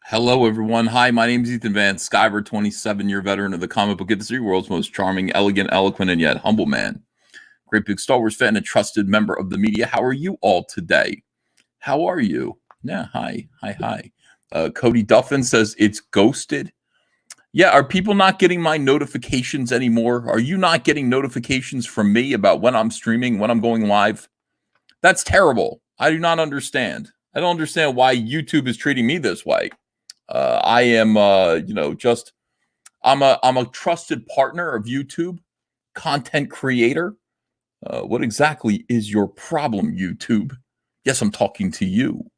Hello, everyone. Hi, my name is Ethan Van Sciver, 27-year veteran of the comic book industry, world's most charming, elegant, eloquent, and yet humble man. Great big Star Wars fan and trusted member of the media. How are you all today? How are you? Yeah, hi. Cody Duffin says it's ghosted. Yeah, are people not getting my notifications anymore? Are you not getting notifications from me about when I'm streaming, when I'm going live? That's terrible. I do not understand. I don't understand why YouTube is treating me this way. I am, I'm a trusted partner of YouTube, content creator. What exactly is your problem, YouTube? Yes, I'm talking to you,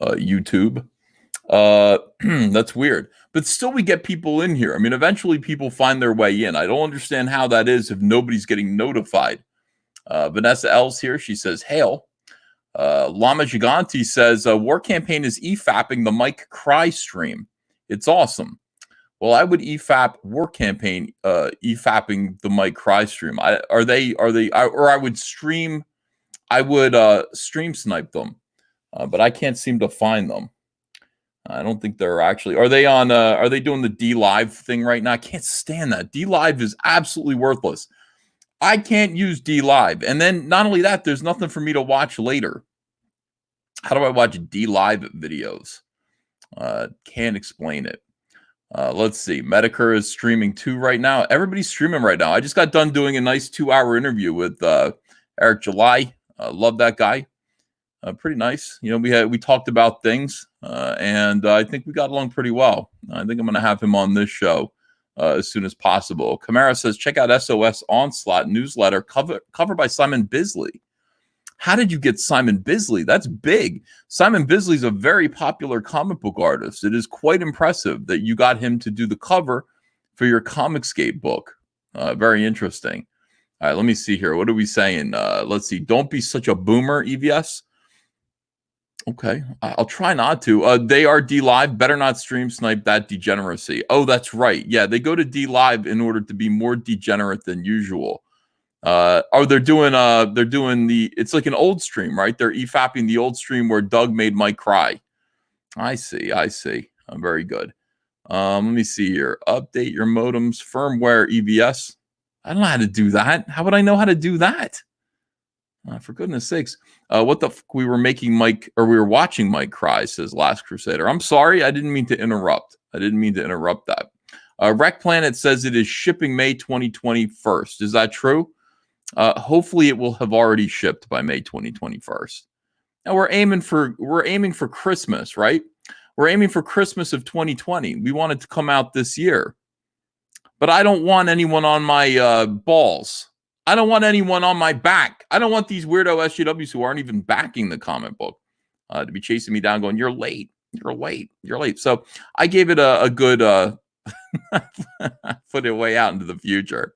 YouTube. That's weird. But still, we get people in here. I mean, eventually people find their way in. I don't understand how that is if nobody's getting notified. Vanessa L's here. She says, hail. Lama Giganti says, War Campaign is EFAPing the Mike Cry stream. It's awesome. Well, I would EFAP War Campaign, EFAPing the Mike Cry stream. I would stream snipe them, but I can't seem to find them. I don't think they're actually, are they doing the D Live thing right now? I can't stand that. D Live is absolutely worthless. I can't use D Live. And then not only that, there's nothing for me to watch later. How do I watch D Live videos? Can't explain it. Let's see. Medicare is streaming too right now. Everybody's streaming right now. I just got done doing a nice 2-hour interview with Eric July. Love that guy. Pretty nice. You know, we talked about things, and I think we got along pretty well. I think I'm going to have him on this show as soon as possible. Kamara says, check out SOS Onslaught newsletter cover by Simon Bisley. How did you get Simon Bisley? That's big. Simon Bisley is a very popular comic book artist. It is quite impressive that you got him to do the cover for your Comicscape book. Very interesting. All right, let me see here. What are we saying? Let's see. Don't be such a boomer, EVS. Okay, I'll try not to. They are D Live. Better not stream snipe that degeneracy. Oh, that's right. Yeah, they go to D Live in order to be more degenerate than usual. They're doing it's like an old stream, right? They're EFAPing the old stream where Doug made Mike cry. I see. Very good. Let me see here. Update your modems firmware EVS. I don't know how to do that. How would I know how to do that? For goodness sakes. What the fuck? We were watching Mike cry, says Last Crusader. I'm sorry. I didn't mean to interrupt. That. Wreck Planet says it is shipping May 2021. Is that true? Hopefully it will have already shipped by May 2021. Now we're aiming for Christmas, right? We're aiming for Christmas of 2020. We want it to come out this year. But I don't want anyone on my balls. I don't want anyone on my back. I don't want these weirdo SJWs who aren't even backing the comic book to be chasing me down going, you're late. So I gave it a good put it way out into the future.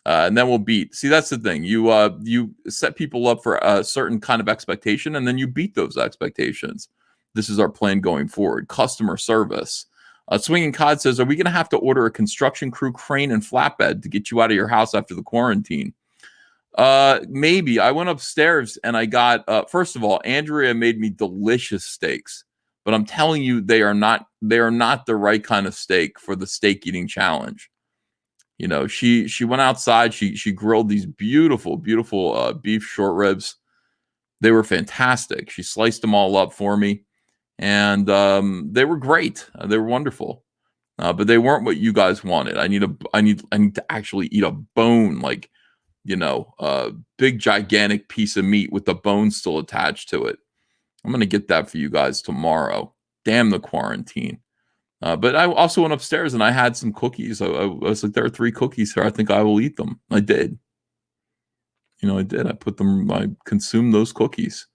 And then we'll beat. See, that's the thing. You set people up for a certain kind of expectation, and then you beat those expectations. This is our plan going forward. Customer service. Swinging Cod says, are we going to have to order a construction crew crane and flatbed to get you out of your house after the quarantine? Maybe. I went upstairs and I got, first of all, Andrea made me delicious steaks. But I'm telling you, they are not the right kind of steak for the steak eating challenge. You know, she went outside. She grilled these beautiful beef short ribs. They were fantastic. She sliced them all up for me, and they were great. They were wonderful, but they weren't what you guys wanted. I need to actually eat a bone, like, you know, a big gigantic piece of meat with the bone still attached to it. I'm gonna get that for you guys tomorrow. Damn the quarantine. But I also went upstairs and I had some cookies. I was like, there are 3 cookies here. I think I will eat them. I did. I did. I consumed those cookies.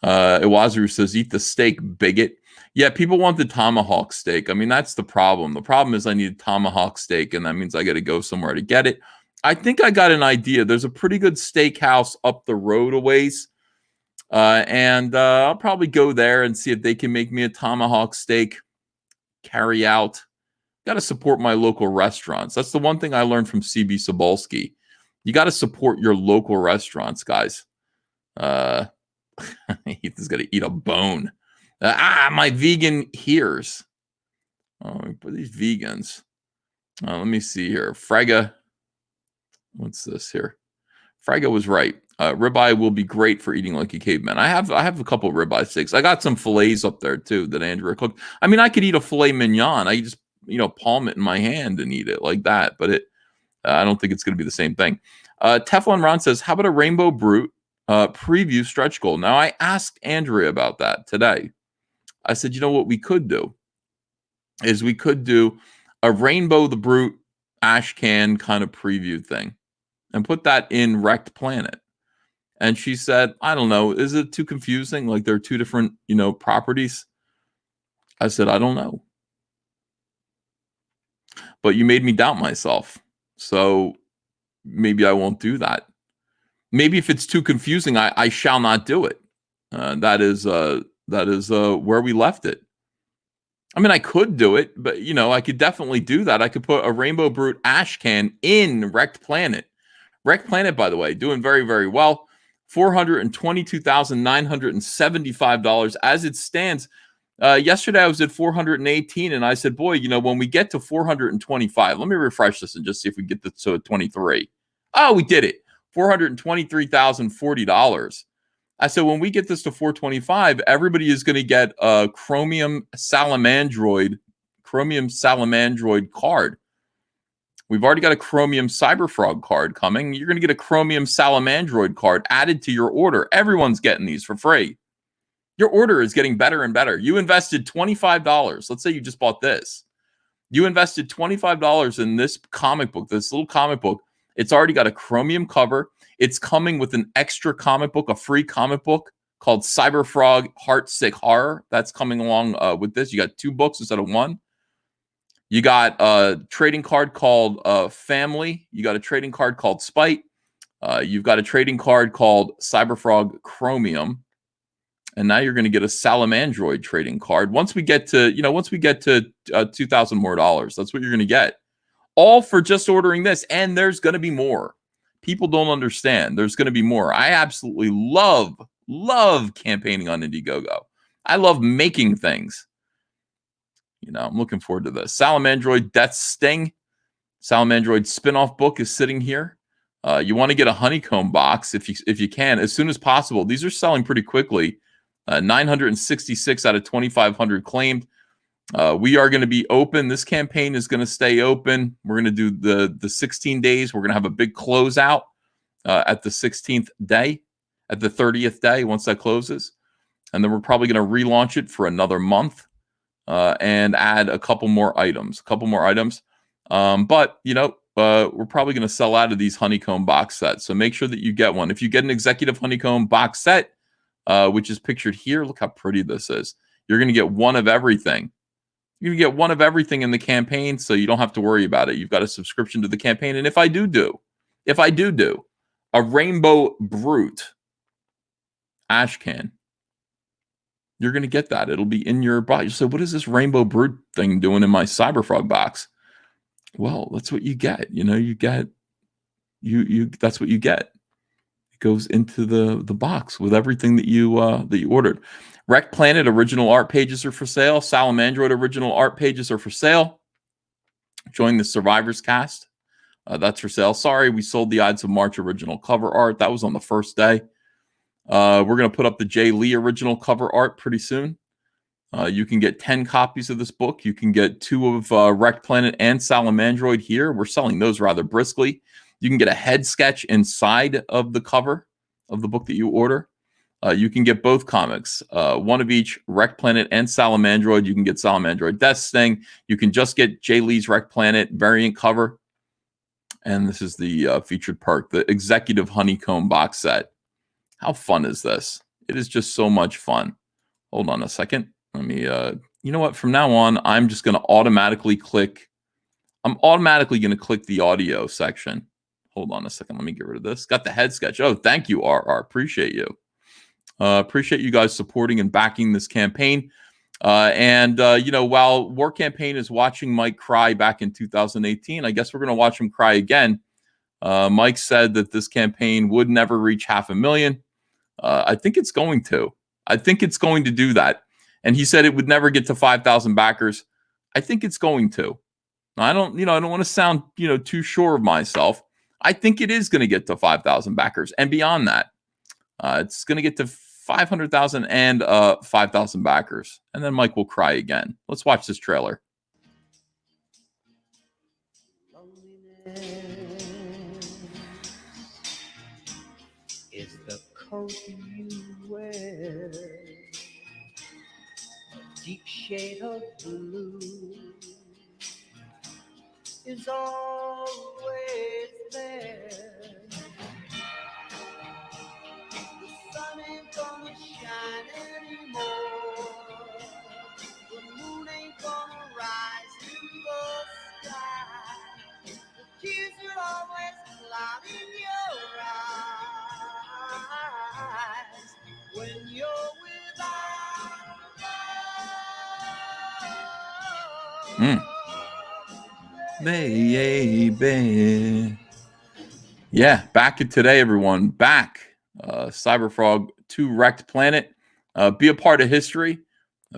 Iwazu says, eat the steak, bigot. Yeah, people want the tomahawk steak. I mean, that's the problem. The problem is I need a tomahawk steak, and that means I got to go somewhere to get it. I think I got an idea. There's a pretty good steakhouse up the road a ways. And I'll probably go there and see if they can make me a tomahawk steak carry out. Got to support my local restaurants. That's the one thing I learned from CB Sobolski. You got to support your local restaurants, guys. Ethan's got to eat a bone. My vegan hears. Oh, for these vegans. Let me see here. Frega. What's this here? Frega was right. Ribeye will be great for eating like a caveman. I have a couple of ribeye steaks. I got some fillets up there too that Andrea cooked. I mean, I could eat a filet mignon. I just palm it in my hand and eat it like that. But I don't think it's going to be the same thing. Teflon Ron says, how about a Rainbow Brute preview stretch goal? Now, I asked Andrea about that today. I said, you know what we could do is we could do a Rainbow the Brute ash can kind of preview thing and put that in Wrecked Planet. And she said, I don't know. Is it too confusing? Like there are two different, properties. I said, I don't know. But you made me doubt myself. So maybe I won't do that. Maybe if it's too confusing, I shall not do it. That is where we left it. I mean, I could do it, but I could definitely do that. I could put a Rainbow Brute ash can in Wrecked Planet. Wrecked Planet, by the way, doing very, very well. $422,975 as it stands. Yesterday I was at 418, and I said, boy, when we get to 425, let me refresh this and just see if we get this to 23. Oh, we did it. $423,040. I said, when we get this to 425, everybody is going to get a Chromium Salamandroid card. We've already got a Chromium Cyberfrog card coming. You're going to get a Chromium Salamandroid card added to your order. Everyone's getting these for free. Your order is getting better and better. You invested $25. Let's say you just bought this. You invested $25 in this comic book, this little comic book. It's already got a Chromium cover. It's coming with an extra comic book, a free comic book called Cyberfrog Heartsick Horror. That's coming along with this. You got 2 books instead of 1. You got a trading card called Family. You got a trading card called Spite. You've got a trading card called Cyberfrog Chromium. And now you're going to get a Salamandroid trading card. Once we get to, $2,000 more dollars, that's what you're going to get. All for just ordering this. And there's going to be more. People don't understand. There's going to be more. I absolutely love campaigning on Indiegogo. I love making things. I'm looking forward to this. Salamandroid Death's Sting. Salamandroid spin-off book is sitting here. You want to get a honeycomb box if you can as soon as possible. These are selling pretty quickly. 966 out of 2,500 claimed. We are going to be open. This campaign is going to stay open. We're going to do the 16 days. We're going to have a big closeout at the 16th day, at the 30th day once that closes. And then we're probably going to relaunch it for another month. And add a couple more items. But we're probably going to sell out of these honeycomb box sets. So make sure that you get one. If you get an executive honeycomb box set, which is pictured here, look how pretty this is. You're going to get one of everything. You're going to get one of everything in the campaign, so you don't have to worry about it. You've got a subscription to the campaign. And if I do a Rainbow Brute ash can, you're going to get that. It'll be in your box. You say, what is this Rainbow Brute thing doing in my Cyberfrog box? Well, that's what you get. That's what you get. It goes into the box with everything that you ordered. Wrecked Planet original art pages are for sale. Salamandroid original art pages are for sale. Join the Survivors cast. That's for sale. Sorry, we sold the Ides of March original cover art. That was on the first day. We're going to put up the Jay Lee original cover art pretty soon. You can get 10 copies of this book. You can get 2 of Wrecked Planet and Salamandroid here. We're selling those rather briskly. You can get a head sketch inside of the cover of the book that you order. You can get both comics, one of each, Wrecked Planet and Salamandroid. You can get Salamandroid Death's Sting. You can just get Jay Lee's Wrecked Planet variant cover. And this is the featured perk, the Executive Honeycomb box set. How fun is this? It is just so much fun. Hold on a second. Let me, you know what? From now on, I'm just going to automatically click. I'm automatically going to click the audio section. Hold on a second. Let me get rid of this. Got the head sketch. Oh, thank you, RR. Appreciate you. Appreciate you guys supporting and backing this campaign. While War Campaign is watching Mike cry back in 2018, I guess we're going to watch him cry again. Mike said that this campaign would never reach 500,000. I think it's going to. I think it's going to do that. And he said it would never get to 5,000 backers. I think it's going to. I don't want to sound, too sure of myself. I think it is going to get to 5,000 backers and beyond that. It's going to get to 500,000 and 5,000 backers. And then Mike will cry again. Let's watch this trailer. Is the coat you wear a deep shade of blue? Is always there. The sun ain't gonna shine anymore. The moon ain't gonna rise in the sky. The tears are always clouding your eyes when you're without love. Baby. Yeah, back at today, everyone. Back. Cyberfrog 2 Wrecked Planet. Be a part of history.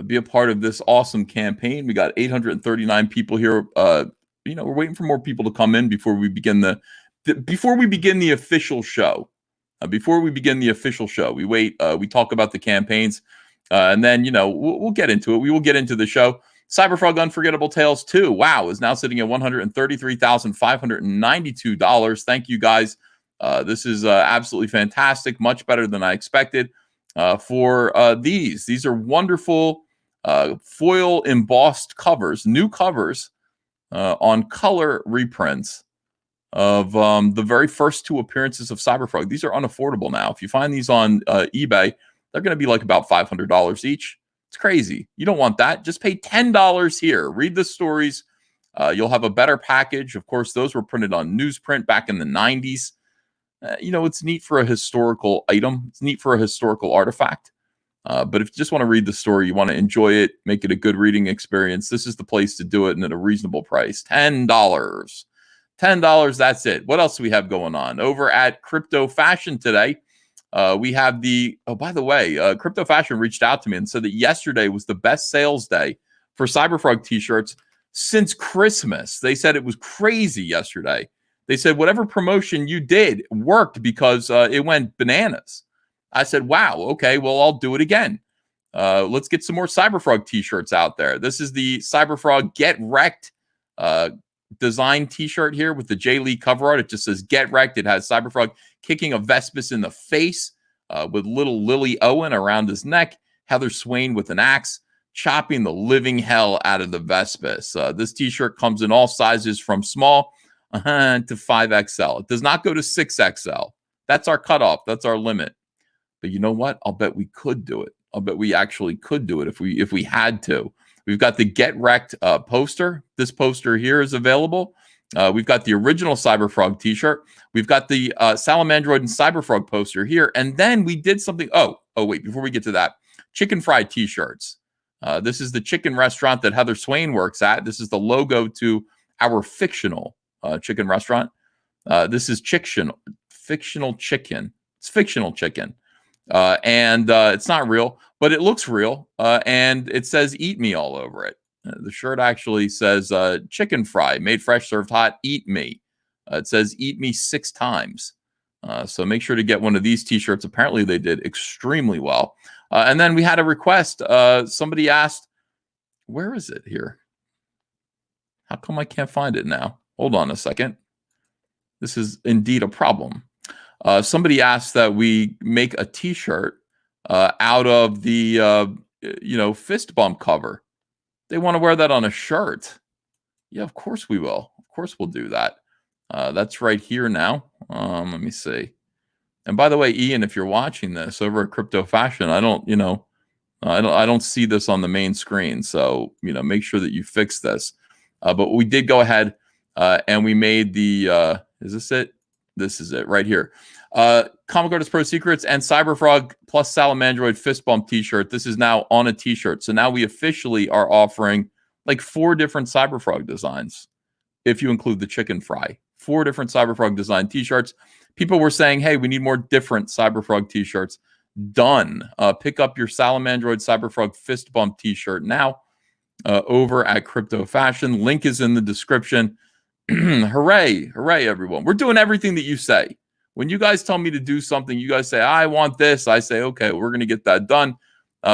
Be a part of this awesome campaign. We got 839 people here. We're waiting for more people to come in before we begin the official show. Before we begin the official show, we wait. We talk about the campaigns, and then we'll get into it. We will get into the show. Cyberfrog Unforgettable Tales 2, wow, is now sitting at $133,592. Thank you, guys. This is absolutely fantastic, much better than I expected for these. These are wonderful foil embossed covers, new covers on color reprints of the very first 2 appearances of Cyberfrog. These are unaffordable now. If you find these on eBay, they're going to be like about $500 each. It's crazy. You don't want that. Just pay $10 here. Read the stories. You'll have a better package. Of course, those were printed on newsprint back in the 90s. It's neat for a historical item. It's neat for a historical artifact. But if you just want to read the story, you want to enjoy it, make it a good reading experience, this is the place to do it, and at a reasonable price. $10. $10, that's it. What else do we have going on? Over at Crypto Fashion today, we have by the way, Crypto Fashion reached out to me and said that yesterday was the best sales day for Cyberfrog t-shirts since Christmas. They said it was crazy yesterday. They said whatever promotion you did worked because it went bananas. I said, wow, okay, well, I'll do it again. Let's get some more Cyberfrog t-shirts out there. This is the Cyberfrog Get Wrecked design t-shirt here with the Jay Lee cover art. It just says Get Wrecked. It has Cyberfrog kicking a Vespis in the face with little Lily Owen around his neck, Heather Swain with an axe, chopping the living hell out of the Vespis. This t-shirt comes in all sizes from small to 5XL. It does not go to 6XL. That's our cutoff. That's our limit. But you know what? I'll bet we could do it. I'll bet we actually could do it if we had to. We've got the Get Wrecked poster. This poster here is available. We've got the original Cyberfrog t-shirt. We've got the Salamandroid and Cyberfrog poster here. And then we did something. Oh, wait, before we get to that, chicken fried t-shirts. This is the chicken restaurant that Heather Swain works at. This is the logo to our fictional chicken restaurant. This is fictional chicken. It's fictional chicken. And it's not real, but it looks real. And it says "Eat Me" all over it. The shirt actually says chicken fry, made fresh, served hot, eat me. It says "Eat me" 6 times. So make sure to get one of these t-shirts. Apparently they did extremely well. And then we had a request. Somebody asked, where is it here? How come I can't find it now? Hold on a second. This is indeed a problem. Somebody asked that we make a t-shirt out of the, fist bump cover. They want to wear that on a shirt. Yeah, of course we will. Of course we'll do that. That's right here now. Let me see. And by the way, Ian, if you're watching this over at Crypto Fashion, I don't see this on the main screen. So, make sure that you fix this. But we did go ahead and we made the, is this it? This is it right here. Comic Artist Pro Secrets and Cyberfrog plus Salamandroid fist bump t-shirt. This is now on a t-shirt. So now we officially are offering like 4 different Cyberfrog designs. If you include the chicken fry, 4 different Cyberfrog design t-shirts. People were saying, hey, we need more different Cyberfrog t-shirts. Done. Pick up your Salamandroid Cyberfrog fist bump t-shirt now over at Crypto Fashion. Link is in the description. Hooray, hooray, everyone. We're doing everything that you say. When you guys tell me to do something, you guys say, I want this. I say, okay, we're going to get that done.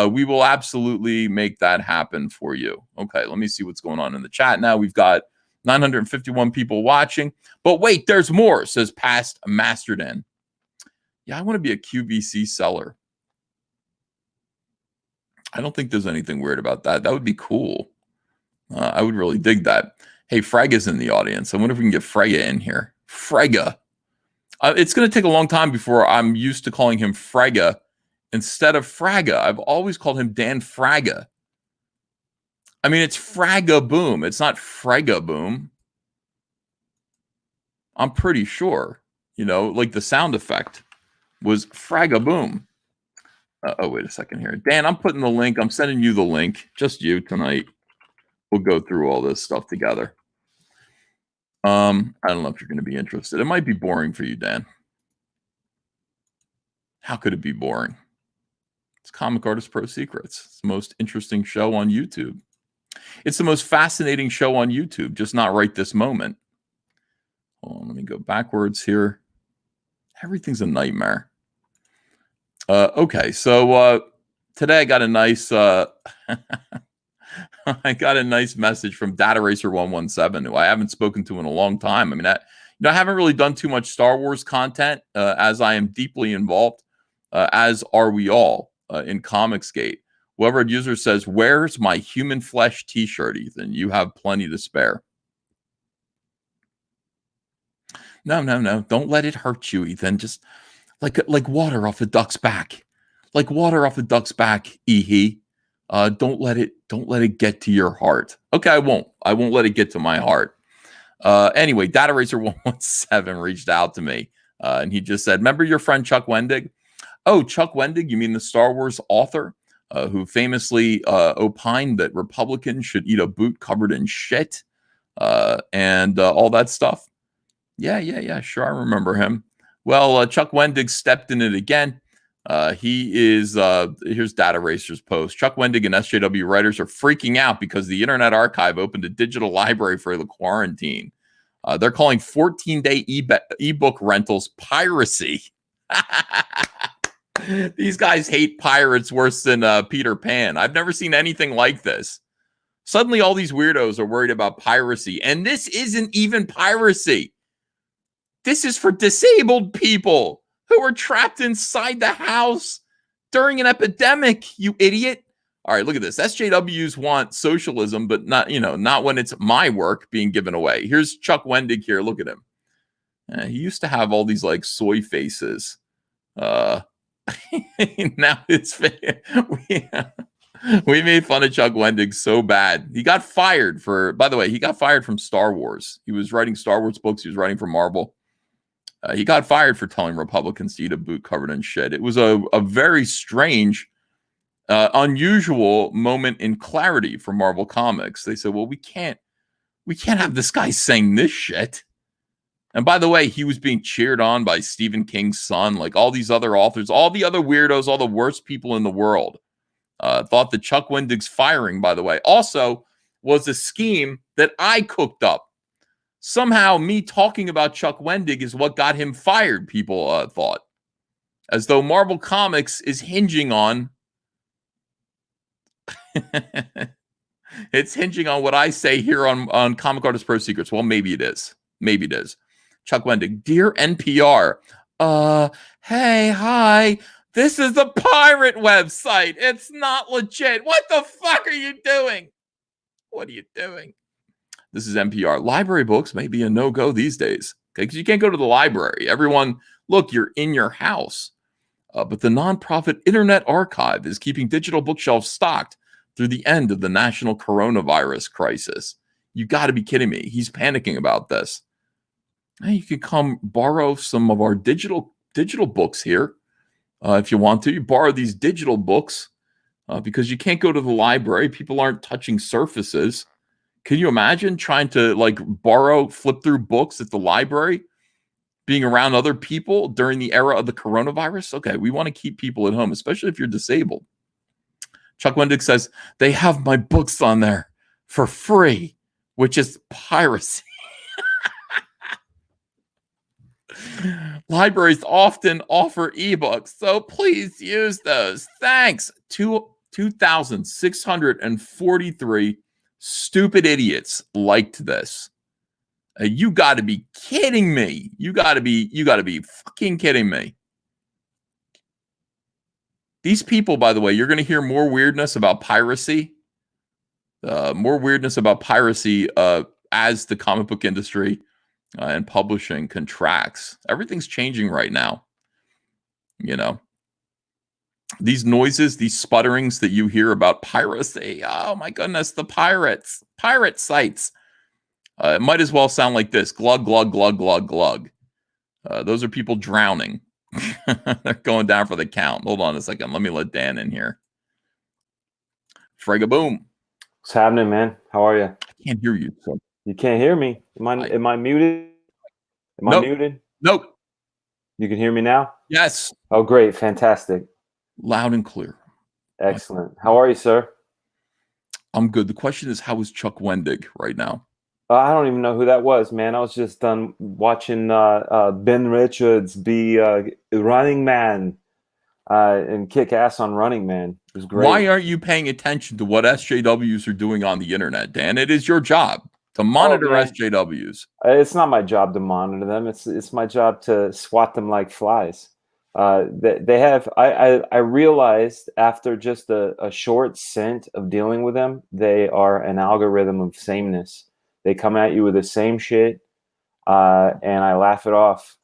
We will absolutely make that happen for you. Okay, let me see what's going on in the chat now. We've got 951 people watching. But wait, there's more, says Past Masterden. Yeah, I want to be a QVC seller. I don't think there's anything weird about that. That would be cool. I would really dig that. Hey, Frega's in the audience. I wonder if we can get Frega in here. Frega. It's going to take a long time before I'm used to calling him Frega instead of Fraga. I've always called him Dan Fraga. I mean, it's Fraga Boom. It's not Frega Boom. I'm pretty sure. You know, like the sound effect was Fraga Boom. Oh, wait a second here. Dan, I'm putting the link. I'm sending you the link. Just you tonight. We'll go through all this stuff together. I don't know if you're going to be interested. It might be boring for you, Dan. How could it be boring? It's Comic Artist Pro Secrets. It's the most interesting show on YouTube. It's the most fascinating show on YouTube, just not right this moment. Hold on, let me go backwards here. Everything's a nightmare. Okay, so today I got a nice I got a nice message from Data Racer 117, who I haven't spoken to in a long time. I mean, I haven't really done too much Star Wars content, as I am deeply involved, as are we all in Comicsgate. Whoever user says, "Where's my human flesh T-shirt, Ethan? You have plenty to spare." No, don't let it hurt you, Ethan. Just like water off a duck's back, like water off a duck's back. Don't let it get to your heart. Okay, I won't let it get to my heart. Anyway, Data Racer 117 reached out to me, and he just said, "Remember your friend Chuck Wendig?" Oh, Chuck Wendig, you mean the Star Wars author who famously opined that Republicans should eat a boot covered in shit and all that stuff? Yeah, sure, I remember him. Well, Chuck Wendig stepped in it again. He is, here's Data Racer's post. Chuck Wendig and SJW writers are freaking out because the Internet Archive opened a digital library for the quarantine. They're calling 14-day ebook rentals piracy. These guys hate pirates worse than Peter Pan. I've never seen anything like this. Suddenly all these weirdos are worried about piracy, and this isn't even piracy. This is for disabled people who are trapped inside the house during an epidemic, you idiot. All right, look at this. SJWs want socialism, but not when it's my work being given away. Here's Chuck Wendig here. Look at him. He used to have all these like soy faces. Now it's we made fun of Chuck Wendig so bad. He got fired he got fired from Star Wars. He was writing Star Wars books. He was writing for Marvel. He got fired for telling Republicans to eat a boot covered in shit. It was a very strange, unusual moment in clarity for Marvel Comics. They said, well, we can't have this guy saying this shit. And by the way, he was being cheered on by Stephen King's son, like all these other authors, all the other weirdos, all the worst people in the world. Thought that Chuck Wendig's firing, by the way, also was a scheme that I cooked up. Somehow me talking about Chuck Wendig is what got him fired, people thought. As though Marvel Comics is hinging on... it's hinging on what I say here on Comic Artist Pro Secrets. Well, maybe it is. Maybe it is. Chuck Wendig, dear NPR. Hey, hi. This is the pirate website. It's not legit. What the fuck are you doing? What are you doing? This is NPR. Library books may be a no-go these days, okay? Because you can't go to the library. Everyone, look, you're in your house. But the nonprofit Internet Archive is keeping digital bookshelves stocked through the end of the national coronavirus crisis. You got to be kidding me. He's panicking about this. Hey, you can come borrow some of our digital digital books here. If you want to, you borrow these digital books because you can't go to the library. People aren't touching surfaces. Can you imagine trying to like flip through books at the library, being around other people during the era of the coronavirus? Okay, we want to keep people at home, especially if you're disabled. Chuck Wendig says, they have my books on there for free, which is piracy. Libraries often offer ebooks, so please use those. Thanks. 2,643 stupid idiots liked this. You got to be kidding me. You got to be fucking kidding me. These people, by the way, you're going to hear more weirdness about piracy. As the comic book industry and publishing contracts. Everything's changing right now. You know, these noises, these sputterings that you hear about piracy. Oh my goodness, the pirate sites. It might as well sound like this: glug, glug, glug, glug, glug. Those are people drowning. They're going down for the count. Hold on a second. Let me let Dan in here. Frega-boom. What's happening, man? How are you? I can't hear you. So. You can't hear me. Am I muted? Am I muted? Nope. You can hear me now? Yes. Oh, great. Fantastic. Loud and clear. Excellent. How are you, sir? I'm good. The question is, how is Chuck Wendig right now? I don't even know who that was, man. I was just done watching Ben Richards be Running Man and kick ass on Running Man. It was great. Why aren't you paying attention to what SJWs are doing on the internet, Dan? It is your job to monitor SJWs. It's not my job to monitor them. It's my job to swat them like flies. They have. I realized after just a short stint of dealing with them, they are an algorithm of sameness. They come at you with the same shit, and I laugh it off.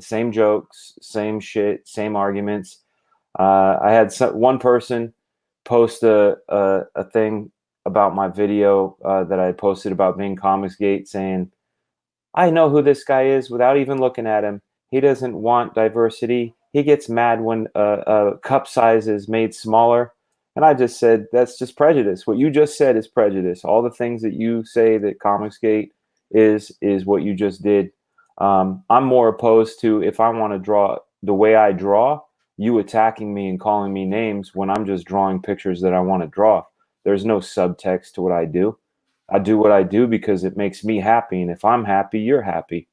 Same jokes, same shit, same arguments. I had one person post a thing about my video that I posted about being Comicsgate, saying, I know who this guy is without even looking at him. He doesn't want diversity. He gets mad when a cup size is made smaller. And I just said, that's just prejudice. What you just said is prejudice. All the things that you say that Comicsgate is what you just did. I'm more opposed to, if I want to draw the way I draw, you attacking me and calling me names when I'm just drawing pictures that I want to draw. There's no subtext to what I do. I do what I do because it makes me happy. And if I'm happy, you're happy.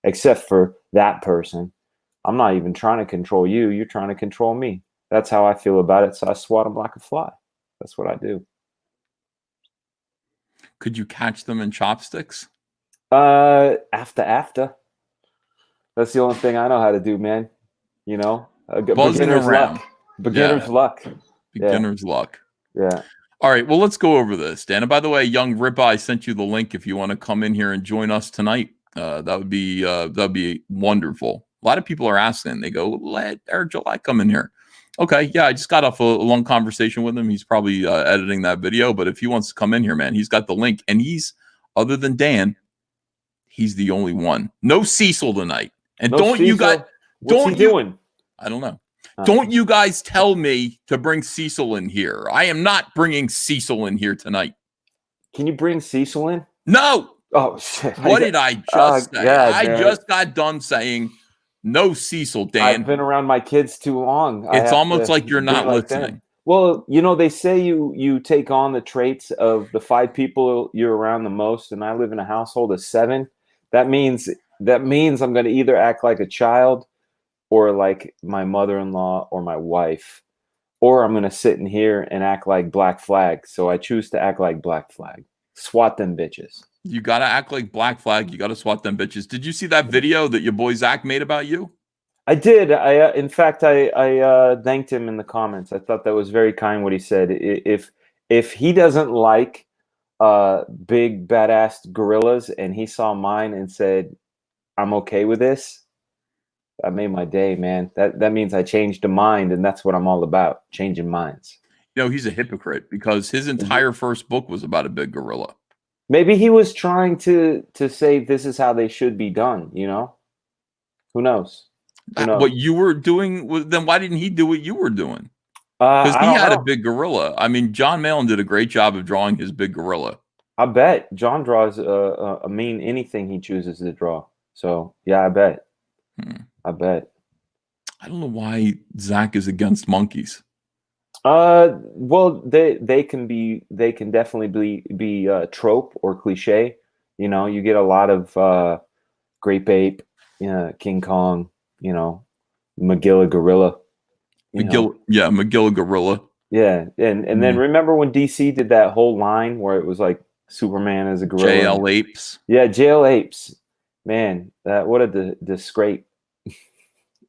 Except for that person. I'm not even trying to control you. You're trying to control me. That's how I feel about it. So I swat them like a fly. That's what I do. Could you catch them in chopsticks? After. That's the only thing I know how to do, man. You know? Beginner's luck. Beginner's luck. Beginner's luck. Yeah. All right. Well, let's go over this, Dan. And by the way, Young Rippa, I sent you the link if you want to come in here and join us tonight. That'd be wonderful. A lot of people are asking. They go, let Eric July come in here. Okay. Yeah. I just got off a long conversation with him. He's probably editing that video, but if he wants to come in here, man, he's got the link. And he's, other than Dan, he's the only one. No Cecil tonight. And no don't Cecil. You guys, what's he doing? I don't know. Don't you guys tell me to bring Cecil in here. I am not bringing Cecil in here tonight. Can you bring Cecil in? No. Oh, shit. What did I just say? God, I just got done saying no Cecil, Dan. I've been around my kids too long. It's almost like you're not listening. Well, you know, they say you take on the traits of the 5 people you're around the most, and I live in a household of 7. That means I'm going to either act like a child or like my mother-in-law or my wife, or I'm going to sit in here and act like Black Flag. So I choose to act like Black Flag. Swat them bitches. You got to act like Black Flag. You got to swat them bitches. Did you see that video that your boy Zach made about you? I did. In fact, I thanked him in the comments. I thought that was very kind what he said. If he doesn't like big badass gorillas and he saw mine and said, I'm okay with this, that made my day, man. That means I changed a mind, and that's what I'm all about, changing minds. You know, he's a hypocrite because his entire first book was about a big gorilla. Maybe he was trying to say this is how they should be done, you know? Who knows? What you were doing, then why didn't he do what you were doing? Because I he don't had know. a big gorilla. I mean, John Malin did a great job of drawing his big gorilla. I bet John draws a mean anything he chooses to draw. So yeah, I bet. I bet. I don't know why Zach is against monkeys. Well, they can definitely be trope or cliche. You know, you get a lot of grape ape, King Kong, Magilla gorilla. Magilla gorilla. Yeah, and then remember when DC did that whole line where it was like Superman as a gorilla? JL apes. Yeah, jail apes. Man, what a disgrace.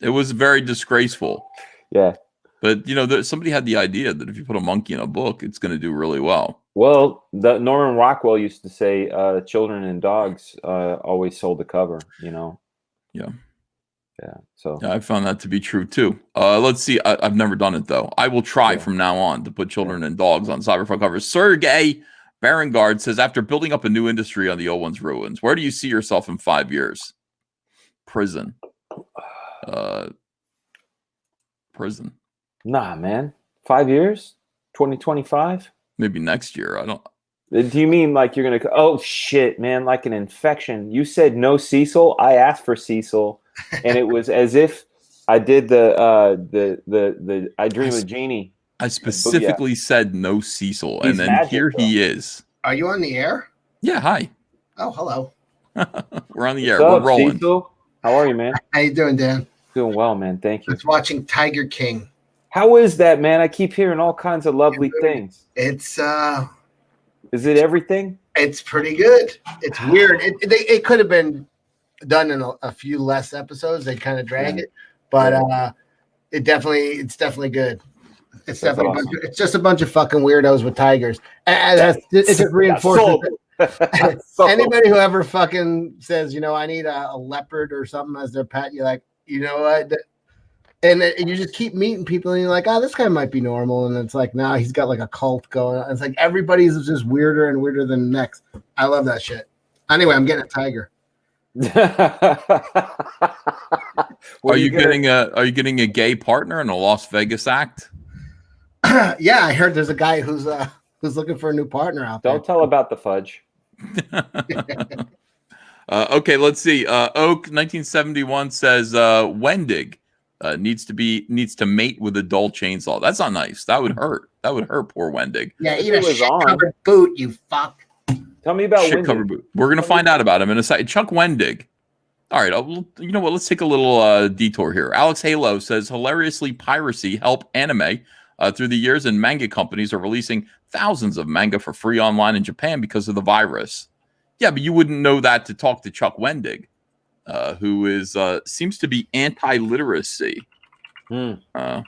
It was very disgraceful. Yeah. But, somebody had the idea that if you put a monkey in a book, it's going to do really well. Well, Norman Rockwell used to say children and dogs always sold the cover, Yeah. Yeah. So I found that to be true, too. Let's see. I've never done it, though. I will try from now on to put children and dogs on Cyberpunk covers. Sergey Barangard says, after building up a new industry on the old one's ruins, where do you see yourself in 5 years? Prison. Prison. Nah, man. 5 years? 2025? Maybe next year. I don't. Do you mean like you're gonna? Oh shit, man! Like an infection. You said no Cecil. I asked for Cecil, and it was as if I did the I Dream of Jeannie. I specifically said no Cecil, and then magic, here he is. Are you on the air? Yeah. Hi. Oh, hello. We're on the air. What's up, We're rolling. Cecil? How are you, man? How you doing, Dan? Doing well, man. Thank I you. was watching Tiger King. How is that, man? I keep hearing all kinds of lovely things. It's Is it everything? It's pretty good. It's weird. It could have been done in a few less episodes. They kind of drag it, but it's definitely good. It's definitely awesome. it's just a bunch of fucking weirdos with tigers, and it just reinforces it. Anybody who ever fucking says, I need a leopard or something as their pet, you're like, you know what? And you just keep meeting people, and you're like, oh, this guy might be normal. And it's like, nah, he's got like a cult going on. It's like everybody's just weirder and weirder than the next. I love that shit. Anyway, I'm getting a tiger. Are you getting a gay partner in a Las Vegas act? Yeah, I heard there's a guy who's looking for a new partner out there. Don't tell about the fudge. Okay, let's see. Oak 1971 says Wendig needs to mate with a dull chainsaw. That's not nice. That would hurt. That would hurt poor Wendig. Yeah, eat a shit-covered boot, you fuck. Tell me about shit-covered boot. We're gonna find out about him in a second. Chuck Wendig. All right, you know what? Let's take a little detour here. Alex Halo says hilariously piracy help anime through the years, and manga companies are releasing thousands of manga for free online in Japan because of the virus. Yeah, but you wouldn't know that to talk to Chuck Wendig, who is seems to be anti-literacy. All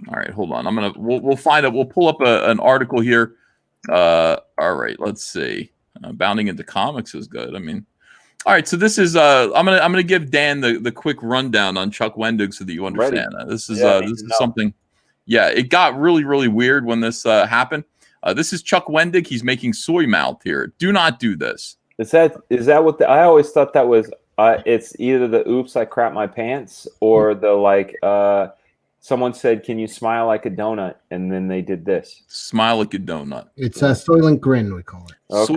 right, hold on. We'll find out. We'll pull up an article here. All right, let's see. Bounding into comics is good. I mean, all right. So this is I'm gonna give Dan the quick rundown on Chuck Wendig so that you understand. This is something. Yeah, it got really, really weird when this happened. This is Chuck Wendig. He's making soy mouth here. Do not do this. Is that what I always thought that was? It's either the "oops, I crap my pants" or the someone said, "Can you smile like a donut?" and then they did this. Smile like a donut. It's a Soylent Grin, we call it. Okay.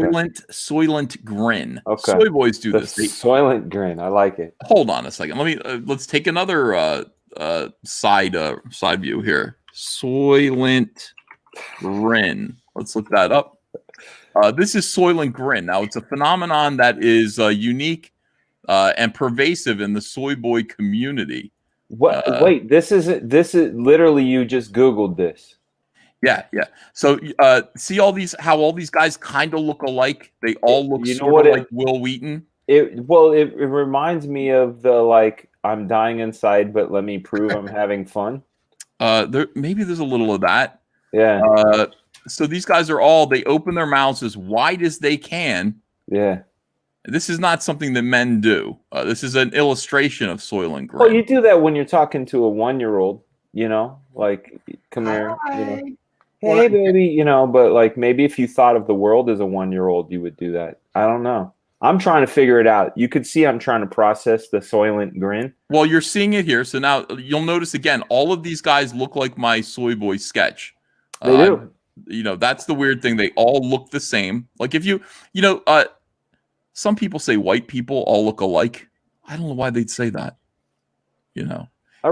Soylent Grin. Okay. Soy boys do this. Soylent Grin. I like it. Hold on a second. Let's take another side view here. Soylent Grin. Let's look that up. This is Soylent Grin. Now, it's a phenomenon that is unique and pervasive in the soy boy community. What? Wait, this is literally you just Googled this. Yeah. So see how all these guys kind of look alike. They all look like Will Wheaton. It reminds me of the I'm dying inside, but let me prove I'm having fun. Maybe there's a little of that. Yeah. So these guys they open their mouths as wide as they can. Yeah. This is not something that men do. This is an illustration of Soylent Grin. Well, you do that when you're talking to a 1-year-old, come here, hey baby, but maybe if you thought of the world as a 1-year-old, you would do that. I don't know. I'm trying to figure it out. You could see I'm trying to process the Soylent grin. Well, you're seeing it here. So now you'll notice again, all of these guys look like my Soy Boy sketch. They do. You know, that's the weird thing. They all look the same. Like if you know, some people say white people all look alike. I don't know why they'd say that. You know, I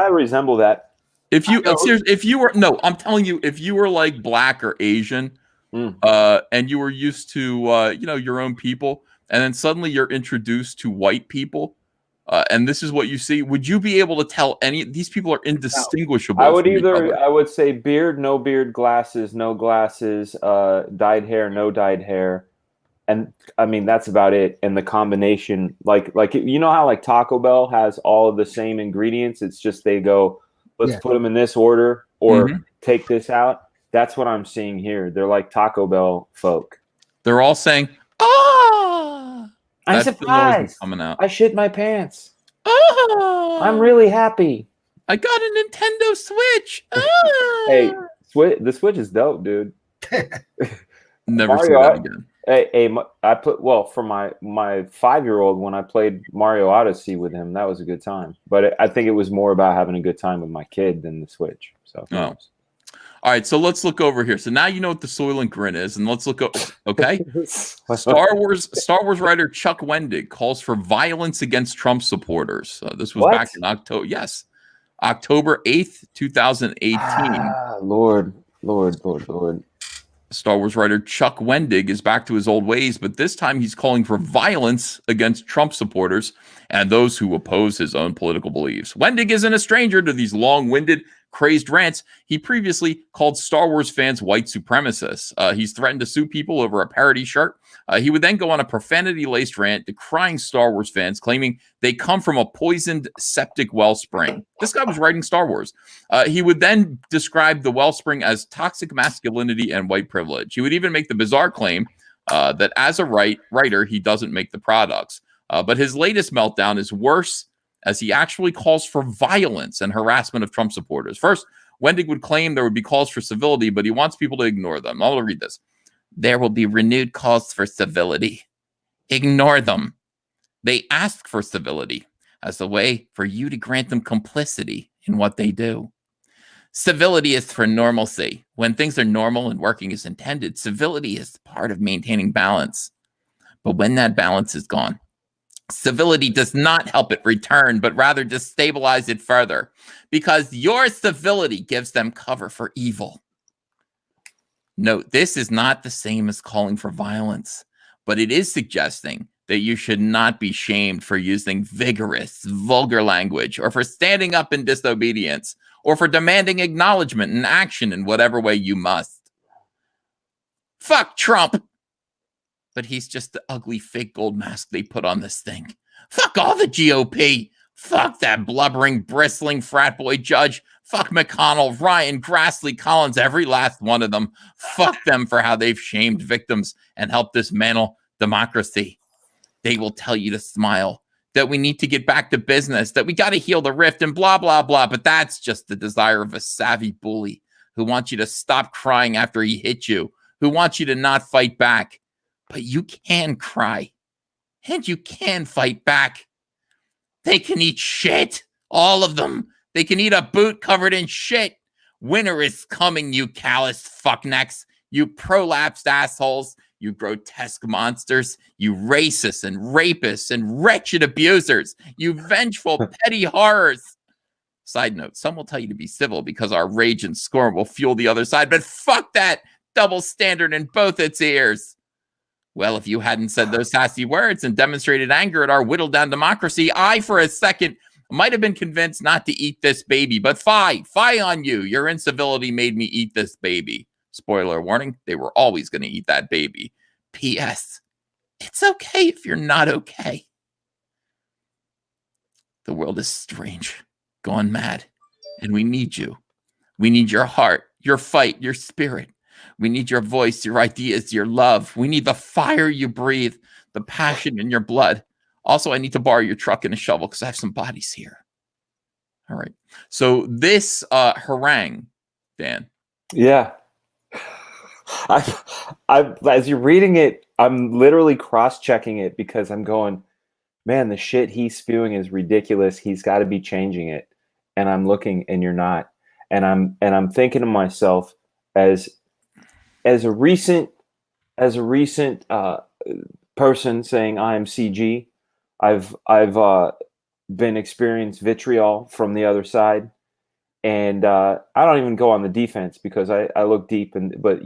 resemble that. If you were, no, I'm telling you, if you were like black or Asian, and you were used to, you know, your own people, and then suddenly you're introduced to white people, and this is what you see, would you be able to tell any? These people are indistinguishable. I would say beard, no beard, glasses, no glasses, dyed hair, no dyed hair. And I mean, that's about it. And the combination, like you know how like Taco Bell has all of the same ingredients. It's just they go, let's put them in this order or take this out. That's what I'm seeing here. They're like Taco Bell folk. They're all saying, "Oh, I'm surprised. Coming out. I shit my pants. Oh, I'm really happy. I got a Nintendo Switch. Oh. Hey, the Switch is dope, dude. Never seen that again. I put for my 5-year-old when I played Mario Odyssey with him, that was a good time. But I think it was more about having a good time with my kid than the Switch. So, all right. So let's look over here. So now you know what the Soylent grin is, and let's look. Okay, Star Wars writer Chuck Wendig calls for violence against Trump supporters. This was back in October. Yes, October 8th, 2018. Lord. Star Wars writer Chuck Wendig is back to his old ways, but this time he's calling for violence against Trump supporters and those who oppose his own political beliefs. Wendig isn't a stranger to these long-winded, crazed rants. He previously called Star Wars fans white supremacists. He's threatened to sue people over a parody shirt. He would then go on a profanity-laced rant decrying Star Wars fans, claiming they come from a poisoned septic wellspring. This guy was writing Star Wars. He would then describe the wellspring as toxic masculinity and white privilege. He would even make the bizarre claim that as a writer, he doesn't make the products. But his latest meltdown is worse, as he actually calls for violence and harassment of Trump supporters. First, Wendig would claim there would be calls for civility, but he wants people to ignore them. I'll read this. There will be renewed calls for civility. Ignore them. They ask for civility as a way for you to grant them complicity in what they do. Civility is for normalcy. When things are normal and working as intended, civility is part of maintaining balance. But when that balance is gone, civility does not help it return, but rather destabilize it further, because your civility gives them cover for evil. Note, this is not the same as calling for violence, but it is suggesting that you should not be shamed for using vigorous, vulgar language, or for standing up in disobedience, or for demanding acknowledgement and action in whatever way you must. Fuck Trump! But he's just the ugly fake gold mask they put on this thing. Fuck all the GOP. Fuck that blubbering, bristling frat boy judge. Fuck McConnell, Ryan, Grassley, Collins, every last one of them. Fuck them for how they've shamed victims and helped dismantle democracy. They will tell you to smile, that we need to get back to business, that we got to heal the rift and blah, blah, blah. But that's just the desire of a savvy bully who wants you to stop crying after he hit you, who wants you to not fight back. But you can cry, and you can fight back. They can eat shit, all of them. They can eat a boot covered in shit. Winter is coming, you callous fucknecks, you prolapsed assholes, you grotesque monsters, you racists and rapists and wretched abusers, you vengeful, petty horrors. Side note, some will tell you to be civil because our rage and scorn will fuel the other side, but fuck that double standard in both its ears. Well, if you hadn't said those sassy words and demonstrated anger at our whittled down democracy, I, for a second, might have been convinced not to eat this baby. But fie on you. Your incivility made me eat this baby. Spoiler warning, they were always going to eat that baby. P.S. It's okay if you're not okay. The world is strange, gone mad, and we need you. We need your heart, your fight, your spirit. We need your voice, your ideas, your love. We need the fire you breathe, the passion in your blood. Also, I need to borrow your truck and a shovel because I have some bodies here. All right. So this harangue, Dan. Yeah. I as you're reading it, I'm literally cross-checking it because I'm going, man, the shit he's spewing is ridiculous. He's got to be changing it. And I'm looking, and you're not. And I'm thinking to myself, as a recent person saying I am CG, I've been experienced vitriol from the other side, and I don't even go on the defense because I look deep. But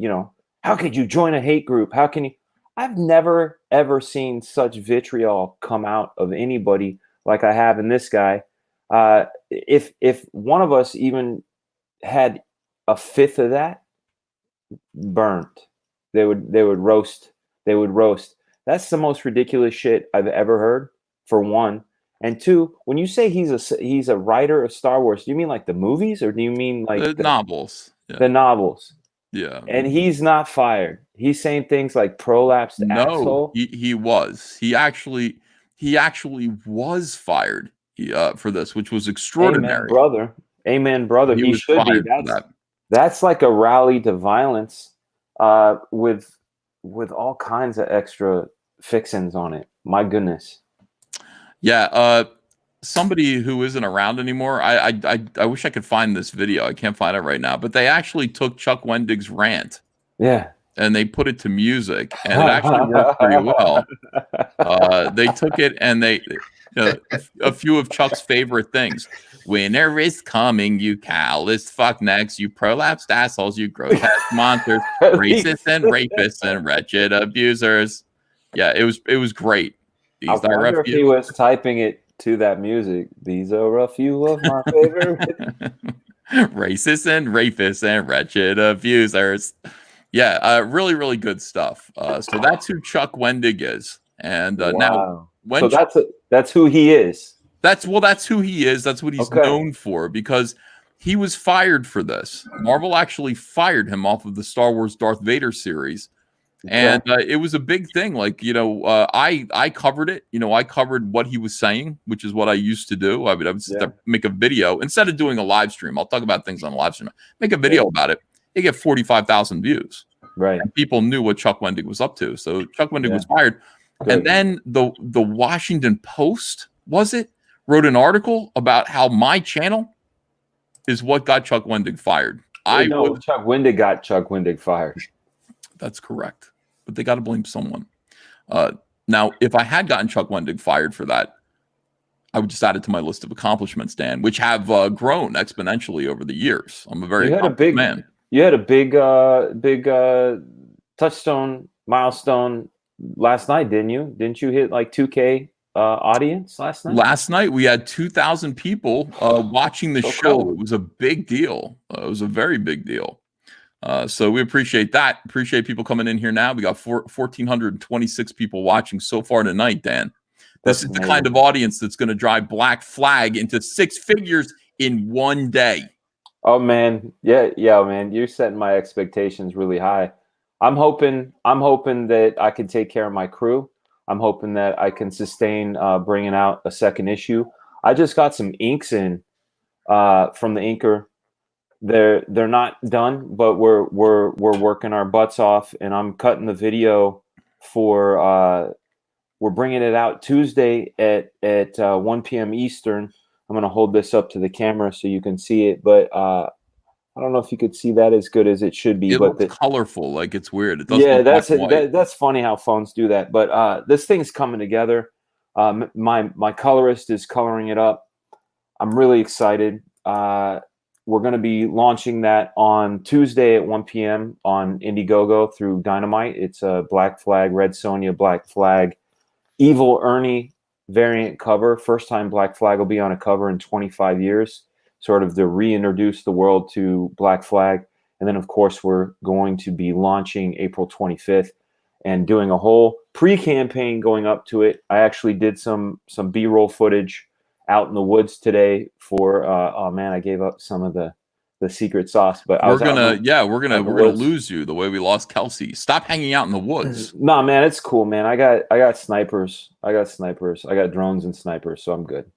how could you join a hate group? How can you? I've never ever seen such vitriol come out of anybody like I have in this guy. If one of us even had a fifth of that, burnt, they would roast. They would roast. That's the most ridiculous shit I've ever heard. For one, and two, when you say he's a writer of Star Wars, do you mean like the movies, or do you mean like the novels? Yeah. The novels? Yeah. And he's not fired. He's saying things like prolapsed asshole. He was. He actually was fired for this, which was extraordinary. Amen, brother. Amen, brother. He should be. That's like a rally to violence with all kinds of extra fixins on it. My goodness. Yeah. Somebody who isn't around anymore. I wish I could find this video. I can't find it right now. But they actually took Chuck Wendig's rant. Yeah. And they put it to music, and it actually worked pretty well. They took it, and a few of Chuck's favorite things. Winter is coming, you callous fucknecks, you prolapsed assholes, you grotesque monsters, racists and rapists and wretched abusers. Yeah, it was great. I wonder if he was typing it to that music. These are a few of my favorite. Racists and rapists and wretched abusers. Yeah, really, really good stuff. So that's who Chuck Wendig is. And now, that's who he is. That's who he is. That's what he's known for, because he was fired for this. Marvel actually fired him off of the Star Wars Darth Vader series. And it was a big thing. Like, I covered it. I covered what he was saying, which is what I used to do. I would sit there, make a video instead of doing a live stream. I'll talk about things on a live stream. Make a video about it. They get 45,000 views. Right. And people knew what Chuck Wendig was up to. So Chuck Wendig was fired. Good. And then the Washington Post, wrote an article about how my channel is what got Chuck Wendig fired. Chuck Wendig got Chuck Wendig fired. That's correct. But they got to blame someone. Now, if I had gotten Chuck Wendig fired for that, I would just add it to my list of accomplishments, Dan, which have grown exponentially over the years. I'm a very accomplished man. You had a big touchstone milestone last night, didn't you? Didn't you hit like 2K audience last night? Last night we had 2,000 people watching the show. Cool. It was a big deal. It was a very big deal. So we appreciate that. Appreciate people coming in here now. We got 1,426 people watching so far tonight, Dan. This is the kind of audience that's going to drive Black Flag into six figures in one day. Oh man, yeah, man. You're setting my expectations really high. I'm hoping that I can take care of my crew. I'm hoping that I can sustain bringing out a second issue. I just got some inks in from the inker. They're not done, but we're working our butts off, and I'm cutting the video for. We're bringing it out Tuesday at 1 p.m. Eastern. I'm going to hold this up to the camera so you can see it, but I don't know if you could see that as good as it should be. It looks colorful, like it's weird. It doesn't that's funny how phones do that. But this thing's coming together. My colorist is coloring it up. I'm really excited. We're going to be launching that on Tuesday at 1 p.m. on Indiegogo through Dynamite. It's a Black Flag, Red Sonja, Black Flag, Evil Ernie variant cover. First time Black Flag will be on a cover in 25 years, sort of to reintroduce the world to Black Flag. And then, of course, we're going to be launching April 25th and doing a whole pre-campaign going up to it. I actually did some B-roll footage out in the woods today for oh man, I gave up some of the secret sauce, but we're gonna lose you the way we lost Kelsey. Stop hanging out in the woods. No, man, it's cool, man. I got snipers. I got drones and snipers, so I'm good.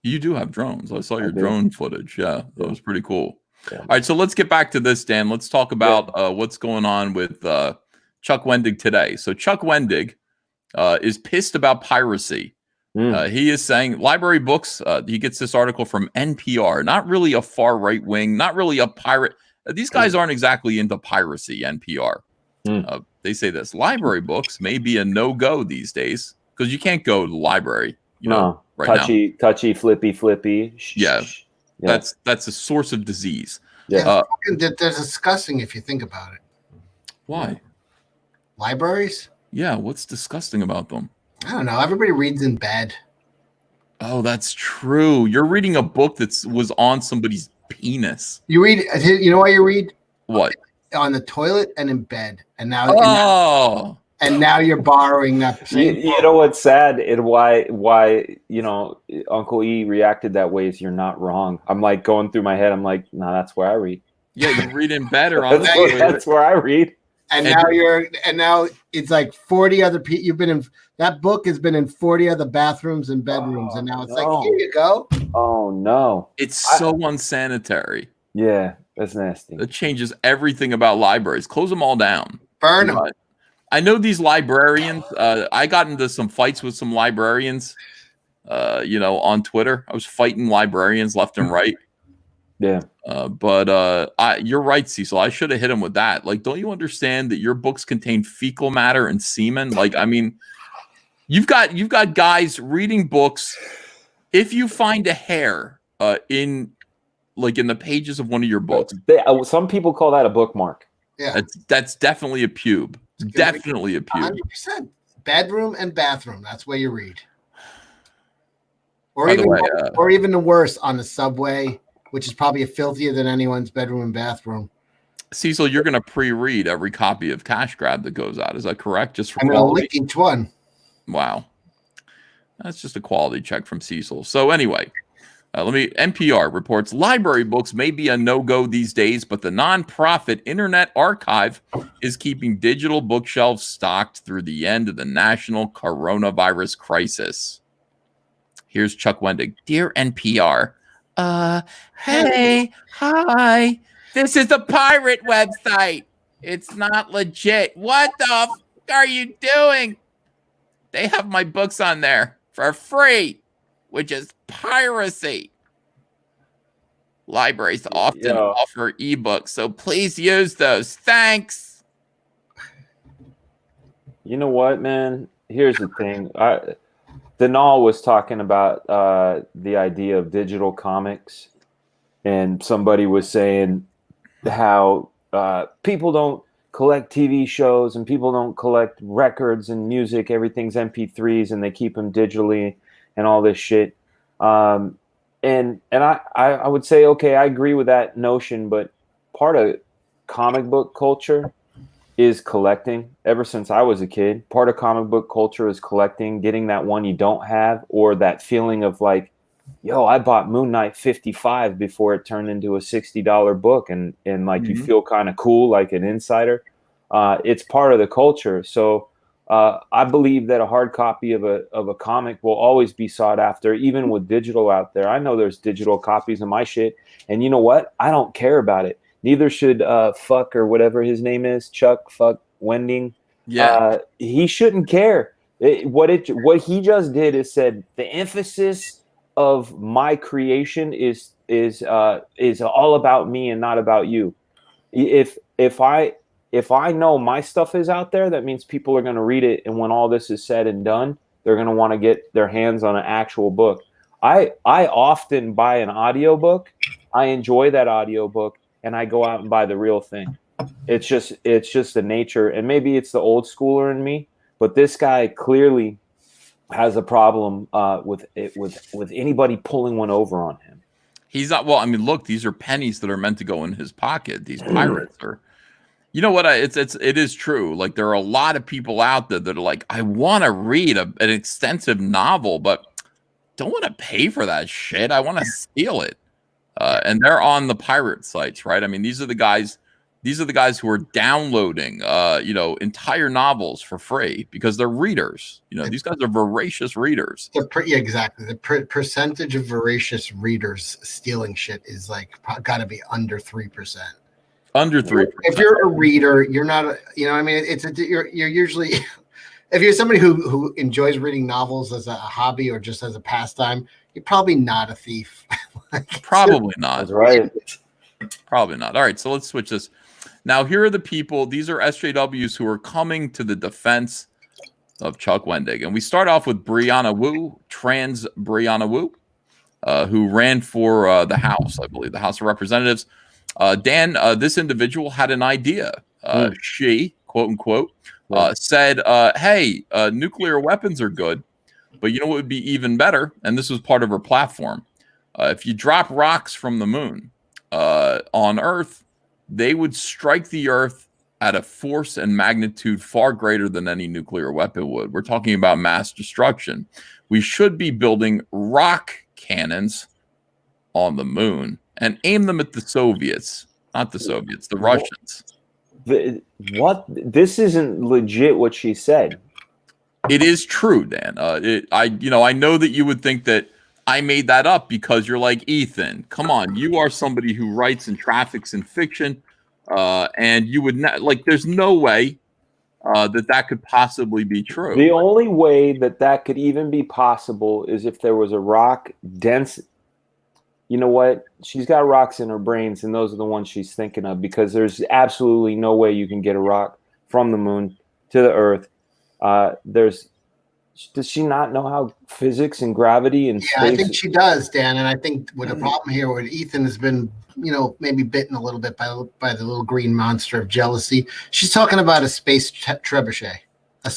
You do have drones. I saw your drone footage. Yeah, that was pretty cool. Yeah. All right, so let's get back to this, Dan. Let's talk about what's going on with Chuck Wendig today. So Chuck Wendig is pissed about piracy. He is saying library books. He gets this article from NPR, not really a far right wing, not really a pirate. These guys aren't exactly into piracy. NPR. They say this: library books may be a no-go these days because you can't go to the library. Right touchy, flippy. Yeah, that's a source of disease. Yeah, they're disgusting if you think about it. Why? Libraries? Yeah, what's disgusting about them? I don't know. Everybody reads in bed. Oh, that's true. You're reading a book that was on somebody's penis. You read. You know why you read? What? On the toilet and in bed, and now. And now you're borrowing that. You know what's sad and why Uncle E reacted that way is you're not wrong. I'm like going through my head. I'm like, no, that's where I read. Yeah, you read in bed or on that's where I read. And now it's like 40 other people. You've been in that book has been in 40 other bathrooms and bedrooms, and now it's like, here you go. Oh no, it's so unsanitary. Yeah, that's nasty. That changes everything about libraries. Close them all down. Burn them. I know these librarians. I got into some fights with some librarians. On Twitter, I was fighting librarians left and right. Yeah. But you're right, Cecil. I should have hit him with that. Like, don't you understand that your books contain fecal matter and semen? Like, I mean, you've got guys reading books. If you find a hair in the pages of one of your books, some people call that a bookmark. Yeah, that's definitely a pube. Definitely a pube. 100%. Bedroom and bathroom. That's where you read. Or By even the worse, on the subway, which is probably filthier than anyone's bedroom and bathroom. Cecil, you're going to pre-read every copy of Cash Grab that goes out. Is that correct? Just for I'm going to lick each one. Wow. That's just a quality check from Cecil. So anyway, NPR reports library books may be a no-go these days, but the nonprofit Internet Archive is keeping digital bookshelves stocked through the end of the national coronavirus crisis. Here's Chuck Wendig. Dear NPR, hey, hi. This is a pirate website. It's not legit. What the f are you doing? They have my books on there for free, which is piracy. Libraries often offer ebooks, so please use those. Thanks. You know what, man? Here's the thing. Denal was talking about the idea of digital comics, and somebody was saying how people don't collect TV shows and people don't collect records and music. Everything's MP3s and they keep them digitally and all this shit. And I would say, okay, I agree with that notion, but part of comic book culture is collecting. Ever since I was a kid, part of comic book culture is collecting, getting that one you don't have, or that feeling of like, yo, I bought Moon Knight 55 before it turned into a $60 book, and like you feel kind of cool, like an insider. It's part of the culture. So I believe that a hard copy of a comic will always be sought after, even with digital out there. I know there's digital copies of my shit, and you know what? I don't care about it. Neither should fuck or whatever his name is, Chuck fuck Wendig. Yeah, he shouldn't care. What he just did is said the emphasis of my creation is all about me and not about you. If I know my stuff is out there, that means people are going to read it, and when all this is said and done, they're going to want to get their hands on an actual book. I often buy an audiobook. I enjoy that audiobook, and I go out and buy the real thing. It's just the nature, and maybe it's the old schooler in me, but this guy clearly has a problem with anybody pulling one over on him. He's not. Well, I mean, look, these are pennies that are meant to go in his pocket. These pirates are. You know what? It is true. Like, there are a lot of people out there that are like, I want to read an extensive novel, but don't want to pay for that shit. I want to steal it. And they're on the pirate sites, right? I mean, these are the guys who are downloading, entire novels for free because they're readers. These guys are voracious readers. Exactly. The percentage of voracious readers stealing shit is like got to be under 3%. Under 3%. If you're a reader, you're not. I mean, you're usually. If you're somebody who enjoys reading novels as a hobby or just as a pastime, you're probably not a thief. Probably not. That's right. Probably not. All right, so let's switch this. Now, here are the people. These are SJWs who are coming to the defense of Chuck Wendig. And we start off with Brianna Wu, trans Brianna Wu, who ran for the House, I believe, the House of Representatives. Dan, this individual had an idea. She, quote unquote, said, hey, nuclear weapons are good, but you know what would be even better? And this was part of her platform. If you drop rocks from the moon on Earth, they would strike the Earth at a force and magnitude far greater than any nuclear weapon would. We're talking about mass destruction. We should be building rock cannons on the moon and aim them at the Soviets, not the Soviets, the Russians. What? This isn't legit what she said. It is true, Dan. I know that you would think that I made that up because you're like, Ethan, come on. You are somebody who writes and traffics in fiction. And you would not there's no way that could possibly be true. The only way that could even be possible is if there was a rock dense. You know what? She's got rocks in her brains, and those are the ones she's thinking of, because there's absolutely no way you can get a rock from the moon to the Earth. Does she not know how physics and gravity and space? I think she does, Dan. And I think with the problem here, where Ethan has been, maybe bitten a little bit by the little green monster of jealousy. She's talking about a space trebuchet, a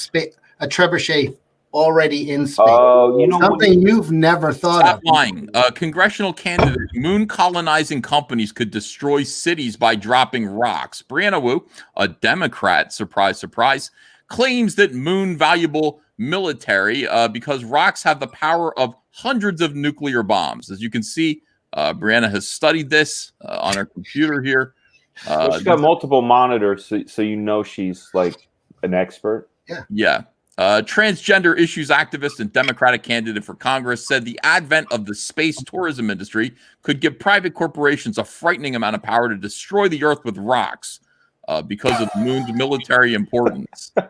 trebuchet already in space. Oh, something you've never thought Stop of. lying. Congressional candidate, moon colonizing companies could destroy cities by dropping rocks. Brianna Wu, a Democrat, surprise, surprise, claims that moon valuable military because rocks have the power of hundreds of nuclear bombs. As you can see, Brianna has studied this on her computer here. She's got multiple monitors, so she's like an expert. Yeah. Transgender issues activist and Democratic candidate for Congress said the advent of the space tourism industry could give private corporations a frightening amount of power to destroy the Earth with rocks because of the moon's military importance. All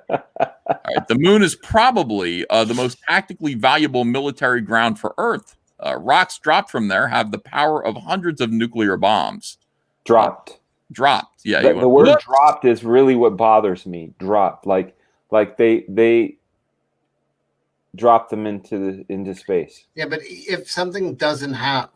right, the moon is probably the most tactically valuable military ground for Earth. Rocks dropped from there have the power of hundreds of nuclear bombs. Dropped. Yeah. The word dropped is really what bothers me. Dropped. Like they drop them into space. Yeah, but if something doesn't have,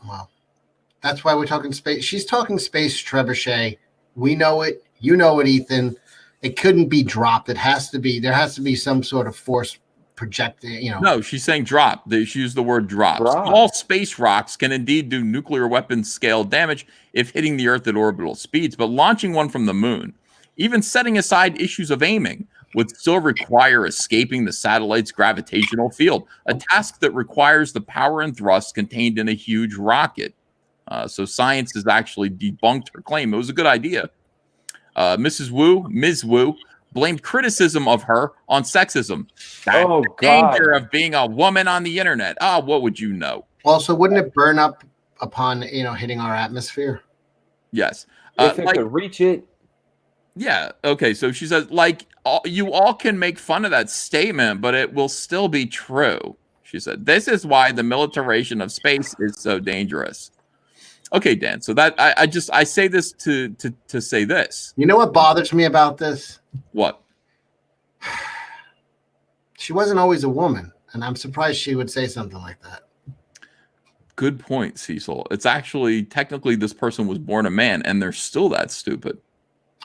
that's why we're talking space. She's talking space trebuchet. We know it. You know it, Ethan. It couldn't be dropped. There has to be some sort of force projecting. No, she's saying drop. She used the word drop. Small space rocks can indeed do nuclear weapons scale damage if hitting the Earth at orbital speeds, but launching one from the moon, even setting aside issues of aiming, would still require escaping the satellite's gravitational field, a task that requires the power and thrust contained in a huge rocket. So science has actually debunked her claim. It was a good idea. Ms. Wu, blamed criticism of her on sexism. That's the danger of being a woman on the internet. What would you know? Also, wouldn't it burn up upon hitting our atmosphere? Yes. If it could reach it. Yeah. Okay. So she says, you all can make fun of that statement, but it will still be true. She said, this is why the militarization of space is so dangerous. Okay, Dan. So that I say this to say this. You know what bothers me about this? What? She wasn't always a woman, and I'm surprised she would say something like that. Good point, Cecil. It's actually technically this person was born a man, and they're still that stupid.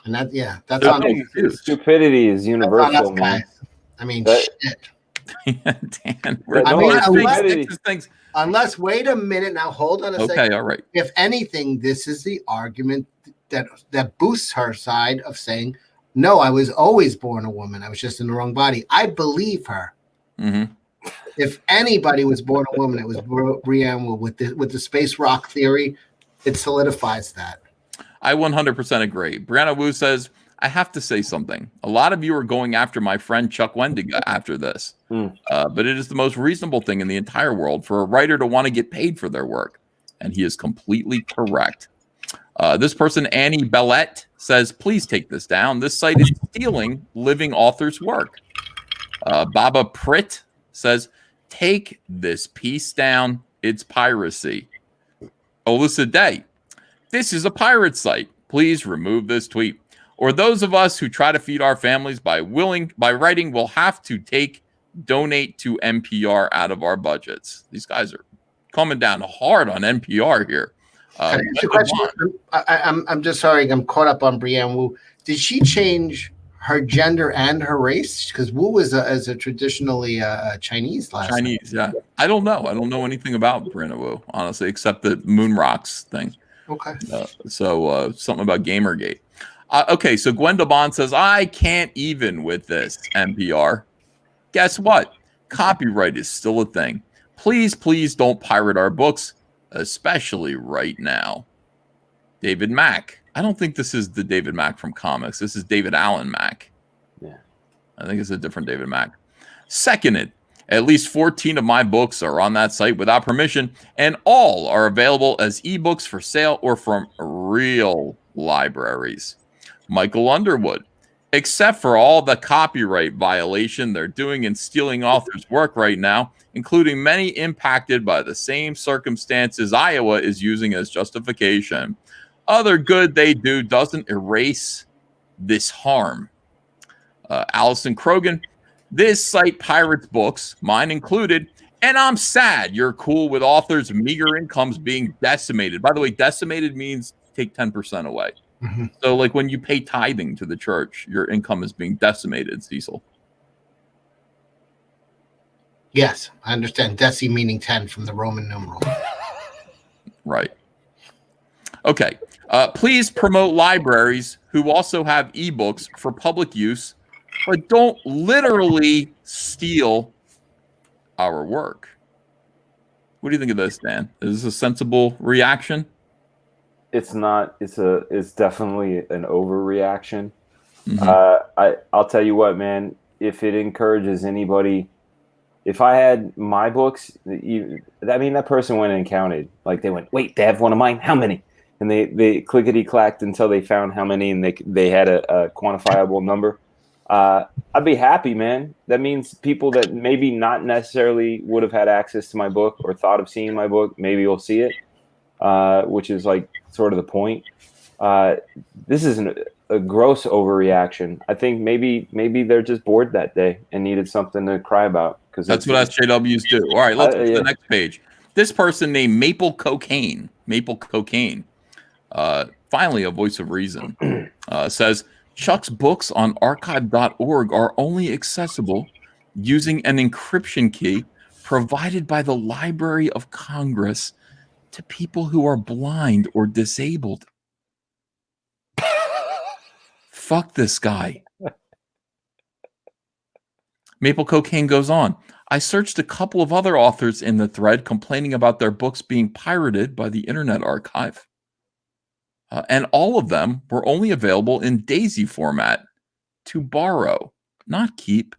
And that's on stupidity is universal, man. I mean, shit. Dan, unless wait a minute now, hold on a second. Okay, all right. If anything, this is the argument that boosts her side of saying, no, I was always born a woman. I was just in the wrong body. I believe her. Mm-hmm. If anybody was born a woman, it was Brianna with the space rock theory. It solidifies that. I 100% agree. Brianna Wu says, I have to say something. A lot of you are going after my friend Chuck Wendig after this. But it is the most reasonable thing in the entire world for a writer to want to get paid for their work. And he is completely correct. This person, Annie Bellette, says, please take this down. This site is stealing living authors' work. Baba Pritt says, take this piece down. It's piracy. Alyssa Day, this is a pirate site. Please remove this tweet. Or those of us who try to feed our families by writing will have to donate to NPR out of our budgets. These guys are coming down hard on NPR here. Can I ask you a question? I'm just sorry. I'm caught up on Brienne Wu. Did she change her gender and her race? Because Wu is a traditionally Chinese last name. Chinese, yeah. I don't know. I don't know anything about Brienne Wu, honestly, except the Moon Rocks thing. Okay. So something about Gamergate. Okay, so Gwenda Bond says, I can't even with this, NPR. Guess what? Copyright is still a thing. Please, please don't pirate our books, especially right now. David Mack. I don't think this is the David Mack from comics. This is David Allen Mack. Yeah. I think it's a different David Mack. Seconded. At least 14 of my books are on that site without permission, and all are available as ebooks for sale or from real libraries. Michael Underwood. Except for all the copyright violation they're doing in stealing authors' work right now, including many impacted by the same circumstances Iowa is using as justification. Other good they do doesn't erase this harm. Allison Krogan, this site pirates books, mine included, and I'm sad you're cool with authors' meager incomes being decimated. By the way, decimated means take 10% away. Mm-hmm. So like when you pay tithing to the church, your income is being decimated, Cecil. Yes, I understand. Deci meaning 10 from the Roman numeral. Right. Okay. Please promote libraries who also have ebooks for public use, but don't literally steal our work. What do you think of this, Dan? Is this a sensible reaction? It's not. It's definitely an overreaction. Mm-hmm. I'll tell you what, man. If it encourages anybody, if I had my books, that person went and counted. Like they went, wait, they have one of mine. How many? And they clickety clacked until they found how many, and they had a quantifiable number. I'd be happy, man. That means people that maybe not necessarily would have had access to my book or thought of seeing my book, maybe will see it, which is like sort of the point. This is a gross overreaction. I think maybe they're just bored that day and needed something to cry about. Because that's what SJWs do. All right, let's go to the next page. This person named Maple Cocaine, finally a voice of reason, says, Chuck's books on archive.org are only accessible using an encryption key provided by the Library of Congress to people who are blind or disabled. Fuck this guy. Maple Cocaine goes on. I searched a couple of other authors in the thread complaining about their books being pirated by the Internet Archive. And all of them were only available in DAISY format to borrow, not keep,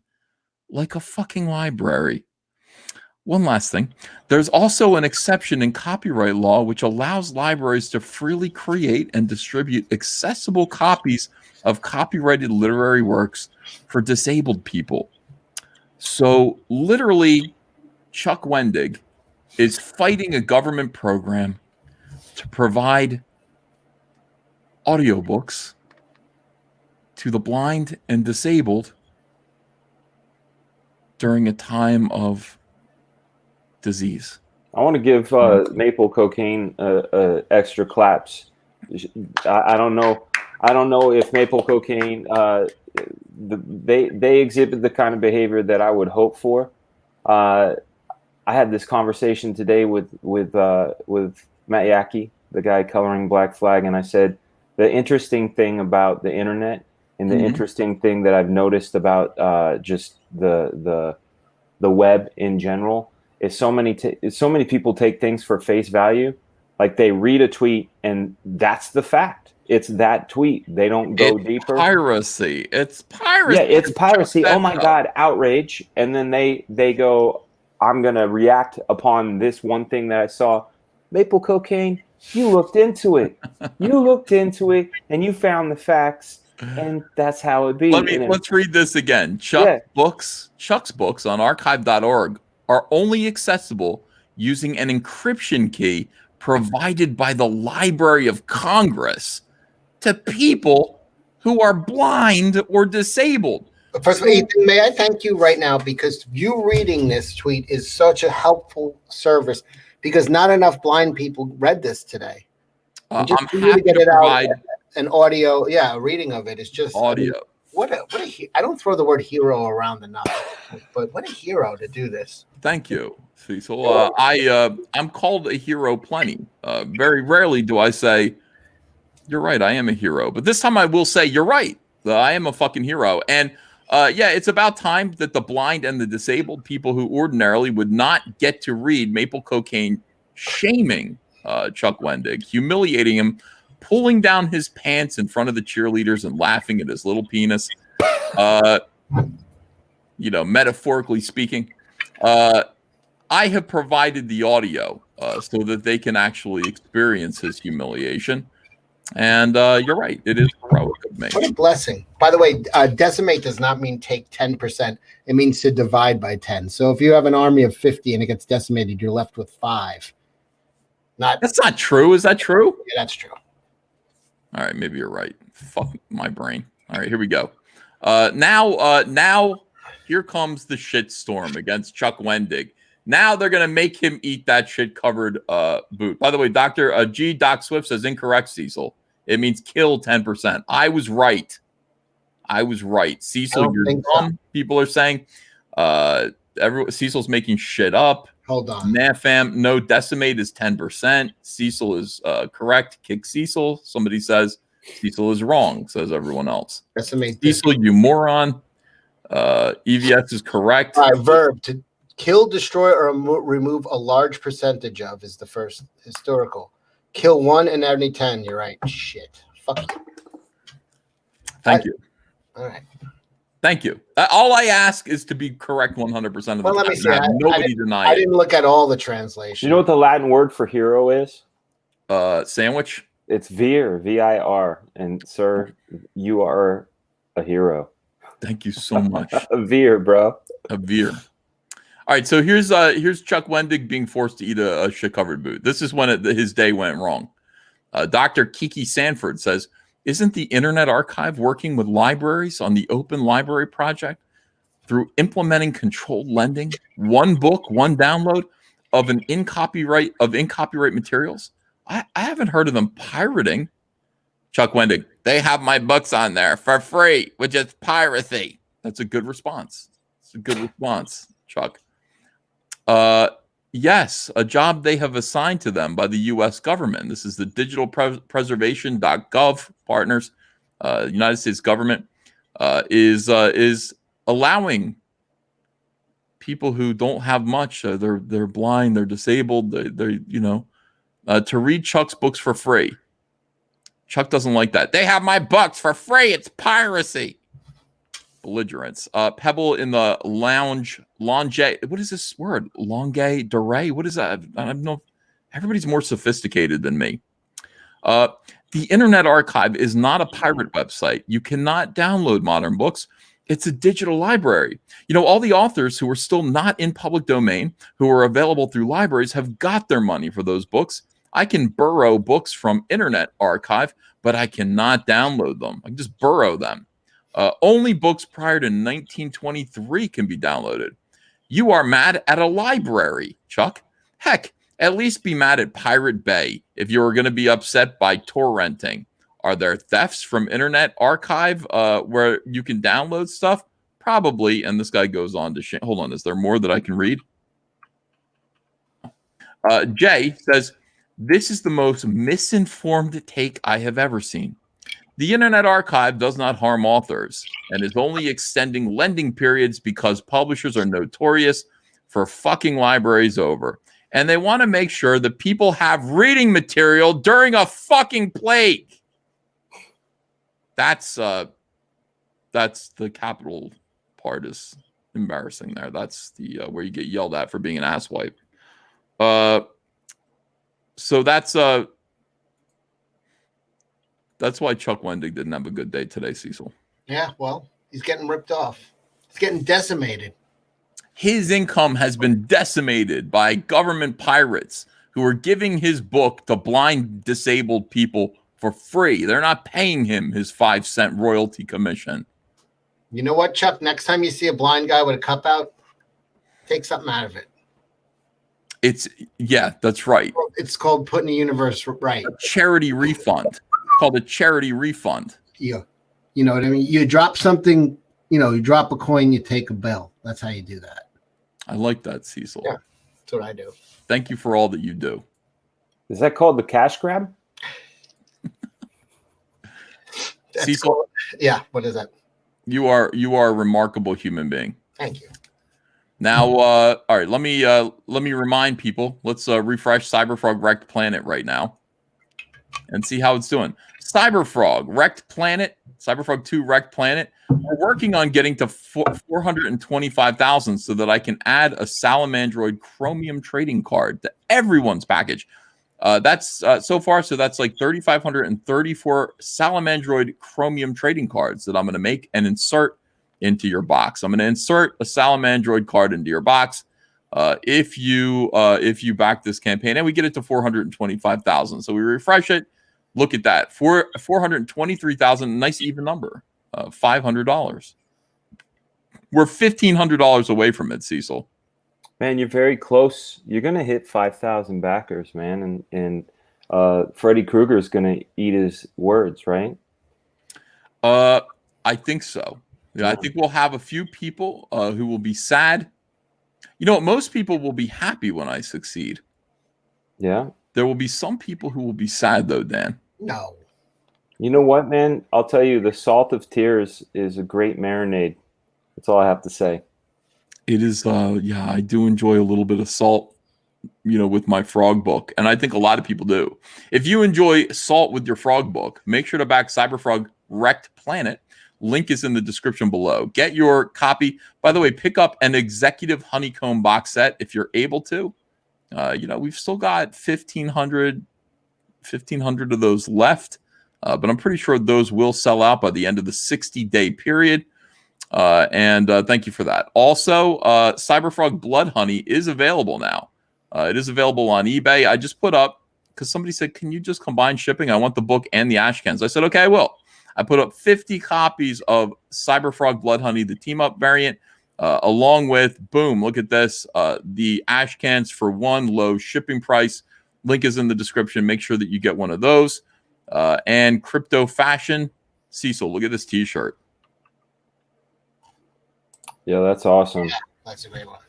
like a fucking library. One last thing. There's also an exception in copyright law which allows libraries to freely create and distribute accessible copies of copyrighted literary works for disabled people. So literally, Chuck Wendig is fighting a government program to provide audiobooks to the blind and disabled during a time of disease. I want to give Maple Cocaine extra claps. I don't know if Maple Cocaine they exhibit the kind of behavior that I would hope for. I had this conversation today with Matt Yackey, the guy coloring Black Flag, and I said the interesting thing about the internet and the interesting thing that I've noticed about just the web in general is so many people take things for face value. Like they read a tweet and that's the fact. It's that tweet. They don't go deeper. Piracy. It's piracy. Yeah, it's piracy. Oh my God, outrage. And then they go, I'm going to react upon this one thing that I saw. Maple Cocaine, You looked into it. You looked into it, and you found the facts, and that's how it be. Let's read this again. Chuck's books on archive.org are only accessible using an encryption key provided by the Library of Congress to people who are blind or disabled. First of all, Ethan, may I thank you right now, because you reading this tweet is such a helpful service, because not enough blind people read this today. I'm happy to provide an audio, a reading of it is just audio. I don't throw the word hero around enough, but what a hero to do this. Thank you, Cecil. I'm called a hero plenty. Very rarely do I say, "You're right, I am a hero," but this time I will say, "You're right, I am a fucking hero." And it's about time that the blind and the disabled, people who ordinarily would not get to read Maple Cocaine, shaming Chuck Wendig, humiliating him, pulling down his pants in front of the cheerleaders and laughing at his little penis. Metaphorically speaking, I have provided the audio so that they can actually experience his humiliation. And you're right, it is heroic of me. What a blessing. By the way, decimate does not mean take 10%. It means to divide by 10. So if you have an army of 50 and it gets decimated, you're left with 5. That's not true. Is that true? Yeah, that's true. All right, maybe you're right. Fuck my brain. All right, here we go. Now here comes the shitstorm against Chuck Wendig. Now they're gonna make him eat that shit-covered boot. By the way, Doc Swift says incorrect, Cecil. It means kill 10%. I was right. Cecil, you're dumb. So. People are saying Cecil's making shit up. Hold on. Nah, fam. No, decimate is 10%. Cecil is correct. Kick Cecil. Somebody says Cecil is wrong, says everyone else. Decimate. Cecil, you moron. EVS is correct. Verb, to kill, destroy, or remove a large percentage of is the first historical. Kill 1 in every 10. You're right. Shit. Fuck you. Thank you. All right. Thank you. All I ask is to be correct 100% of the time. Let me see. Nobody denied it. I didn't look at all the translation. You know what the Latin word for hero is? Sandwich. It's vir, V-I-R. And sir, you are a hero. Thank you so much. A vir, bro. A vir. All right, so here's Chuck Wendig being forced to eat a shit-covered boot. This is when his day went wrong. Dr. Kiki Sanford says, isn't the Internet Archive working with libraries on the Open Library Project through implementing controlled lending, one book, one download of in copyright materials? I haven't heard of them pirating. Chuck Wendig, they have my books on there for free, which is piracy. That's a good response. It's a good response, Chuck. Yes, a job they have assigned to them by the U.S. government. This is the digital preservation.gov partners. United States government is allowing people who don't have much. They're blind, they're disabled. To read Chuck's books for free. Chuck doesn't like that. They have my books for free. It's piracy. Belligerence. Pebble in the lounge. What is this word? Longue durée? What is that? I don't know. Everybody's more sophisticated than me. The Internet Archive is not a pirate website. You cannot download modern books. It's a digital library. All the authors who are still not in public domain, who are available through libraries, have got their money for those books. I can borrow books from Internet Archive, but I cannot download them. I can just borrow them. Only books prior to 1923 can be downloaded. You are mad at a library, Chuck. Heck, at least be mad at Pirate Bay if you are going to be upset by torrenting. Are there thefts from Internet Archive where you can download stuff? Probably. And this guy goes on to hold on. Is there more that I can read? Jay says, this is the most misinformed take I have ever seen. The Internet Archive does not harm authors and is only extending lending periods because publishers are notorious for fucking libraries over. And they want to make sure that people have reading material during a fucking plague. That's the capital part is embarrassing there. That's the where you get yelled at for being an asswipe. So that's That's why Chuck Wendig didn't have a good day today, Cecil. Yeah, well, he's getting ripped off. He's getting decimated. His income has been decimated by government pirates who are giving his book to blind disabled people for free. They're not paying him his 5-cent royalty commission. You know what, Chuck? Next time you see a blind guy with a cup out, take something out of it. That's right. It's called putting the universe right. A charity refund. It's called a charity refund. Yeah. You know what I mean? You drop something, you drop a coin, you take a bill. That's how you do that. I like that, Cecil. Yeah, that's what I do. Thank you for all that you do. Is that called the cash grab? Cecil, yeah, what is that? you are a remarkable human being. Thank you. Now, all right, let me remind people. Let's refresh Cyberfrog Wrecked Planet right now and see how it's doing. Cyberfrog Wrecked Planet, Cyberfrog 2 Wrecked Planet. We're working on getting to 425,000 so that I can add a Salamandroid Chromium trading card to everyone's package. That's so far. So that's like 3,534 Salamandroid Chromium trading cards that I'm going to make and insert into your box. I'm going to insert a Salamandroid card into your box if you back this campaign, and we get it to 425,000. So we refresh it. Look at that, 423,000, nice even number, $500. We're $1,500 away from it, Cecil. Man, you're very close. You're gonna hit 5,000 backers, man, and Freddy Krueger is gonna eat his words, right? I think so. Yeah, I think we'll have a few people who will be sad. You know what? Most people will be happy when I succeed. Yeah. There will be some people who will be sad, though, Dan. No. You know what, man? I'll tell you, the salt of tears is a great marinade. That's all I have to say. It is, I do enjoy a little bit of salt, with my frog book. And I think a lot of people do. If you enjoy salt with your frog book, make sure to back Cyberfrog Wrecked Planet. Link is in the description below. Get your copy. By the way, pick up an Executive Honeycomb box set if you're able to. We've still got 1,500 of those left, but I'm pretty sure those will sell out by the end of the 60-day period. And thank you for that. Also, Cyberfrog Blood Honey is available now. It is available on eBay. I just put up, because somebody said, can you just combine shipping? I want the book and the ash cans. I said, okay, I will. I put up 50 copies of Cyberfrog Blood Honey, the team-up variant, along with, boom, look at this, the ash cans for one low shipping price. Link is in the description. Make sure that you get one of those. And Crypto Fashion. Cecil, look at this T-shirt. Yeah, that's awesome. Yeah, that's a great one.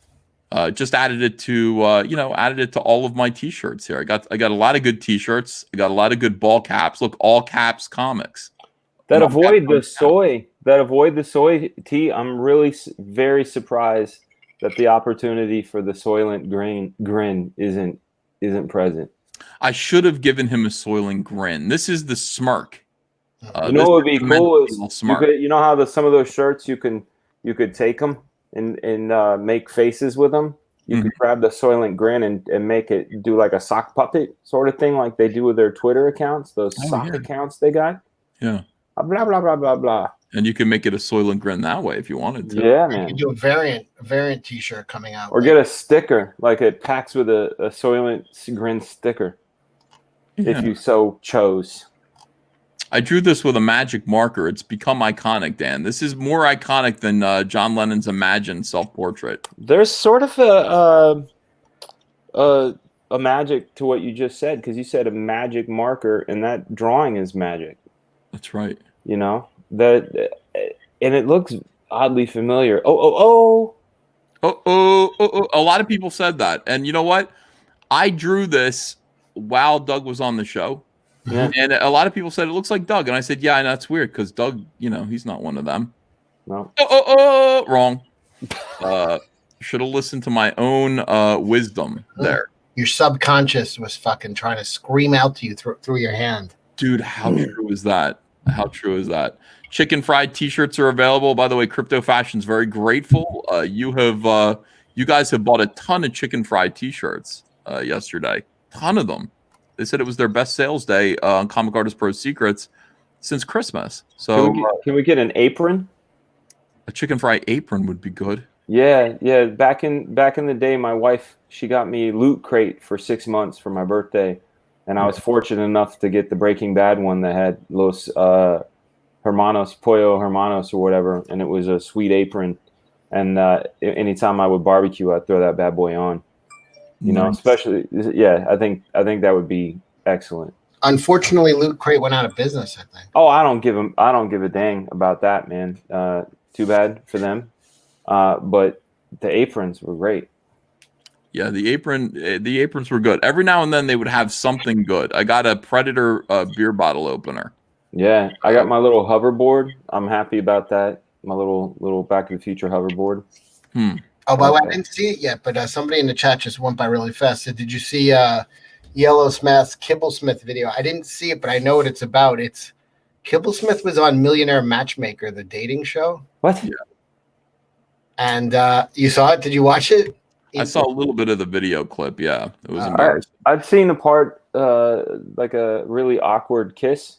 Just added it to all of my T-shirts here. I got a lot of good T-shirts. I got a lot of good ball caps. Look, all caps comics. That avoid the soy tea. I'm really very surprised that the opportunity for the Soylent grin isn't present. I should have given him a Soylent grin. This is the smirk. What would be cool is how some of those shirts you could take them and make faces with them. You could grab the Soylent grin and make it do like a sock puppet sort of thing, like they do with their Twitter accounts, those sock accounts they got. Yeah. Blah blah blah blah blah. And you can make it a Soylent grin that way if you wanted to. Yeah, man. You could do a variant T-shirt coming out, or get a sticker, like it packs with a Soylent grin sticker, if you so chose. I drew this with a magic marker. It's become iconic, Dan. This is more iconic than John Lennon's Imagine self-portrait. There's sort of a magic to what you just said, because you said a magic marker, and that drawing is magic. That's right. And it looks oddly familiar. Oh. A lot of people said that. And you know what? I drew this while Doug was on the show. Yeah. And a lot of people said it looks like Doug. And I said, yeah, and that's weird because Doug, he's not one of them. No. Wrong. Should have listened to my own wisdom there. Your subconscious was fucking trying to scream out to you through your hand. Dude, how true is that? How true is that? Chicken fried T-shirts are available. By the way, Crypto Fashion's very grateful. You guys have bought a ton of chicken fried T-shirts yesterday. Ton of them. They said it was their best sales day on Comic Artist Pro Secrets. since Christmas. So can we get an apron? a chicken fry apron would be good. Yeah. Back in the day, my wife, she got me Loot Crate for 6 months for my birthday, and I was fortunate enough to get the Breaking Bad one that had Los Hermanos, Pollo Hermanos, or whatever, and it was a sweet apron. And anytime I would barbecue, I'd throw that bad boy on. You know, especially, I think that would be excellent. Unfortunately, Loot Crate went out of business, I think. Oh, I don't give a dang about that, man. Too bad for them. But the aprons were great. Yeah, the aprons were good. Every now and then they would have something good. I got a Predator beer bottle opener. Yeah, I got my little hoverboard. I'm happy about that. My little Back to the Future hoverboard. Oh, by the way, I didn't see it yet, but somebody in the chat just went by really fast. Said, "Did you see Yellow Smith's Kibblesmith video?" I didn't see it, but I know what it's about. It's Kibblesmith was on Millionaire Matchmaker, the dating show. What? Yeah. And you saw it? Did you watch it? I saw a little bit of the video clip. Yeah, it was embarrassing. I've seen a part like a really awkward kiss.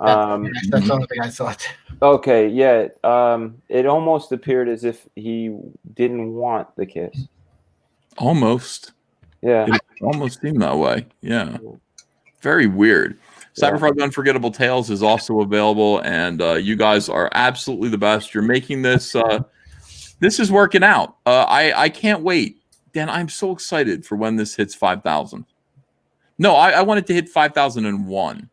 That's the only thing I saw. Okay, yeah. It almost appeared as if he didn't want the kiss. Almost. Yeah. It almost seemed that way. Yeah. Very weird. Cyberfrog Unforgettable Tales is also available, and you guys are absolutely the best. You're making this. This is working out. I can't wait. Dan, I'm so excited for when this hits 5,000. No, I want it to hit 5,001.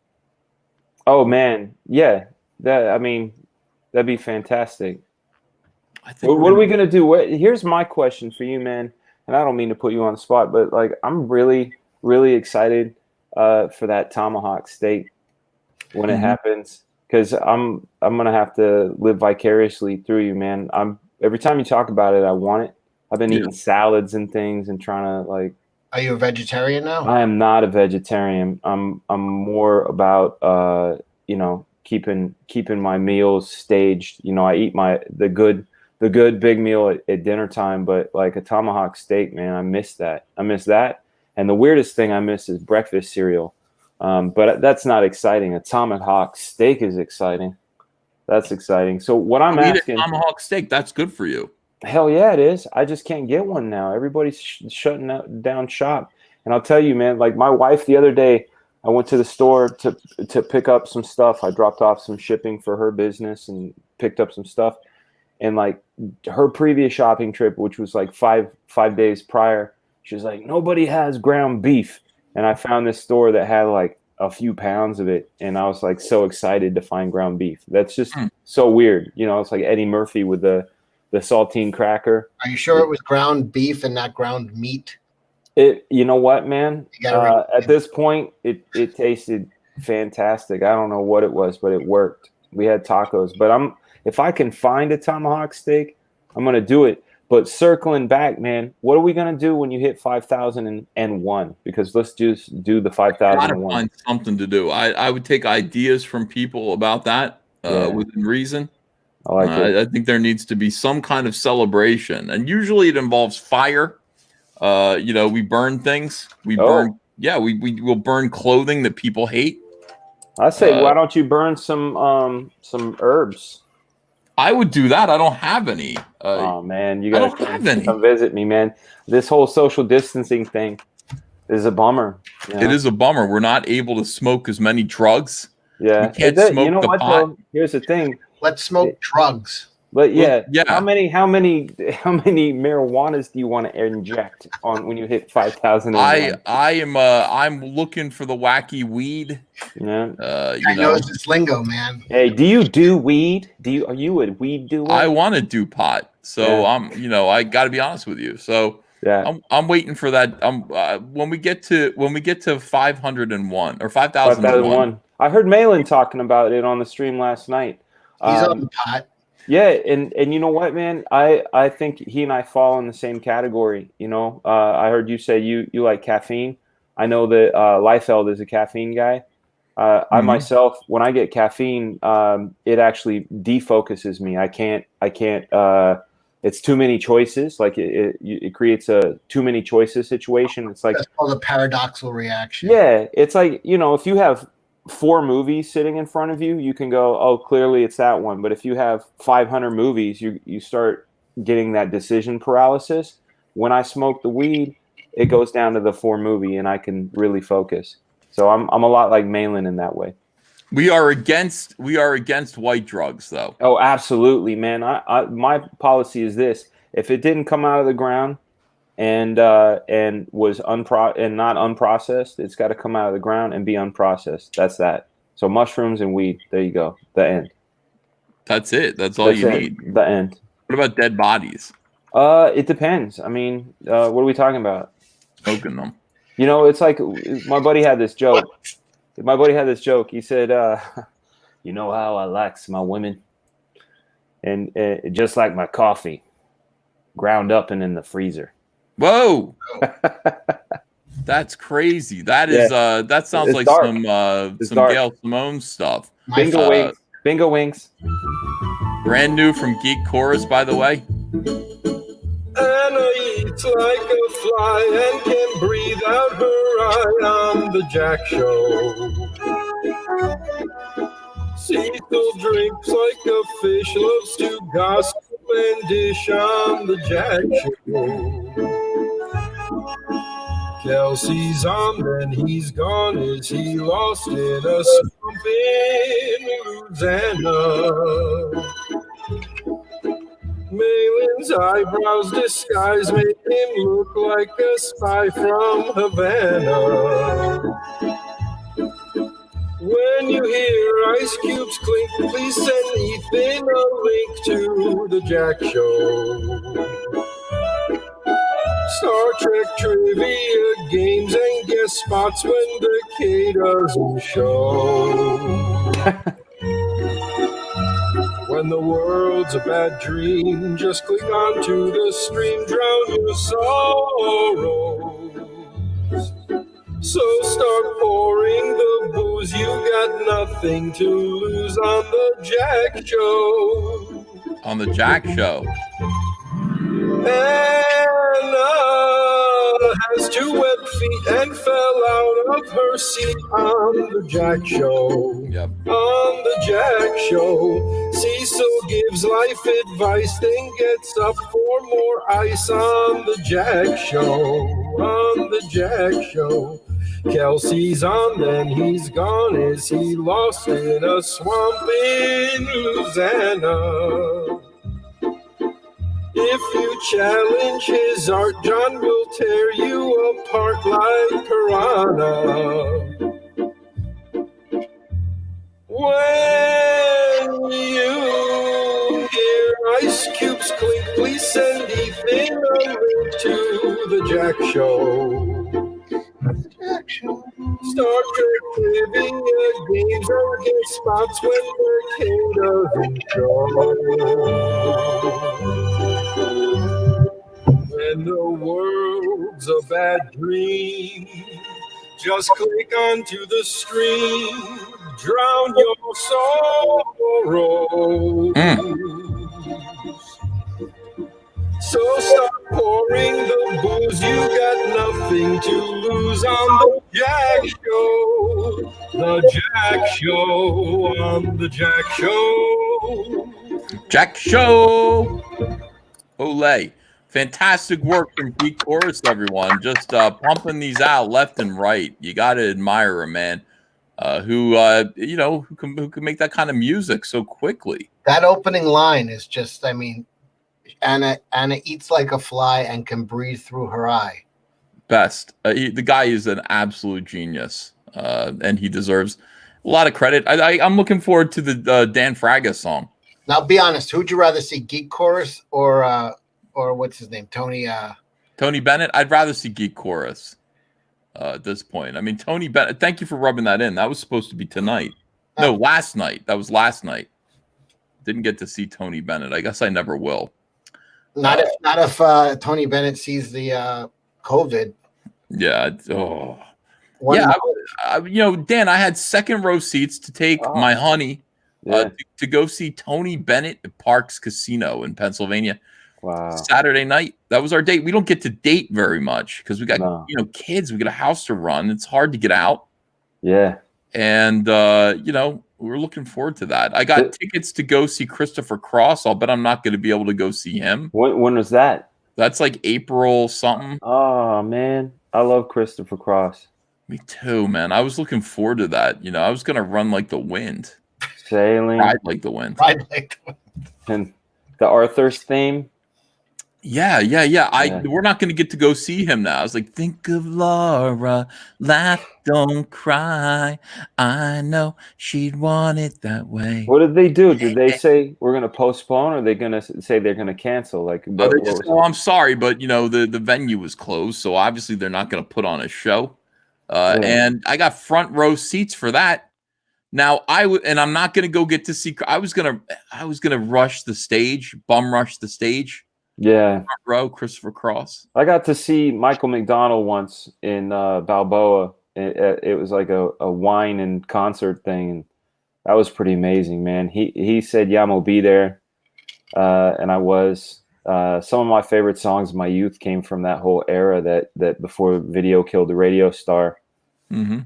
Oh man, yeah. That'd be fantastic. I think what are we gonna do? Here's my question for you, man. And I don't mean to put you on the spot, but like I'm really, really excited for that tomahawk steak when it happens, because I'm gonna have to live vicariously through you, man. Every time you talk about it, I want it. I've been eating salads and things and trying to like. Are you a vegetarian now? I am not a vegetarian. I'm more about keeping my meals staged. You know, I eat the good big meal at dinner time, but like a tomahawk steak, man, I miss that. And the weirdest thing I miss is breakfast cereal. But that's not exciting. A tomahawk steak is exciting. That's exciting. So what I'm asking, eat a tomahawk steak, that's good for you. Hell yeah, it is. I just can't get one now. Everybody's shutting down shop. And I'll tell you, man, like my wife the other day, I went to the store to pick up some stuff. I dropped off some shipping for her business and picked up some stuff. And like her previous shopping trip, which was like five days prior, she was like, nobody has ground beef. And I found this store that had like a few pounds of it. And I was like so excited to find ground beef. That's just so weird. You know, it's like Eddie Murphy with the saltine cracker. Are you sure it was ground beef and not ground meat? You know what, man? At this point, it tasted fantastic. I don't know what it was, but it worked. We had tacos, but if I can find a tomahawk steak, I'm gonna do it. But circling back, man, what are we gonna do when you hit 5,001? Because let's just do the 5,001. Find something to do. I would take ideas from people about that within reason. I like it. I think there needs to be some kind of celebration, and usually it involves fire. We burn things. We will burn clothing that people hate. I say, why don't you burn some herbs? I would do that. I don't have any. Oh man, you gotta come visit me, man. This whole social distancing thing is a bummer. You know? It is a bummer. We're not able to smoke as many drugs. Yeah, we can't smoke you know the what, pot. though? Here's the thing. Let's smoke drugs. But yeah, yeah. How many marijuanas do you want to inject on when you hit 5,000? I'm looking for the wacky weed. Yeah. I know it's this lingo, man. Hey, do you do weed? Are you a weed doer? I want to do pot. So I got to be honest with you. So yeah, I'm waiting for that. When we get to 501 or 5,001. I heard Malin talking about it on the stream last night. He's on the pot. Yeah, and you know what, man? I think he and I fall in the same category. You know, I heard you say you like caffeine. I know that Liefeld is a caffeine guy. I myself, when I get caffeine, it actually defocuses me. I can't. It's too many choices. Like it creates a too many choices situation. It's like that's called a paradoxical reaction. Yeah, it's like, if you have 4 movies sitting in front of you, you can go, oh, clearly it's that one. But if you have 500 movies, you start getting that decision paralysis. When I smoke the weed, it goes down to the 4 movie, and I can really focus. So I'm a lot like Malin in that way. We are against white drugs, though. Oh, absolutely, man. My policy is this: if it didn't come out of the ground and was not unprocessed, it's got to come out of the ground and be unprocessed. That's that. So mushrooms and weed. There you go. The end. That's it. That's all you need. The end. What about dead bodies? It depends. I mean, what are we talking about? Smoking them. You know, it's like my buddy had this joke. He said, you know how I likes my women? And just like my coffee, ground up and in the freezer. Whoa. That's crazy. That is that sounds like dark. some Dark. Gail Simone stuff. Bingo wings. Brand new from Geek Chorus, by the way. Anna eats like a fly and can breathe out her eye on the Jack Show. Cecil drinks like a fish, loves to gossip and dish on the Jack Show. Kelsey's on, then he's gone. Is he lost in a swamp in Louisiana? Malin's eyebrows disguise make him look like a spy from Havana. When you hear ice cubes clink, please send Ethan a link to the Jack Show. Star Trek trivia games and guest spots when the K doesn't show. When the world's a bad dream, just click onto the stream, drown your sorrows. So start pouring the booze, you got nothing to lose on the Jack Show. On the Jack Show. Anna has 2 web feet and fell out of her seat on the Jack Show. Yep. On the Jack Show, Cecil gives life advice, then gets up for more ice on the Jack Show. On the Jack Show, Kelsey's on, then he's gone. Is he lost in a swamp in Louisiana? If you challenge his art, John will tear you apart like piranha. When you hear ice cubes clink, please send Ethan a link to the Jack Show. Star Trek trivia games and guest spots when the K doesn't show. When the world's a bad dream, just click onto the stream, drown your sorrows. So stop pouring the booze, you got nothing to lose on the Jack Show. The Jack Show, on the Jack Show. Jack Show. Olay. Fantastic work from Geek Chorus, everyone. Just pumping these out left and right. You got to admire a man who can make that kind of music so quickly. That opening line is just, I mean, Anna eats like a fly and can breathe through her eye. Best. The guy is an absolute genius, and he deserves a lot of credit. I'm looking forward to the Dan Fraga song. Now, be honest. Who'd you rather see, Geek Chorus or what's his name, Tony Bennett? I'd rather see Geek Chorus at this point. I mean, Tony Bennett. Thank you for rubbing that in. That was supposed to be tonight. No, last night. That was last night. Didn't get to see Tony Bennett. I guess I never will. Not if Tony Bennett sees the COVID. Yeah. Dan, I had second row seats to take my honey to go see Tony Bennett at Parks Casino in Pennsylvania. Wow. Saturday night. That was our date. We don't get to date very much because we got kids. We got a house to run. It's hard to get out. Yeah. and we're looking forward to that. I got tickets to go see Christopher Cross. I'll bet I'm not going to be able to go see him. When was that? That's like April something. Oh man, I love Christopher Cross. Me too, man. I was looking forward to that. I was going to run like the wind. Sailing. Ride like the wind. And the Arthur's theme. Yeah. We're not going to get to go see him now. I was like, think of Laura, laugh, don't cry. I know she'd want it that way. What did they do? Did they say we're going to postpone, or are they going to say they're going to cancel? Like, I'm sorry, but the venue was closed, so obviously they're not going to put on a show. And I got front row seats for that. Now I'm not going to go get to see. I was gonna rush the stage, bum rush the stage. Yeah, front row, Christopher Cross. I got to see Michael McDonald once in Balboa. It was like a wine and concert thing, and that was pretty amazing, man. He said, "Yeah, I'm gonna be there," and I was. Some of my favorite songs of my youth came from that whole era that before video killed the radio star. Mm-hmm.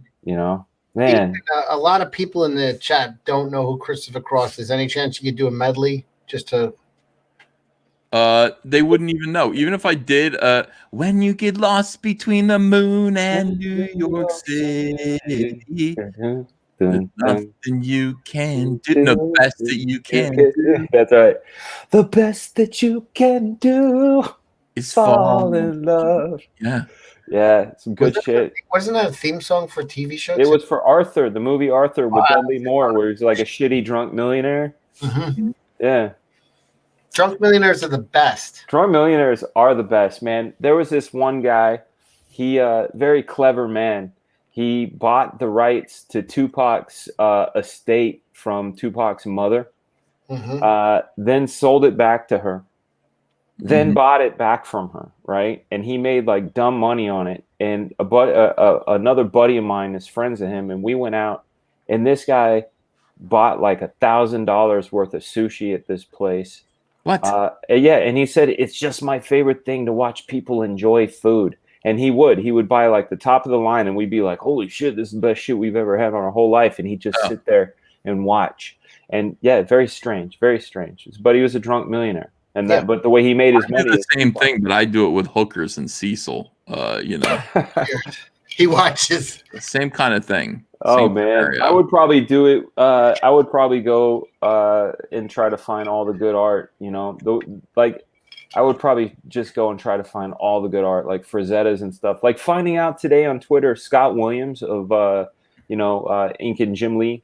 Man. A lot of people in the chat don't know who Christopher Cross is. Any chance you could do a medley just to? They wouldn't even know. Even if I did, when you get lost between the moon and New York City, there's nothing you can do. No, the best that you can do. That's right. The best that you can do is fall in love. Yeah, some good shit. Wasn't that a theme song for a TV show? It was for Arthur, the movie Arthur with Dudley Moore, where he's like a shitty drunk millionaire. Mm-hmm. Yeah. Drunk millionaires are the best. Drunk millionaires are the best, man. There was this one guy, he very clever man. He bought the rights to Tupac's estate from Tupac's mother, then sold it back to her, then bought it back from her, right? And he made like dumb money on it. And another buddy of mine is friends of him, and we went out, and this guy bought like $1,000 worth of sushi at this place. What? Yeah, and he said it's just my favorite thing to watch people enjoy food. And he would buy like the top of the line, and we'd be like, holy shit, this is the best shit we've ever had on our whole life. And he'd just sit there and watch. And yeah, very strange. But he was a drunk millionaire. And but the way he made his money, the same thing, but I do it with hookers and Cecil. He watches the same kind of thing. Oh man, scenario. I would probably do it. I would probably go and try to find all the good art. I would probably just go and try to find all the good art, like Frazettas and stuff. Like finding out today on Twitter, Scott Williams of Ink and Jim Lee.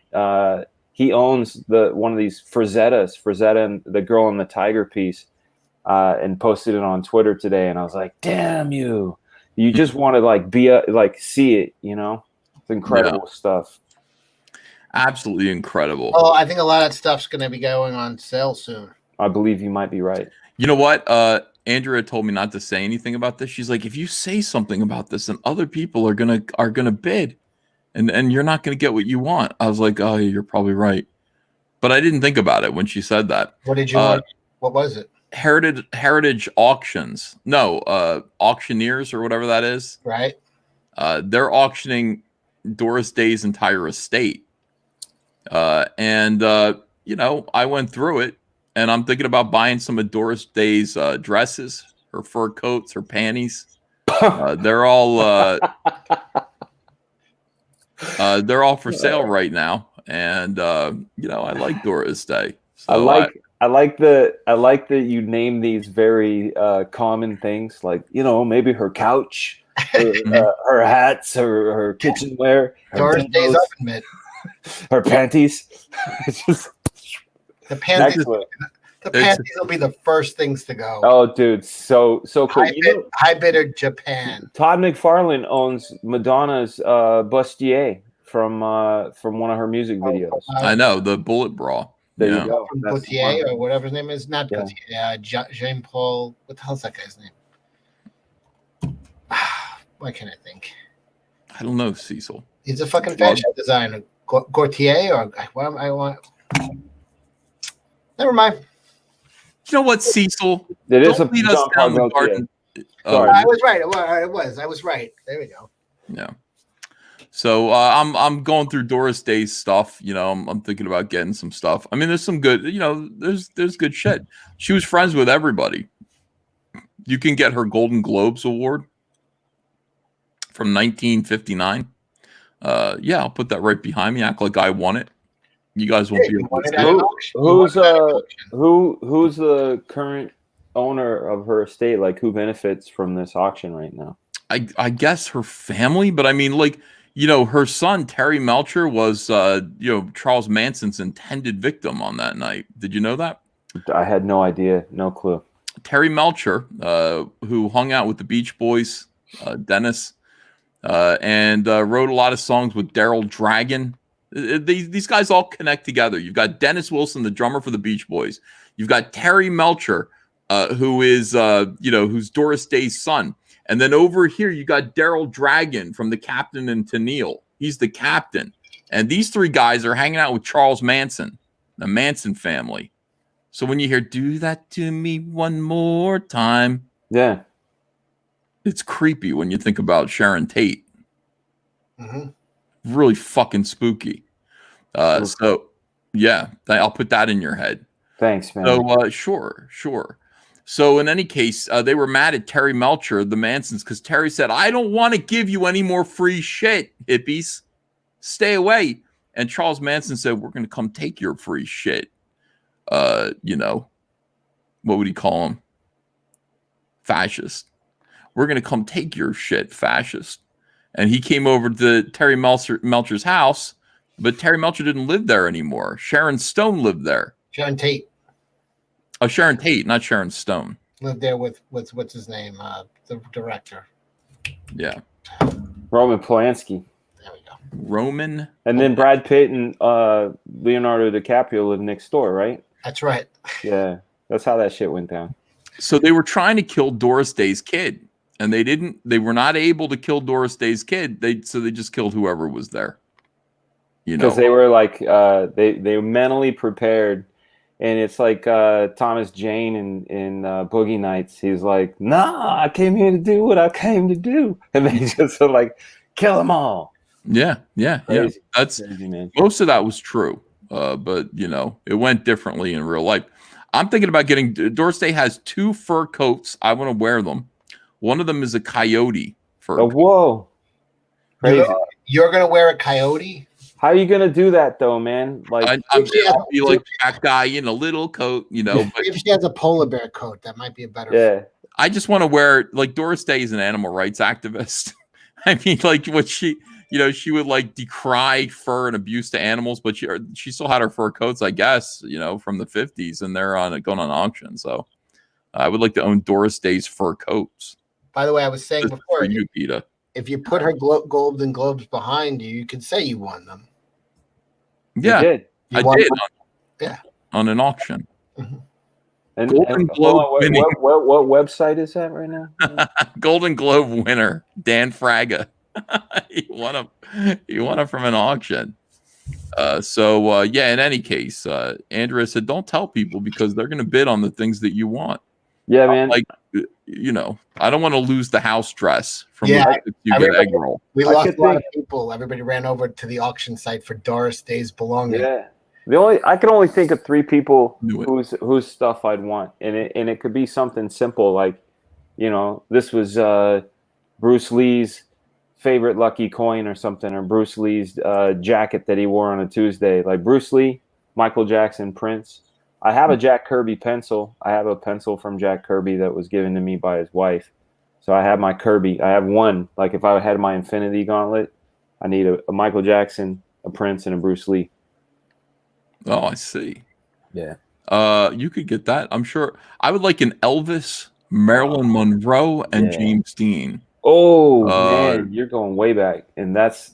He owns one of these Frazetta and the Girl in the Tiger piece, and posted it on Twitter today. And I was like, damn you. You just want to see it, It's incredible stuff. Absolutely incredible. Oh, I think a lot of that stuff's going to be going on sale soon. I believe you might be right. You know what? Andrea told me not to say anything about this. She's like, if you say something about this, then other people are gonna bid, and you're not gonna get what you want. I was like, oh, you're probably right, but I didn't think about it when she said that. What did you want? What was it? Heritage auctions. No, auctioneers or whatever that is. Right. They're auctioning Doris Day's entire estate. I went through it, and I'm thinking about buying some of Doris Day's dresses, her fur coats, her panties. They're all for sale right now, and I like Doris Day. So I like that you name these very common things, like maybe her couch, her hats, her kitchenware, Doris Day's oven mitt, her panties. The panties. The panties will be the first things to go. Oh, dude, so cool. High bidder Japan. Todd McFarlane owns Madonna's bustier from one of her music videos. I know, the bullet bra. There you go. Gaultier or whatever his name is. Not Gaultier. Jean Paul. What the hell's that guy's name? Why can't I think? I don't know, Cecil. He's a fucking fashion designer. Gaultier or what am I want? Never mind. You know what, Cecil? It is Don't lead us down the garden. I was right. I was right. There we go. Yeah. So I'm going through Doris Day's stuff. You know, I'm thinking about getting some stuff. I mean, there's some good. You know, there's good shit. She was friends with everybody. You can get her Golden Globes Award from 1959. Yeah, I'll put that right behind me. Act like I won it. You guys won't be able to see it. Who's the current owner of her estate? Like, who benefits from this auction right now? I guess her family, but I mean, like, you know, her son Terry Melcher was Charles Manson's intended victim on that night. Did you know that? I had no idea, no clue. Terry Melcher, who hung out with the Beach Boys, Dennis, and wrote a lot of songs with Daryl Dragon. These guys all connect together. You've got Dennis Wilson, the drummer for the Beach Boys. You've got Terry Melcher, who is who's Doris Day's son. And then over here, you got Daryl Dragon from The Captain and Tennille. He's the captain. And these three guys are hanging out with Charles Manson, the Manson family. So when you hear, do that to me one more time. Yeah. It's creepy when you think about Sharon Tate. Mm-hmm. Really fucking spooky. So, yeah, I'll put that in your head. Thanks, man. So, sure. So, in any case, they were mad at Terry Melcher, the Mansons, because Terry said, I don't want to give you any more free shit, hippies. Stay away. And Charles Manson said, we're going to come take your free shit. What would he call him? Fascist. We're going to come take your shit, fascist. And he came over to Terry Melcher's house, but Terry Melcher didn't live there anymore. Sharon Stone lived there. Sharon Tate. Oh, Sharon Tate, not Sharon Stone. Lived there with what's his name? The director. Yeah. Roman Polanski. There we go. Roman. And then Brad Pitt and Leonardo DiCaprio live next door, right? That's right. Yeah. That's how that shit went down. So they were trying to kill Doris Day's kid. And they were not able to kill Doris Day's kid. So they just killed whoever was there. You know, because they were like they were mentally prepared, and it's like Thomas Jane in Boogie Nights. He's like, "Nah, I came here to do what I came to do," and they just are like, "Kill them all." Yeah. Crazy. That's Crazy, man. Most of that was true, but it went differently in real life. I'm thinking about getting. Doris Day has 2 fur coats. I want to wear them. One of them is a coyote fur. Oh, whoa! Crazy. You're gonna wear a coyote? How are you gonna do that though, man? Like, I'll be like that guy in a little coat, But if she has a polar bear coat, that might be a better. Yeah. I just want to wear, like, Doris Day is an animal rights activist. I mean, like, what she would like decry fur and abuse to animals, but she still had her fur coats, I guess, from the 50s, and they're going on auction. So I would like to own Doris Day's fur coats. By the way, I was saying before, for you, Peter. If you put her Golden Globes behind you, you could say you won them. Yeah, you did. Yeah, on an auction. Mm-hmm. And Globe winning. What website is that right now? Golden Globe winner Dan Fraga. He won them from an auction. In any case, Andrea said, don't tell people because they're going to bid on the things that you want. Yeah, man. Like, I don't want to lose the house dress from you get egg roll. We lost a lot of people. Everybody ran over to the auction site for Doris Day's belongings. Yeah. I can only think of 3 people whose stuff I'd want. And it could be something simple like, this was Bruce Lee's favorite lucky coin or something, or Bruce Lee's jacket that he wore on a Tuesday. Like Bruce Lee, Michael Jackson, Prince. I have a Jack Kirby pencil. I have a pencil from Jack Kirby that was given to me by his wife. So I have my Kirby. I have one. Like if I had my Infinity Gauntlet, I need a Michael Jackson, a Prince, and a Bruce Lee. Oh, I see. Yeah. You could get that. I'm sure. I would like an Elvis, Marilyn Monroe, and James Dean. Oh, man, you're going way back. And that's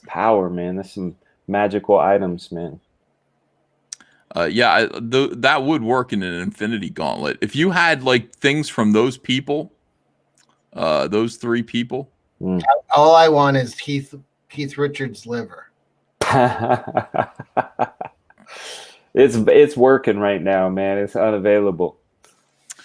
power, man. That's some magical items, man. That would work in an Infinity Gauntlet. If you had like things from those people, those 3 people. All I want is Keith Richards' liver. It's working right now, man. It's unavailable.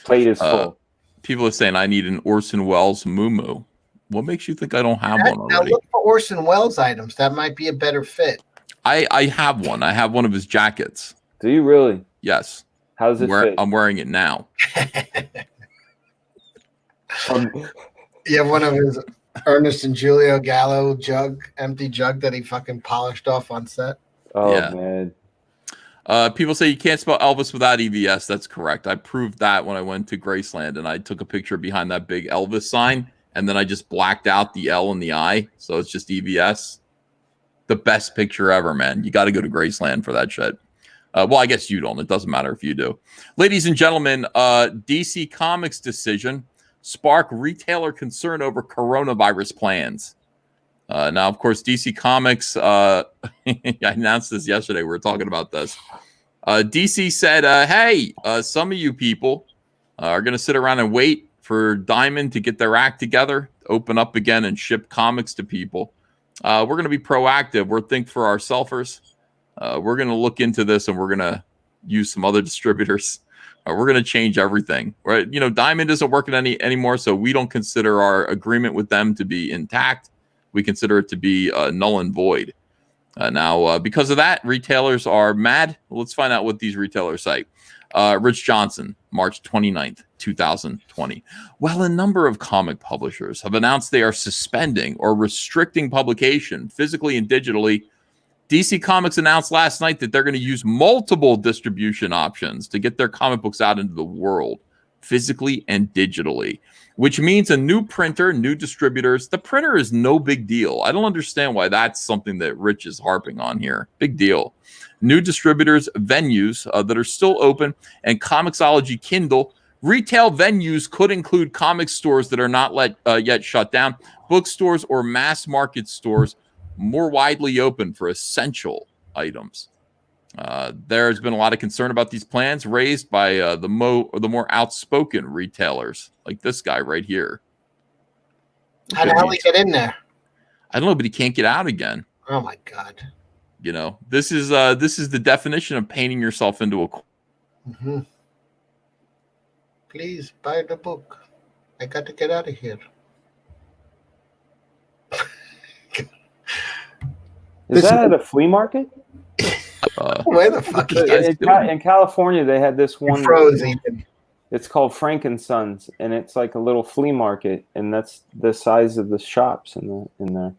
Plate is full. People are saying I need an Orson Welles moo-moo. What makes you think I don't have one Now already? look for Orson Welles items. That might be a better fit. I have one. I have one of his jackets. Do you really? Yes. How does it fit? I'm wearing it now. You have one of his Ernest and Julio Gallo empty jug that he fucking polished off on set. Oh, Yeah. man. People say you can't spell Elvis without EVS. That's correct. I proved that when I went to Graceland and I took a picture behind that big Elvis sign, and then I just blacked out the L and the I, so it's just EVS. The best picture ever, man. You got to go to Graceland for that shit. Well, I guess you don't. It doesn't matter if you do. Ladies and gentlemen, DC Comics decision spark retailer concern over coronavirus plans. Now, of course, DC Comics, I announced this yesterday. We were talking about this. DC said, hey, some of you people are going to sit around and wait for Diamond to get their act together, open up again and ship comics to people. We're going to be proactive. We're think for ourselfers. We're going to look into this and we're going to use some other distributors. We're going to change everything. Right? You know, Diamond isn't working anymore, so we don't consider our agreement with them to be intact. We consider it to be null and void. Now, because of that, retailers are mad. Let's find out what these retailers say. Rich Johnson, March 29th, 2020. While a number of comic publishers have announced they are suspending or restricting publication physically and digitally, DC Comics announced last night that they're going to use multiple distribution options to get their comic books out into the world, physically and digitally, which means a new printer, new distributors. The printer is no big deal. I don't understand why that's something that Rich is harping on here. Big deal. New distributors, venues that are still open, and Comixology Kindle. Retail venues could include comic stores that are not yet shut down, bookstores or mass market stores more widely open for essential items. There's been a lot of concern about these plans raised by the more outspoken retailers, like this guy right here. How the hell he get in there? I don't know, but he can't get out again. Oh my god! You know, this is the definition of painting yourself into a. Mm-hmm. Please buy the book. I got to get out of here. Is that at a flea market? Where the fuck is in California, they had this one. It's called Frankensons, and it's like a little flea market, and that's the size of the shops in there.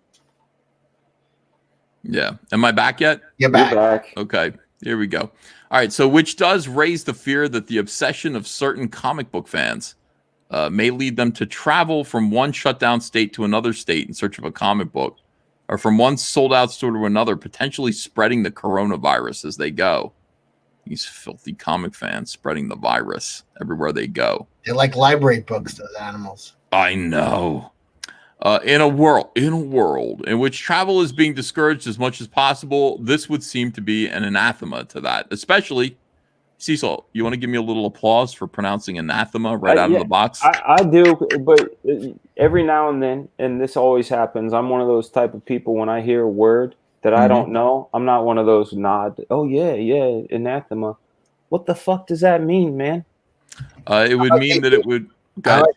Yeah. Am I back yet? You're back. Okay. Here we go. All right. So, which does raise the fear that the obsession of certain comic book fans may lead them to travel from one shutdown state to another state in search of a comic book, or from one sold-out store to another, potentially spreading the coronavirus as they go. These filthy comic fans spreading the virus everywhere they go. They're like library books, those animals. I know. In a world in which travel is being discouraged as much as possible, this would seem to be an anathema to that. Especially, Cecil, you want to give me a little applause for pronouncing anathema right out of the box? I do, but every now and then, and this always happens, I'm one of those type of people when I hear a word that I don't know, I'm not one of those nod. Oh, yeah, anathema. What the fuck does that mean, man? It would mean that it would...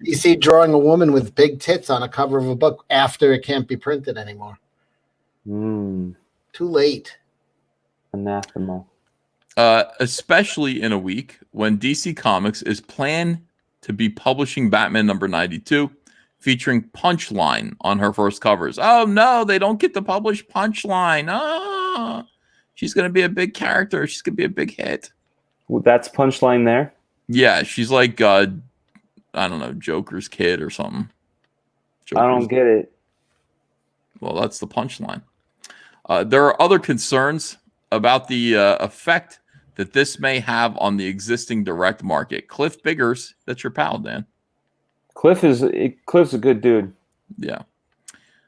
You see drawing a woman with big tits on a cover of a book after it can't be printed anymore. Too late. Anathema. Especially in a week when DC Comics is planned to be publishing Batman number 92, featuring Punchline on her first covers. Oh, no, they don't get to publish Punchline. Oh, she's going to be a big character. She's going to be a big hit. Well, that's Punchline there? Yeah, she's like, I don't know, Joker's kid or something. I don't get it. Well, that's the Punchline. There are other concerns about the effect that this may have on the existing direct market. Cliff Biggers, that's your pal, Dan. Cliff's a good dude. Yeah.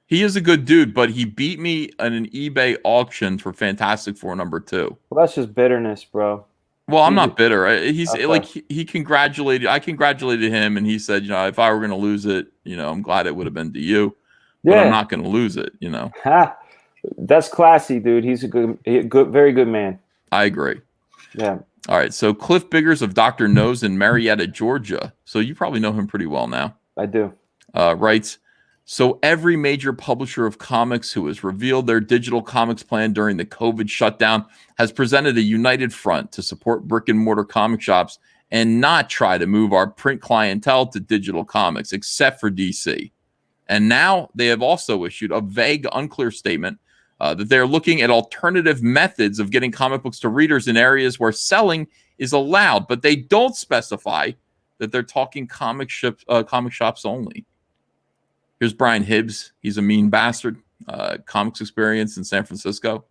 He is a good dude, but he beat me in an eBay auction for Fantastic Four number 2. Well, that's just bitterness, bro. Well, I'm not bitter. He's okay. Like he congratulated. I congratulated him, and he said, if I were going to lose it, I'm glad it would have been to you. But I'm not going to lose it. Ha! That's classy, dude. He's a good, very good man. I agree. Yeah. All right. So Cliff Biggers of Dr. Nose in Marietta, Georgia. So you probably know him pretty well now. I do. Writes, So every major publisher of comics who has revealed their digital comics plan during the COVID shutdown has presented a united front to support brick and mortar comic shops and not try to move our print clientele to digital comics, except for DC. And now they have also issued a vague, unclear statement that they're looking at alternative methods of getting comic books to readers in areas where selling is allowed, but they don't specify that they're talking comic shops only. Here's Brian Hibbs. He's a mean bastard. Comics experience in San Francisco.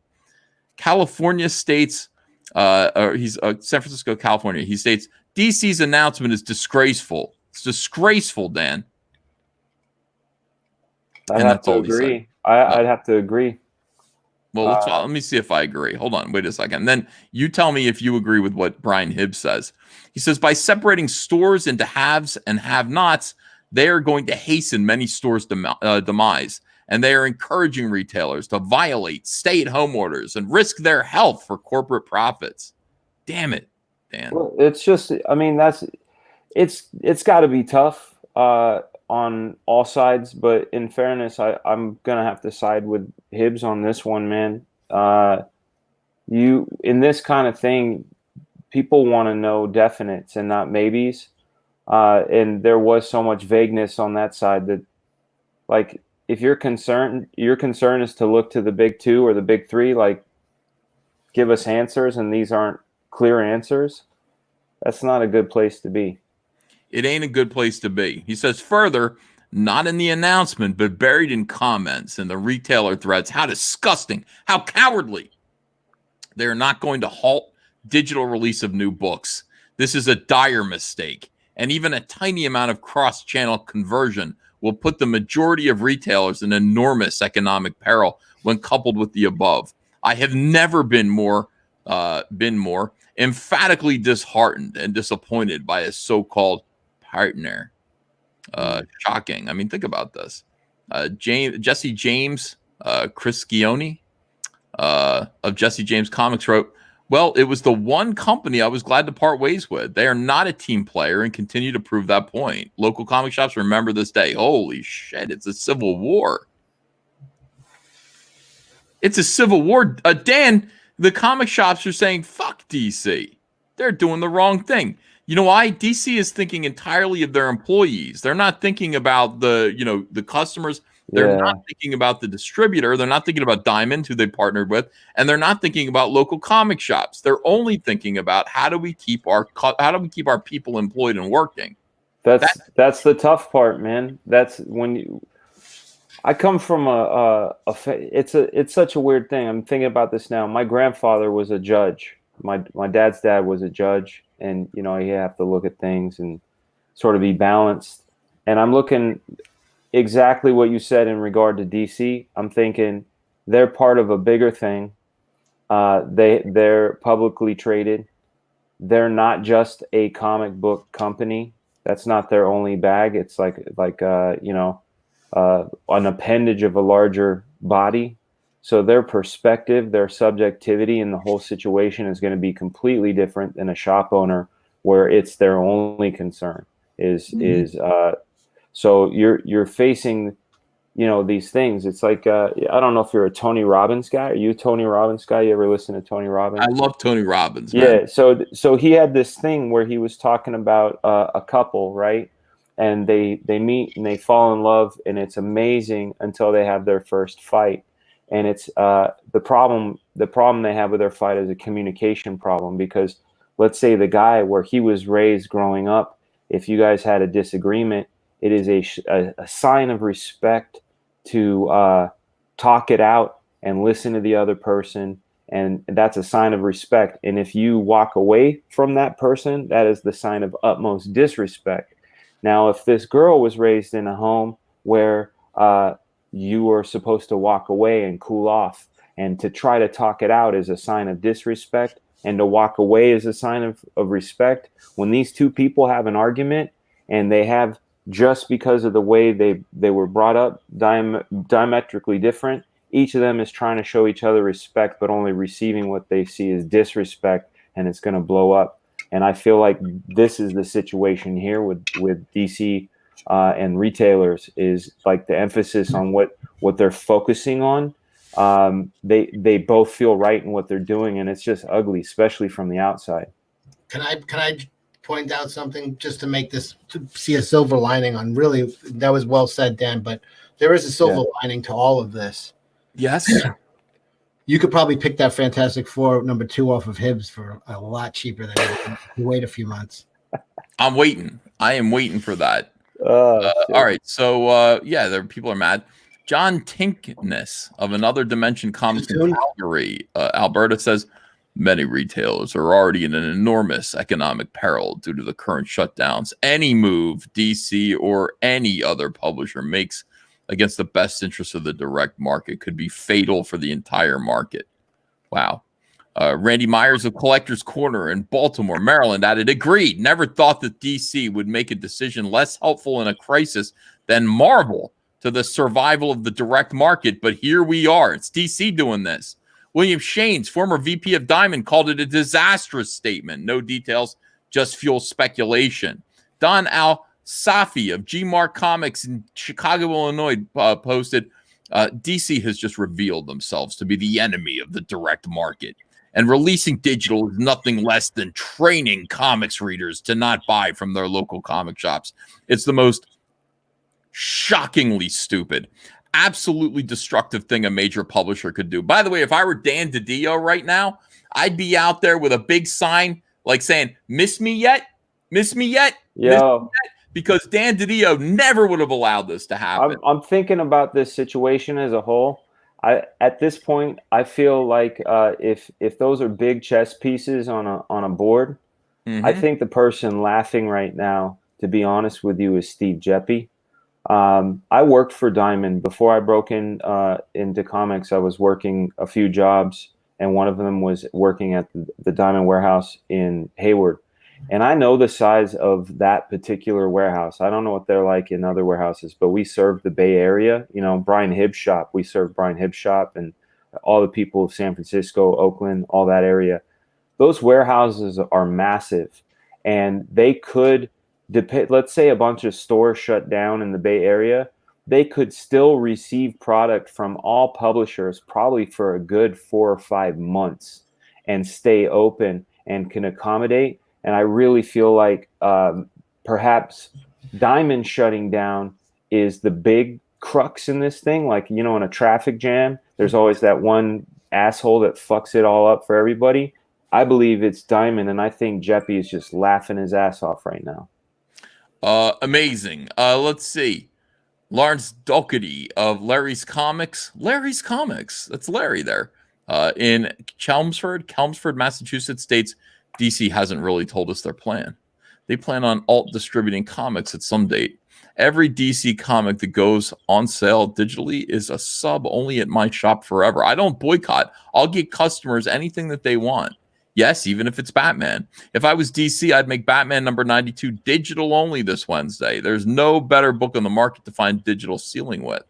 California states, he's San Francisco, California. He states, DC's announcement is disgraceful. It's disgraceful, Dan. I'd have to agree. I'd have to agree. Well, let me see if I agree. Hold on. Wait a second. And then you tell me if you agree with what Brian Hibbs says. He says, by separating stores into haves and have-nots, they are going to hasten many stores' demise. And they are encouraging retailers to violate stay-at-home orders and risk their health for corporate profits. Damn it, Dan. Well, it's just, I mean, it's got to be tough on all sides. But in fairness, I'm going to have to side with Hibbs on this one, man. In this kind of thing, people want to know definites and not maybes. And there was so much vagueness on that side that, like, if your concern is to look to the big two or the big three, like, give us answers, and these aren't clear answers, that's not a good place to be. It ain't a good place to be. He says further, not in the announcement, but buried in comments and the retailer threads, how disgusting, how cowardly. They're not going to halt digital release of new books. This is a dire mistake. And even a tiny amount of cross-channel conversion will put the majority of retailers in enormous economic peril when coupled with the above. I have never been more emphatically disheartened and disappointed by a so-called partner. Shocking. I mean, think about this. Jesse James, Chris Scioni of Jesse James Comics wrote, well, it was the one company I was glad to part ways with. They are not a team player and continue to prove that point. Local comic shops remember this day. Holy shit, it's a civil war. It's a civil war. Dan, the comic shops are saying, fuck DC. They're doing the wrong thing. You know why? DC is thinking entirely of their employees. They're not thinking about the customers. They're not thinking about the distributor. They're not thinking about Diamond, who they partnered with, and they're not thinking about local comic shops. They're only thinking about how do we keep our people employed and working. That's the tough part, man. That's when I come from it's such a weird thing. I'm thinking about this now. My grandfather was a judge. My dad's dad was a judge, and you have to look at things and sort of be balanced. And I'm looking exactly what you said in regard to DC. I'm thinking they're part of a bigger thing. They're publicly traded. They're not just a comic book company. That's not their only bag. It's like an appendage of a larger body. So their perspective, their subjectivity in the whole situation is going to be completely different than a shop owner where it's their only concern so you're facing, these things. It's like, I don't know if you're a Tony Robbins guy. Are you a Tony Robbins guy? You ever listen to Tony Robbins? I love Tony Robbins, man. Yeah. So he had this thing where he was talking about a couple, right? And they meet and they fall in love, and it's amazing until they have their first fight. And it's the problem they have with their fight is a communication problem, because let's say the guy where he was raised growing up, if you guys had a disagreement, it is a sign of respect to talk it out and listen to the other person. And that's a sign of respect. And if you walk away from that person, that is the sign of utmost disrespect. Now, if this girl was raised in a home where you were supposed to walk away and cool off, and to try to talk it out is a sign of disrespect, and to walk away is a sign of respect, when these two people have an argument and they have, just because of the way they were brought up, diametrically different, each of them is trying to show each other respect, but only receiving what they see as disrespect, and it's going to blow up. And I feel like this is the situation here with DC and retailers is like the emphasis on what they're focusing on. They both feel right in what they're doing, and it's just ugly, especially from the outside. Can I point out something just to make this, to see a silver lining on, really, that was well said, Dan, but there is a silver lining to all of this. Yes. You could probably pick that Fantastic Four #2 off of Hibbs for a lot cheaper than you wait a few months. I'm waiting. I am waiting for that. All right. So, people are mad. John Tinkness of Another Dimension Comics in Calgary, Alberta, says many retailers are already in an enormous economic peril due to the current shutdowns. Any move DC or any other publisher makes against the best interests of the direct market could be fatal for the entire market. Wow. Randy Myers of Collector's Corner in Baltimore, Maryland added, agreed. Never thought that DC would make a decision less helpful in a crisis than Marvel to the survival of the direct market. But here we are. It's DC doing this. William Shanes, former VP of Diamond, called it a disastrous statement. No details, just fuel speculation. Don Al-Safi of G-Mark Comics in Chicago, Illinois, posted, DC has just revealed themselves to be the enemy of the direct market. And releasing digital is nothing less than training comics readers to not buy from their local comic shops. It's the most shockingly stupid, absolutely destructive thing a major publisher could do. By the way, if I were Dan DiDio right now, I'd be out there with a big sign like saying, miss me yet? Miss me yet? Miss me yet? Because Dan DiDio never would have allowed this to happen. I'm thinking about this situation as a whole. At this point, I feel like if those are big chess pieces on a board, I think the person laughing right now, to be honest with you, is Steve Geppi. I worked for Diamond before I broke into comics. I was working a few jobs, and one of them was working at the Diamond warehouse in Hayward. And I know the size of that particular warehouse. I don't know what they're like in other warehouses, but we served the Bay Area. You know, Brian Hibbs' shop. We served Brian Hibbs' shop and all the people of San Francisco, Oakland, all that area. Those warehouses are massive, and they could let's say a bunch of stores shut down in the Bay Area. They could still receive product from all publishers probably for a good 4 or 5 months and stay open and can accommodate. And I really feel like perhaps Diamond shutting down is the big crux in this thing. Like, you know, in a traffic jam, there's always that one asshole that fucks it all up for everybody. I believe it's Diamond, and I think Geppi is just laughing his ass off right now. Amazing. Let's see. Lawrence Doherty of Larry's Comics. Larry's Comics. That's Larry there. In Chelmsford, Massachusetts, states, DC hasn't really told us their plan. They plan on alt distributing comics at some date. Every DC comic that goes on sale digitally is a sub only at my shop forever. I don't boycott. I'll get customers anything that they want. Yes, even if it's Batman. If I was DC, I'd make Batman #92 digital only this Wednesday. There's no better book on the market to find digital ceiling with.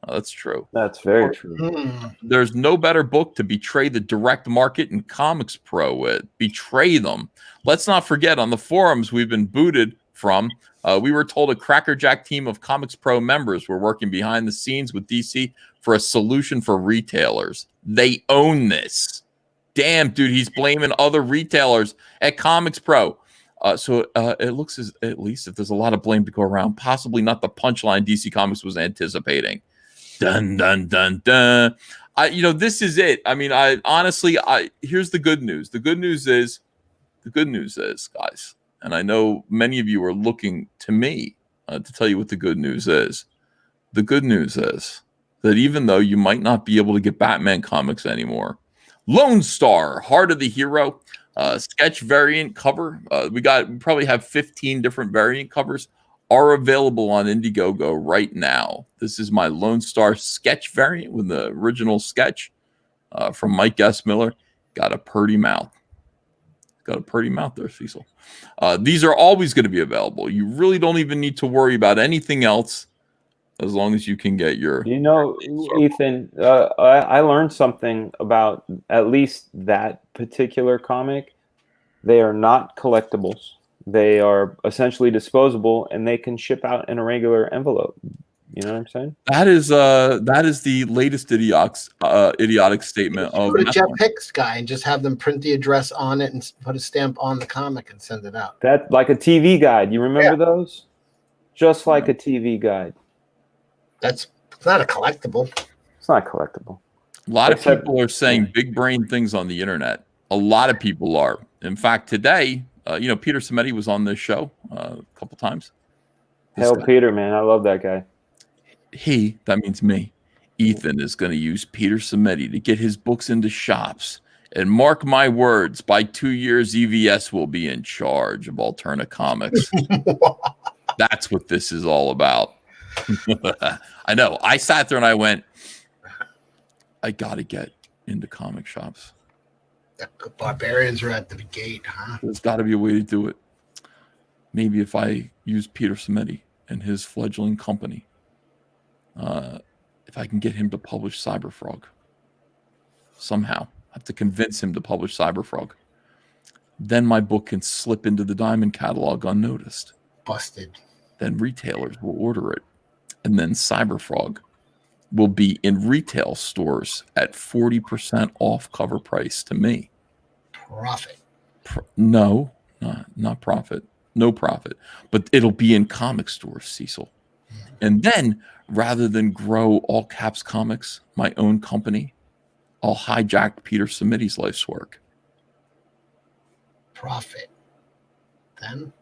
That's true. That's very true. There's no better book to betray the direct market and Comics Pro with. Betray them. Let's not forget, on the forums we've been booted from, we were told a crackerjack team of Comics Pro members were working behind the scenes with DC for a solution for retailers. They own this. Damn, dude, he's blaming other retailers at Comics Pro. So it looks as, at least, if there's a lot of blame to go around, possibly not the punchline DC Comics was anticipating. Dun, dun, dun, dun. This is it. I mean, here's the good news. The good news is, guys, and I know many of you are looking to me to tell you what the good news is. The good news is that even though you might not be able to get Batman comics anymore, Lone Star, Heart of the Hero, sketch variant cover. We probably have 15 different variant covers are available on Indiegogo right now. This is my Lone Star sketch variant with the original sketch from Mike S. Miller. Got a pretty mouth. Got a pretty mouth there, Cecil. These are always going to be available. You really don't even need to worry about anything else as long as you can get your... You know, Ethan, I learned something about at least that particular comic. They are not collectibles. They are essentially disposable, and they can ship out in a regular envelope. You know what I'm saying? That is the latest idiotic statement of Put a Jeff Method. Hicks guy and just have them print the address on it and put a stamp on the comic and send it out. That like a TV guide. You remember those? Just like a TV guide. It's not a collectible. It's not collectible. A lot of people are saying big brain things on the internet. A lot of people are. In fact, today, Peter Simeti was on this show a couple times. Peter, man. I love that guy. That means me, Ethan, is going to use Peter Simeti to get his books into shops. And mark my words, by 2 years, EVS will be in charge of alternate comics. That's what this is all about. I know. I sat there and I went, I got to get into comic shops. The barbarians are at the gate, huh? There's got to be a way to do it. Maybe if I use Peter Simeti and his fledgling company, if I can get him to publish Cyberfrog somehow, I have to convince him to publish Cyberfrog. Then my book can slip into the Diamond catalog unnoticed. Busted. Then retailers will order it. And then Cyberfrog will be in retail stores at 40% off cover price to me. Profit. No, not profit. No profit. But it'll be in comic stores, Cecil. And then, rather than grow All Caps Comics, my own company, I'll hijack Peter Simeti's life's work. Profit. Then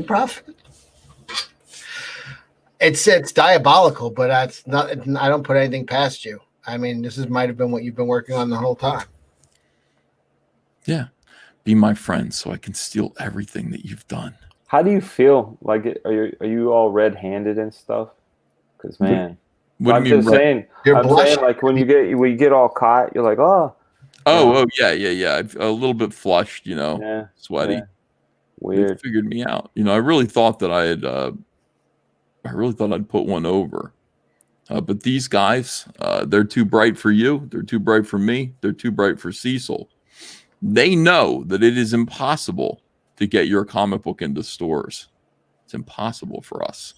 profit. It's diabolical, but that's not. I don't put anything past you. I mean, might have been what you've been working on the whole time. Yeah, be my friend, so I can steal everything that you've done. How do you feel? Like, are you all red-handed and stuff? Because man, what do you mean? I'm saying, like when you get all caught, you're like, yeah. A little bit flushed, sweaty. Yeah. Weird. They figured me out. I really thought that I'd put one over. But these guys, they're too bright for you. They're too bright for me. They're too bright for Cecil. They know that it is impossible to get your comic book into stores. It's impossible for us.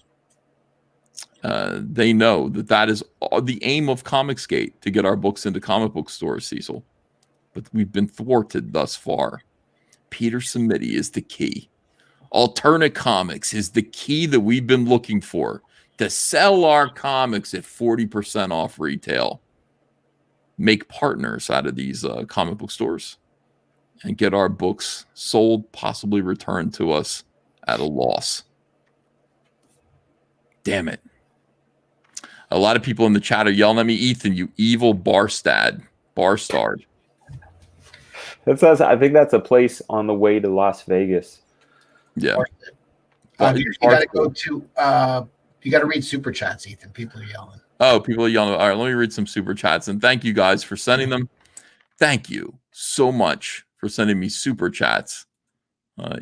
They know that is the aim of Comicsgate, to get our books into comic book stores, Cecil. But we've been thwarted thus far. Peter Simeti is the key. Alternate comics is the key that we've been looking for, to sell our comics at 40% off retail. Make partners out of these comic book stores and get our books sold, possibly returned to us at a loss. Damn it. A lot of people in the chat are yelling at me, Ethan, you evil Barstard. I think that's a place on the way to Las Vegas. Yeah. You got to go to. You got to read super chats, Ethan. People are yelling. Oh, people are yelling. All right, let me read some super chats. And thank you guys for sending them. Thank you so much for sending me super chats,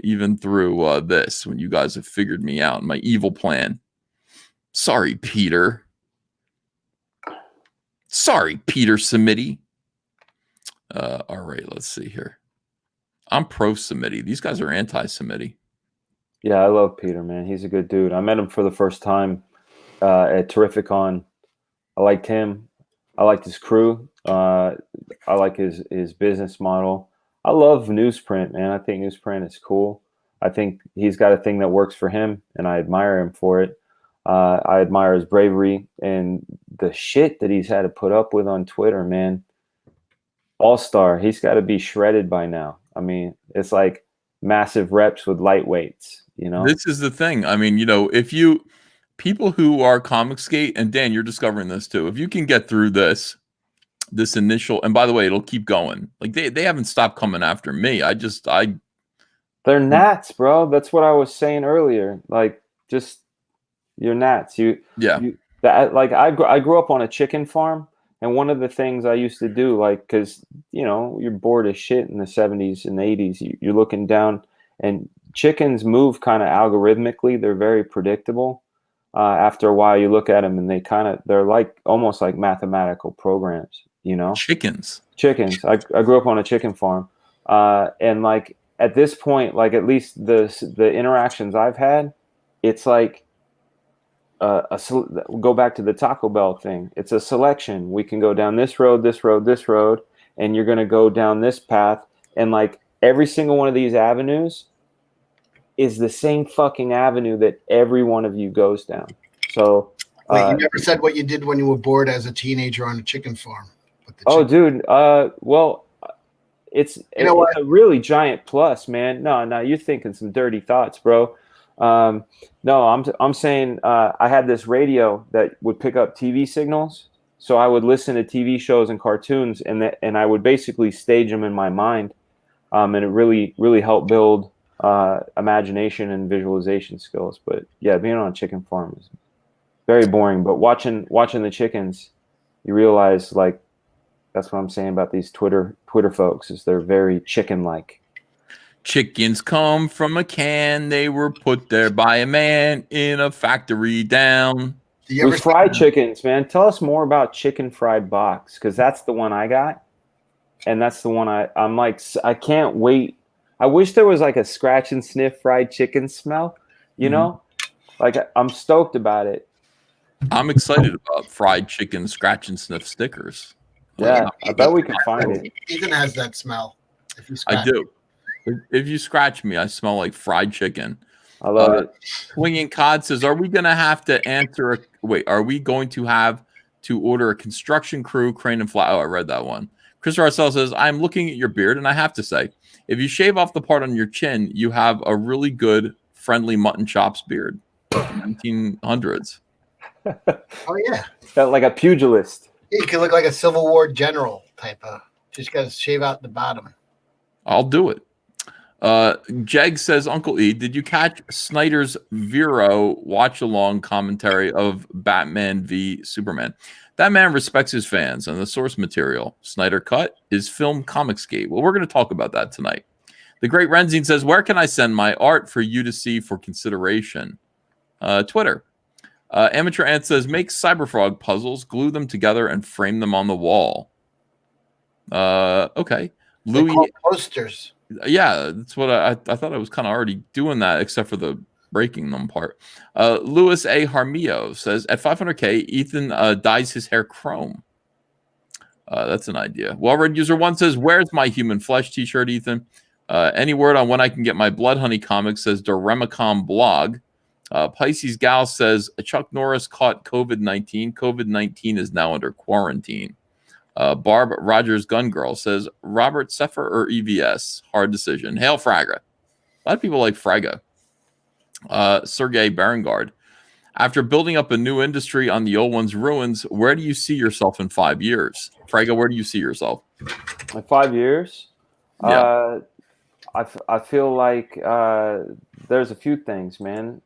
even through this, when you guys have figured me out and my evil plan. Sorry, Peter. Sorry, Peter Simeti. All right, let's see here. I'm pro-Simeti. These guys are anti-Simeti. Yeah, I love Peter, man. He's a good dude. I met him for the first time at Terrificon. I liked him. I liked his crew. I like his business model. I love newsprint, man. I think newsprint is cool. I think he's got a thing that works for him, and I admire him for it. I admire his bravery and the shit that he's had to put up with on Twitter, man. All-star. He's got to be shredded by now. I mean, it's like massive reps with lightweights, This is the thing. I mean, if people who are Comicsgate, and Dan, you're discovering this too, if you can get through this initial, and by the way, it'll keep going. Like they haven't stopped coming after me. They're gnats, bro. That's what I was saying earlier. Like, just you're gnats. I grew up on a chicken farm. And one of the things I used to do, like, because, you're bored as shit in the 70s and 80s, you're looking down, and chickens move kind of algorithmically. They're very predictable. After a while, you look at them, and they're like almost like mathematical programs, Chickens. I grew up on a chicken farm. And like at this point, like at least the interactions I've had, it's like go back to the Taco Bell thing. It's a selection. We can go down this road, this road, this road, and you're going to go down this path. And like every single one of these avenues is the same fucking avenue that every one of you goes down. So wait, you never said what you did when you were bored as a teenager on a chicken farm. With the dude. Well, it's a really giant plus, man. No, you're thinking some dirty thoughts, bro. No, I'm saying I had this radio that would pick up TV signals, so I would listen to TV shows and cartoons, and I would basically stage them in my mind, and it really helped build imagination and visualization skills. But yeah, being on a chicken farm is very boring. But watching the chickens, you realize like that's what I'm saying about these Twitter folks is they're very chicken-like. Chickens come from a can. They were put there by a man in a factory down. We fried chickens, man. Tell us more about chicken fried box, because that's the one I got, and that's the one I'm like, I can't wait. I wish there was like a scratch and sniff fried chicken smell, you know? Like I'm stoked about it. I'm excited about fried chicken scratch and sniff stickers. Yeah, I bet we can find it. Ethan has that smell. If you scratch I do. If you scratch me, I smell like fried chicken. I love it. Swinging Cod says, are we going to have to order a construction crew, crane, and fly? Oh, I read that one. Chris Arcel says, I'm looking at your beard, and I have to say, if you shave off the part on your chin, you have a really good, friendly mutton chops beard. 1900s. Oh, yeah. Like a pugilist. You could look like a Civil War general type of. Just got to shave out the bottom. I'll do it. Jeg says, Uncle E, did you catch Snyder's Vero watch-along commentary of Batman v Superman? That man respects his fans and the source material. Snyder Cut is film Comicsgate. Well, we're going to talk about that tonight. The Great Renzine says, where can I send my art for you to see for consideration? Twitter. Amateur Ant says, make Cyberfrog puzzles, glue them together, and frame them on the wall. Okay. Louis posters. Yeah, that's what I thought I was kind of already doing that, except for the breaking them part. Louis A. Harmio says, at 500K, Ethan dyes his hair chrome. That's an idea. Well-read user 1 says, where's my human flesh t-shirt, Ethan? Any word on when I can get my Blood Honey comic, says Doremicom blog. Pisces Gal says, Chuck Norris caught COVID-19. COVID-19 is now under quarantine. Barb Rogers Gun Girl says, Robert Seffer or EVS? Hard decision. Hail Fraga. A lot of people like Fraga. Sergey Berengard. After building up a new industry on the old one's ruins, where do you see yourself in 5 years? Fraga, where do you see yourself? In 5 years? Yeah. I feel like there's a few things, man.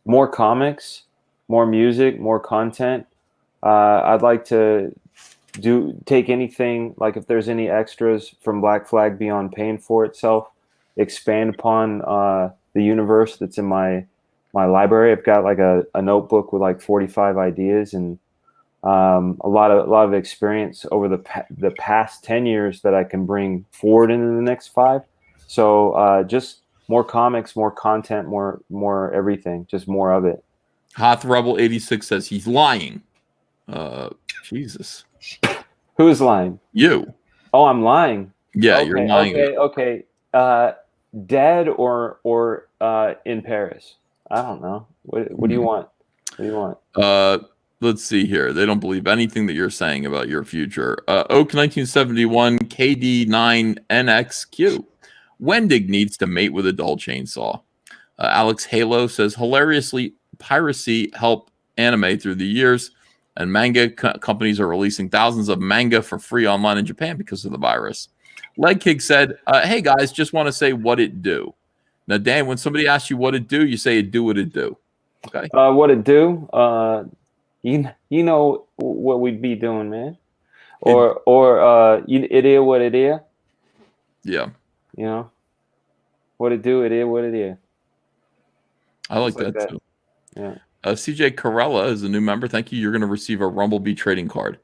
More comics, more music, more content. I'd like to take anything, like if there's any extras from Black Flag Beyond Pain for itself, expand upon the universe that's in my library. I've got like a notebook with like 45 ideas and a lot of experience over the past 10 years that I can bring forward into the next 5. So just more comics, more content, more everything, just more of it. Hoth Rebel 86 says he's lying. Jesus. Who's lying? You. Oh, I'm lying. Yeah, okay, you're lying. Okay. Dead or in Paris? I don't know. What do you want? What do you want? Let's see here. They don't believe anything that you're saying about your future. Oak 1971 KD9 NXQ. Wendig needs to mate with a dull chainsaw. Alex Halo says, hilariously, piracy helped anime through the years, and manga companies are releasing thousands of manga for free online in Japan because of the virus. Legkig said, hey guys, just want to say what it do. Now, Dan, when somebody asks you what it do, you say it do what it do. Okay. What it do? You know what we'd be doing, man. Or it is what it is. Yeah. You know what it do? It is what it is. I like that too. Yeah. CJ Corella is a new member. Thank you. You're going to receive a Rumblebee trading card.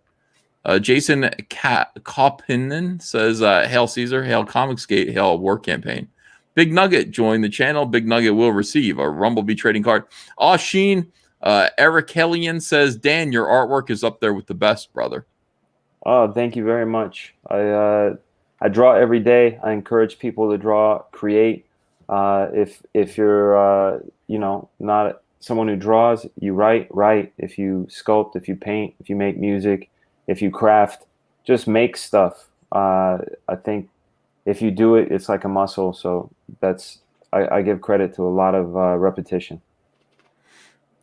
Jason Koppinen says, "Hail Caesar, hail Comicsgate, hail War Campaign." Big Nugget joined the channel. Big Nugget will receive a Rumblebee trading card. Sheen, Eric Hellion says, "Dan, your artwork is up there with the best, brother." Oh, thank you very much. I draw every day. I encourage people to draw, create. If you're not someone who draws, you write. If you sculpt, if you paint, if you make music, if you craft, just make stuff. I think if you do it, it's like a muscle. So I give credit to a lot of repetition.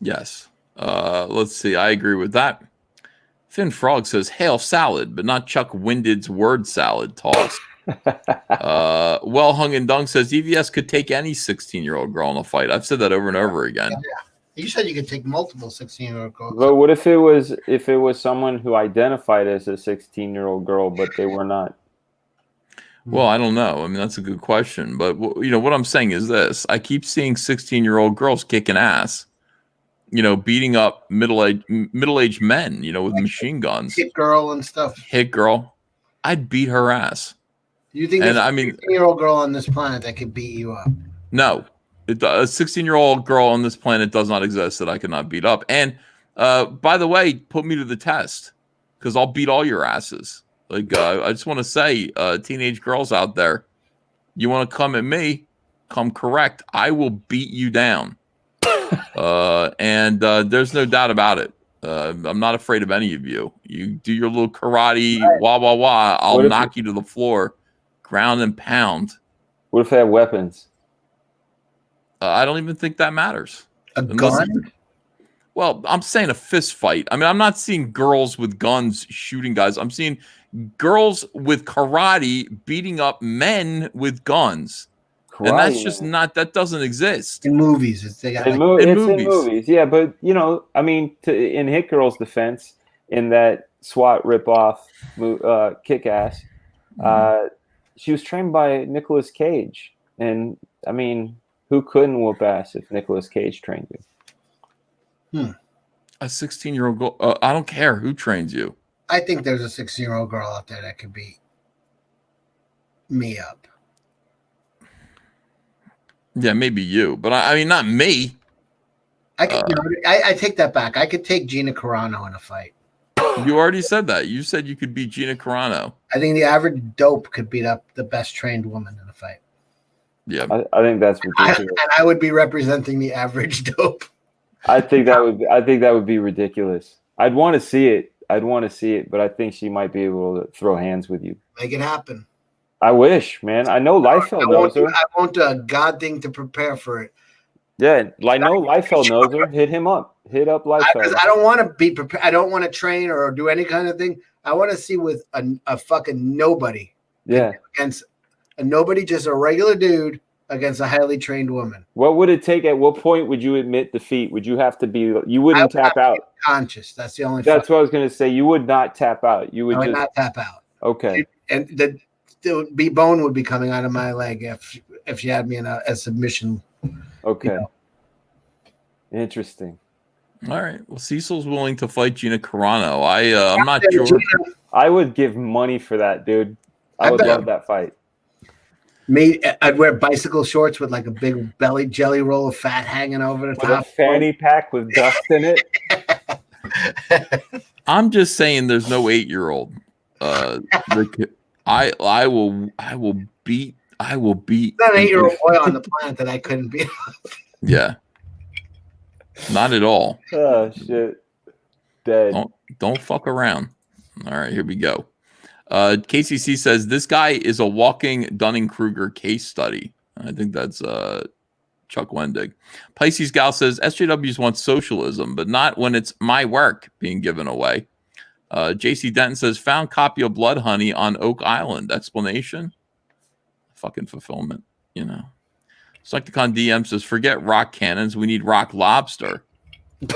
Yes. Let's see. I agree with that. Finn Frog says, "Hail salad, but not Chuck Winded's word salad toss." Well Hung and Dung says, "EVS could take any 16-year-old girl in a fight." I've said that over and over again. You said you could take multiple 16-year-old girls. But what if it was someone who identified as a 16-year-old girl, but they were not? Well, I don't know. I mean, that's a good question. But what I'm saying is this: I keep seeing 16-year-old girls kicking ass. Beating up middle-aged men, with machine guns. Hit girl and stuff. Hit girl. I'd beat her ass. Do you think there's a 16-year-old girl on this planet that could beat you up? No. A 16-year-old girl on this planet does not exist that I could not beat up. And by the way, put me to the test because I'll beat all your asses. Like, I just want to say, teenage girls out there, you want to come at me, come correct. I will beat you down. And there's no doubt about it. I'm not afraid of any of you. You do your little karate, wah, wah, wah. I'll knock you to the floor, ground and pound. What if they have weapons? I don't even think that matters. A gun? Well, I'm saying a fist fight. I mean, I'm not seeing girls with guns shooting guys. I'm seeing girls with karate beating up men with guns. And that's just that doesn't exist. In movies. It's in movies. Yeah, but, I mean, in Hit Girl's defense, in that SWAT ripoff Kick-Ass, she was trained by Nicolas Cage. And, I mean, who couldn't whoop ass if Nicolas Cage trained you? A 16-year-old girl, I don't care who trains you. I think there's a 16-year-old girl out there that could beat me up. Yeah, maybe you, but I mean, not me. I could. I take that back. I could take Gina Carano in a fight. You already said that. You said you could beat Gina Carano. I think the average dope could beat up the best trained woman in a fight. Yeah, I think that's ridiculous. And I would be representing the average dope. I think that would be ridiculous. I'd want to see it. But I think she might be able to throw hands with you. Make it happen. I wish, man. I know Liefeld knows her. I want a god thing to prepare for it. Yeah, I know Liefeld knows her. Hit him up. Hit up Liefeld. I don't want to be prepared. I don't want to train or do any kind of thing. I want to see with a fucking nobody. Yeah. Against a nobody, just a regular dude against a highly trained woman. What would it take? At what point would you admit defeat? Would you have to be? You wouldn't tap out. Conscious. That's the only. That's what I was going to say. You would not tap out. You would I would just not tap out. Okay. And the bone would be coming out of my leg if she had me in a submission. Okay. Interesting. All right. Well, Cecil's willing to fight Gina Carano. I'm not sure. I would give money for that, dude. I would love that fight. I'd wear bicycle shorts with like a big belly jelly roll of fat hanging over the top. A fanny pack with dust in it. I'm just saying, there's no 8-year-old. I will beat. There's not an 8-year-old boy on the planet that I couldn't beat. Yeah. Not at all. Oh shit. Dead. Don't fuck around. All right, here we go. KCC says this guy is a walking Dunning-Kruger case study. I think that's Chuck Wendig. Pisces Gal says SJWs want socialism, but not when it's my work being given away. JC Denton says found copy of Blood Honey on Oak Island. Explanation? Fucking fulfillment, Psychicon DM says forget rock cannons. We need rock lobster. A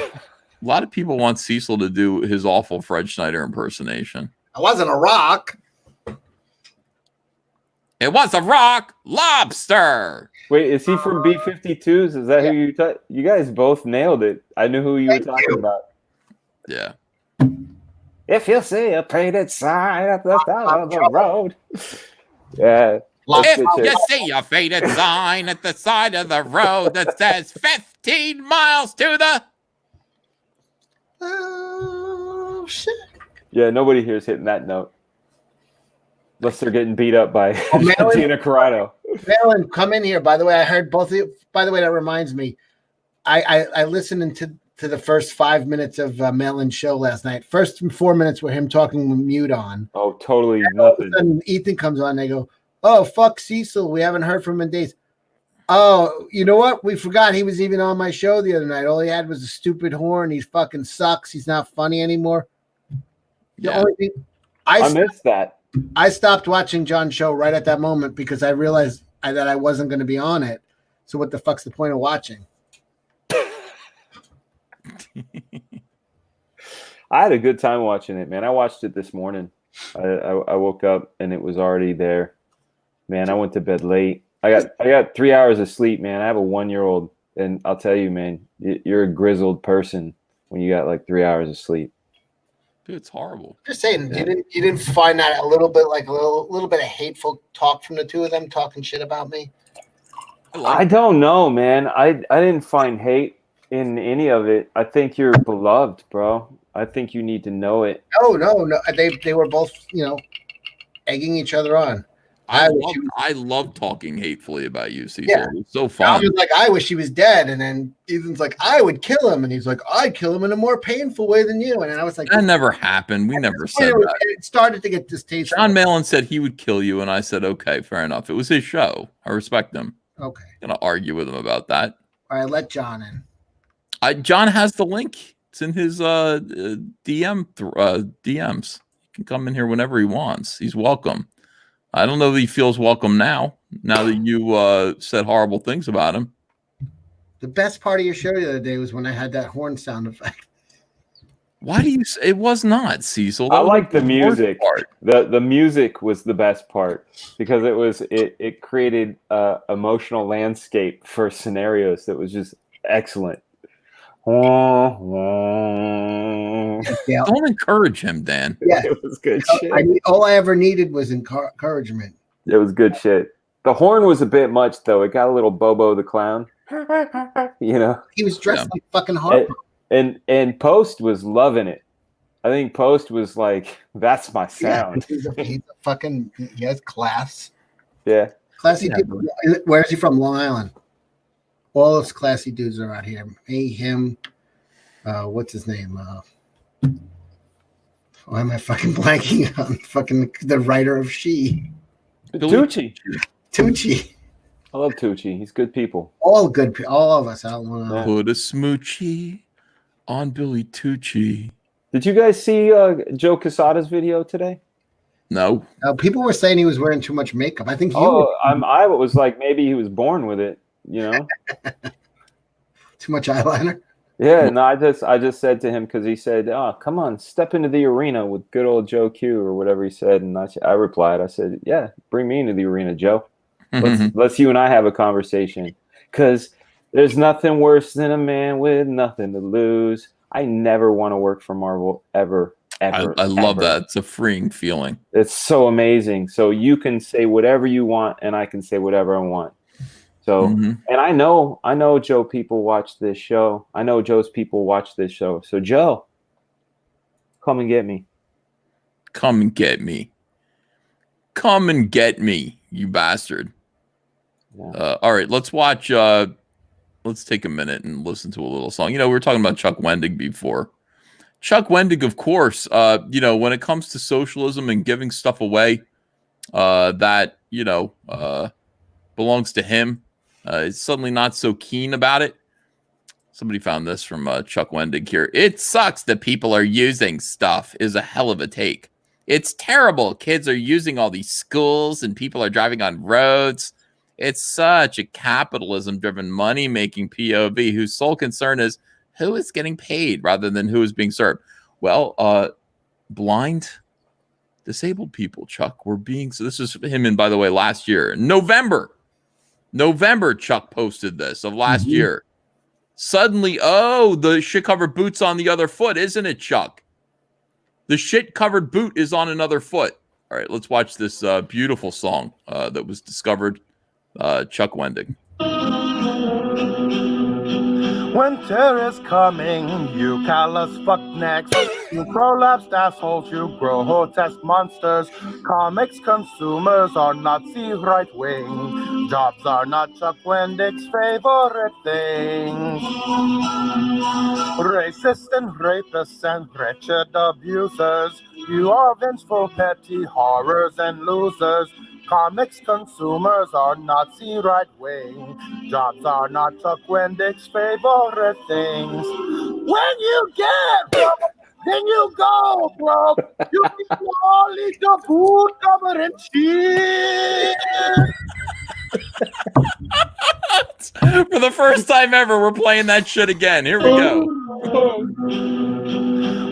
lot of people want Cecil to do his awful Fred Schneider impersonation. I wasn't a rock. It was a rock lobster. Wait, is he from B-52s? Is that who you you guys both nailed it. I knew who you were talking about. Yeah. If you see a painted sign at the side of the road. Yeah. If you see a faded sign at the side of the road that says 15 miles to the... Oh, shit. Yeah, nobody here is hitting that note. Unless they're getting beat up by Malin, Gina Carano. Malin, come in here. By the way, I heard both of you. By the way, that reminds me. I listened to the first 5 minutes of Malin's show last night. First 4 minutes were him talking with mute on. Oh, totally And all of a nothing. sudden, Ethan comes on. And they go, "Oh, fuck Cecil. We haven't heard from him in days." Oh, you know what? We forgot he was even on my show the other night. All he had was a stupid horn. He fucking sucks. He's not funny anymore. The only thing I missed that. I stopped watching John's show right at that moment because I realized that I wasn't going to be on it. So what the fuck's the point of watching? I had a good time watching it, man. I watched it this morning. I woke up and it was already there. Man, I went to bed late. I got 3 hours of sleep, man. I have a 1-year-old, and I'll tell you, man, you're a grizzled person when you got like 3 hours of sleep. Dude, it's horrible. Just saying, you didn't find that a little bit like a little bit of hateful talk from the two of them talking shit about me? I don't know, man. I didn't find hate in any of it. I think you're beloved, bro. I think you need to know it. No. They were both, egging each other on. I love talking hatefully about you, Cecil. Yeah. It's so I fun. was like, I wish he was dead. And then Ethan's like, I would kill him. And he's like, I'd kill him in a more painful way than you. And then I was like, That never happened. We never said that. It started to get distasteful. John Malin said he would kill you, and I said, okay, fair enough. It was his show. I respect him. Okay. I'm gonna argue with him about that. All right, let John in. John has the link. It's in his DMs. He can come in here whenever he wants. He's welcome. I don't know that he feels welcome now that you said horrible things about him. The best part of your show the other day was when I had that horn sound effect. Why do you say it was not, Cecil? I like the worst music. part. The music was the best part because it created a emotional landscape for scenarios that was just excellent. Yeah. Don't encourage him, Dan. Yeah. It was good shit. All I ever needed was encouragement. It was good shit. The horn was a bit much though. It got a little Bobo the Clown. He was dressed like fucking Harpo. And Post was loving it. I think Post was like, "That's my sound." He's a fucking. He has class. Yeah. Classy dude. Where is he from? Long Island. All those classy dudes are out here. Me, him. What's his name? Why am I fucking blanking on fucking the writer of She? Tucci. Tucci. I love Tucci. He's good people. All good people. All of us. I don't want to. Put a smoochie on Billy Tucci. Did you guys see Joe Quesada's video today? No. People were saying he was wearing too much makeup. I think I was like, maybe he was born with it. Too much eyeliner. Yeah, no, I just said to him because he said, "Oh, come on, step into the arena with good old Joe Q," or whatever he said, and I replied, I said, "Yeah, bring me into the arena, Joe. Let's you and I have a conversation, because there's nothing worse than a man with nothing to lose. I never want to work for Marvel ever." I love that. It's a freeing feeling. It's so amazing. So you can say whatever you want, and I can say whatever I want. So, and I know Joe people watch this show. I know Joe's people watch this show. So Joe, come and get me. Come and get me. Come and get me, you bastard. Yeah. All right, let's watch. Let's take a minute and listen to a little song. We were talking about Chuck Wendig before. Chuck Wendig, of course, when it comes to socialism and giving stuff away that, belongs to him, is suddenly not so keen about it. Somebody found this from Chuck Wendig here. "It sucks that people are using stuff" is a hell of a take. "It's terrible. Kids are using all these schools and people are driving on roads. It's such a capitalism-driven, money-making POV whose sole concern is who is getting paid rather than who is being served." Well, blind, disabled people, Chuck, were being... So this is him in, by the way, last year. November, Chuck posted this of last year. Suddenly, the shit covered boots on the other foot, isn't it, Chuck? The shit-covered boot is on another foot. All right, let's watch this beautiful song that was discovered. Chuck Wendig. Winter is coming, you callous fucknecks. You prolapsed assholes, you grotesque monsters. Comics consumers are Nazi right wing. Jobs are not Chuck Wendig's favorite things. Racists and rapists and wretched abusers. You are vengeful, petty horrors and losers. Comics consumers are Nazi right wing. Jobs are not Chuck Wendig's favorite things. When you get broke, then you go broke. You can only the food covered in cheese. For the first time ever, we're playing that shit again. Here we go.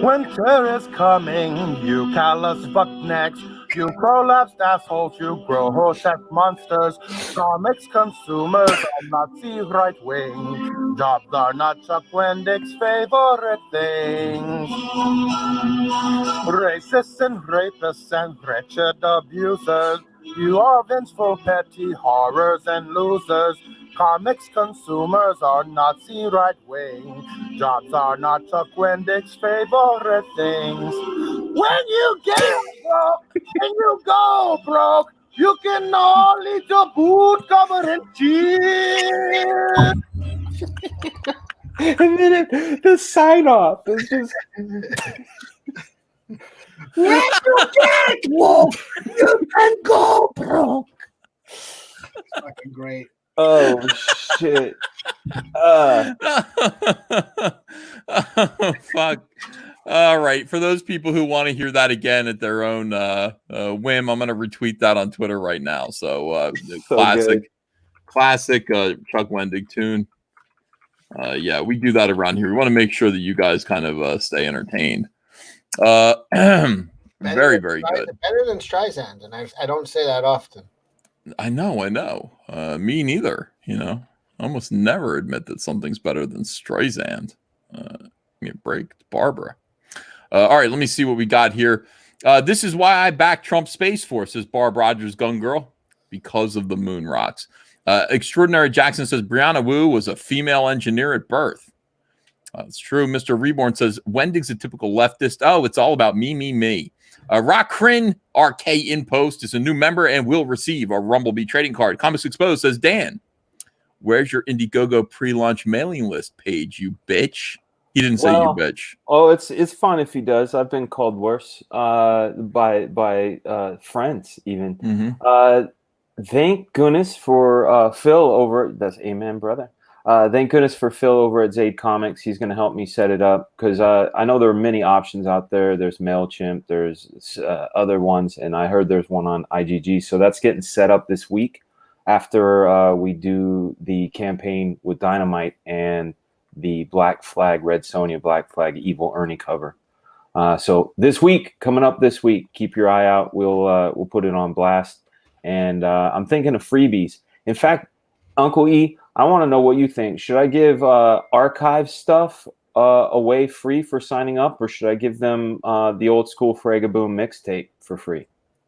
Winter is coming, you callous fucknecks. You prolapsed assholes, you grotesque monsters. Comics consumers are Nazi right wing. Jobs are not Chuck Wendig's favorite things. Racists and rapists and wretched abusers. You are vengeful, petty horrors and losers. Comics consumers are Nazi right wing. Jobs are not Chuck Wendig's favorite things. When you get broke and you go broke, you can only eat the boot covered in cheese. And then the sign off is just. When you get broke, you can go broke. It's fucking great. Oh shit! Oh, fuck. All right. For those people who want to hear that again at their own whim, I'm going to retweet that on Twitter right now. So, So classic Chuck Wendig tune. Yeah, we do that around here. We want to make sure that you guys kind of stay entertained. Very, very good. Better than Streisand, and I don't say that often. I know. Me neither. You know, I almost never admit that something's better than Streisand. Give me a break, Barbara. All right, let me see what we got here. This is why I back Trump Space Force, says Barb Rogers, gun girl, because of the moon rocks. Extraordinary Jackson says Brianna Wu was a female engineer at birth. It's true. Mr. Reborn says Wendig's a typical leftist. Oh, it's all about me. Rockrin RK in post is a new member and will receive a Rumblebee trading card. Comics Exposed says Dan, where's your Indiegogo pre-launch mailing list page, you bitch? He didn't say you bitch. Oh, it's fun if he does. I've been called worse by friends even. Mm-hmm. Thank goodness for Phil over. That's amen, brother. Thank goodness for Phil over at Zaid Comics. He's going to help me set it up because I know there are many options out there. There's MailChimp, there's other ones, and I heard there's one on IGG. So that's getting set up this week after we do the campaign with Dynamite and the Black Flag, Red Sonja, Black Flag, Evil Ernie cover. So this week, coming up this week, keep your eye out. We'll put it on blast. And I'm thinking of freebies. In fact, Uncle E, I want to know what you think. Should I give archive stuff away free for signing up, or should I give them the old school Fragaboom mixtape for free?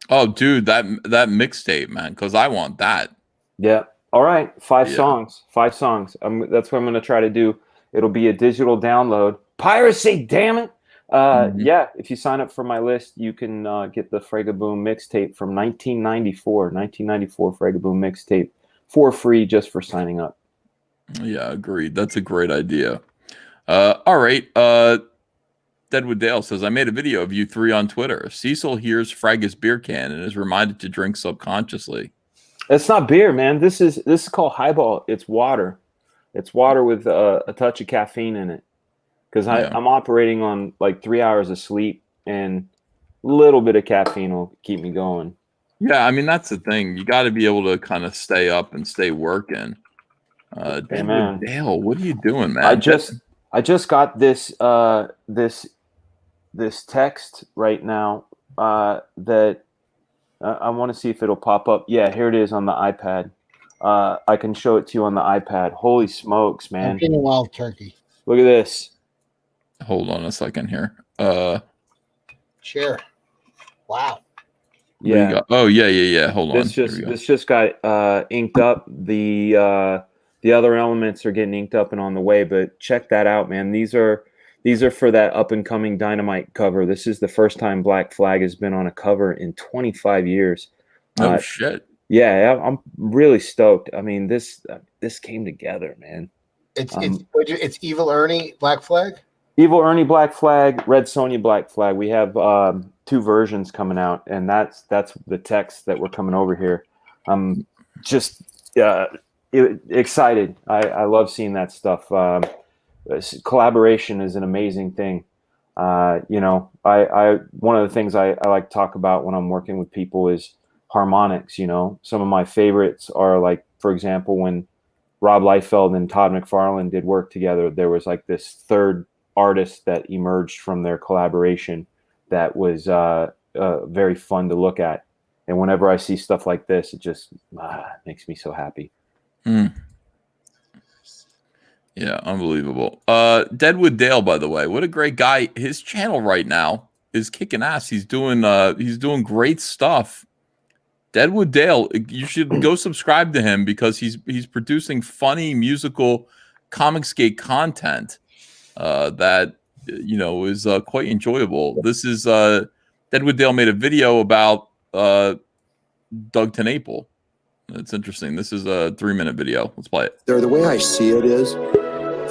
Oh, dude, that mixtape, man, because I want that. Yeah. All right. 5 songs. 5 songs. That's what I'm going to try to do. It'll be a digital download. Piracy, damn it. Yeah, if you sign up for my list, you can get the Fragaboom mixtape from 1994 Fragaboom mixtape for free just for signing up. Yeah, agreed. That's a great idea. All right. Deadwood Dale says, I made a video of you 3 on Twitter. Cecil hears Fraga's beer can and is reminded to drink subconsciously. It's not beer, man. This is called highball. It's water. It's water with a touch of caffeine in it. Because I'm operating on like 3 hours of sleep, and a little bit of caffeine will keep me going. Yeah, I mean, that's the thing. You got to be able to kind of stay up and stay working. Man. Dale, what are you doing, man? I just got this this text right now that I want to see if it'll pop up. Yeah, here it is on the iPad. I can show it to you on the iPad. Holy smokes, man! I'm getting a wild turkey. Look at this. Hold on a second here. Share. Wow. Where you go? Oh yeah. Hold on. This just got inked up. The other elements are getting inked up and on the way, but check that out, man. These are for that up and coming Dynamite cover. This is the first time Black Flag has been on a cover in 25 years. Oh shit. Yeah, I'm really stoked. I mean, this came together, man. It's Evil Ernie Black Flag. Evil Ernie Black Flag, Red Sonja Black Flag. We have 2 versions coming out, and that's the text that we're coming over here. I'm just excited. I love seeing that stuff. Collaboration is an amazing thing. You know, I one of the things I like to talk about when I'm working with people is harmonics. You know, some of my favorites are, like, for example, when Rob Liefeld and Todd McFarlane did work together, there was like this third artist that emerged from their collaboration that was very fun to look at. And whenever I see stuff like this, it just makes me so happy. Yeah, unbelievable. Deadwood Dale, by the way, what a great guy. His channel right now is kicking ass. He's doing great stuff. Deadwood Dale, you should go subscribe to him because he's producing funny musical Comicsgate content that is quite enjoyable. This is Deadwood Dale made a video about Doug TenNapel. It's interesting. This is a 3-minute video. Let's play it. The way I see it is,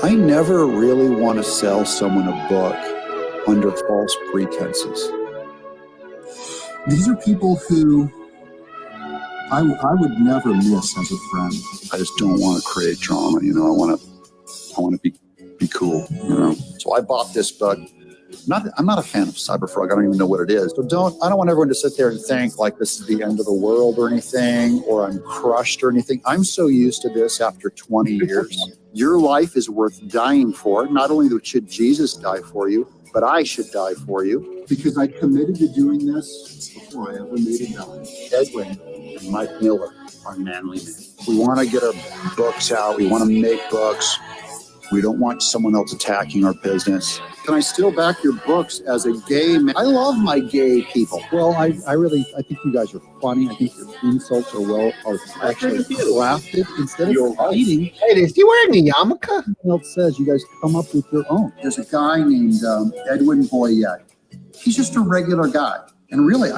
I never really want to sell someone a book under false pretenses. These are people who I would never miss as a friend. I just don't want to create drama. I want to be cool. So I bought this book. I'm not a fan of Cyberfrog. I don't even know what it is. So I don't want everyone to sit there and think like this is the end of the world or anything, or I'm crushed or anything. I'm so used to this after 20 years. Your life is worth dying for. Not only should Jesus die for you, but I should die for you. Because I committed to doing this before I ever made a dime. Edwin and Mike Miller are manly men. We want to get our books out. We want to make books. We don't want someone else attacking our business. Can I still back your books as a gay man? I love my gay people. Well, I think you guys are funny. I think your insults are actually crafted instead of fighting. Hey, is he wearing a yarmulke? Someone else says you guys come up with your own. There's a guy named Edwin Boyette. He's just a regular guy. And really,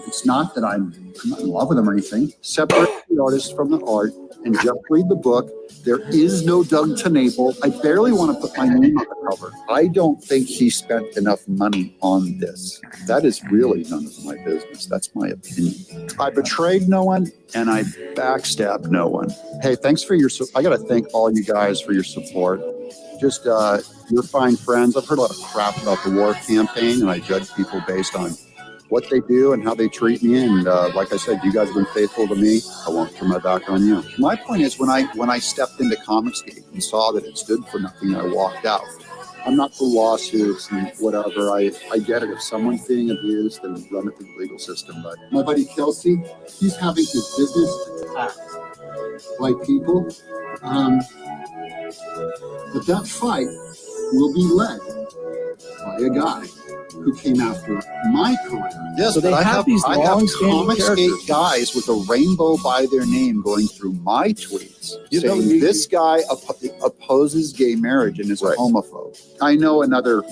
it's not that I'm not in love with him or anything. Separate the artist from the art and just read the book. There is no Doug TenNapel. I barely want to put my name on the cover. I don't think he spent enough money on this. That is really none of my business. That's my opinion. I betrayed no one and I backstabbed no one. Hey, thanks for I got to thank all you guys for your support. Just, you're fine friends. I've heard a lot of crap about the war campaign, and I judge people based on what they do and how they treat me. And like I said, you guys have been faithful to me. I won't turn my back on you. My point is, when I stepped into Comicsgate and saw that it stood for nothing, I walked out. I'm not for lawsuits and whatever. I get it. If someone's being abused, then run it through the legal system. But my buddy Kelsey, he's having his business attacked by people. But that fight will be led by a guy who came after my career. Yes, so I have Comicsgate guys with a rainbow by their name going through my tweets saying this guy opposes gay marriage and is a homophobe. I know another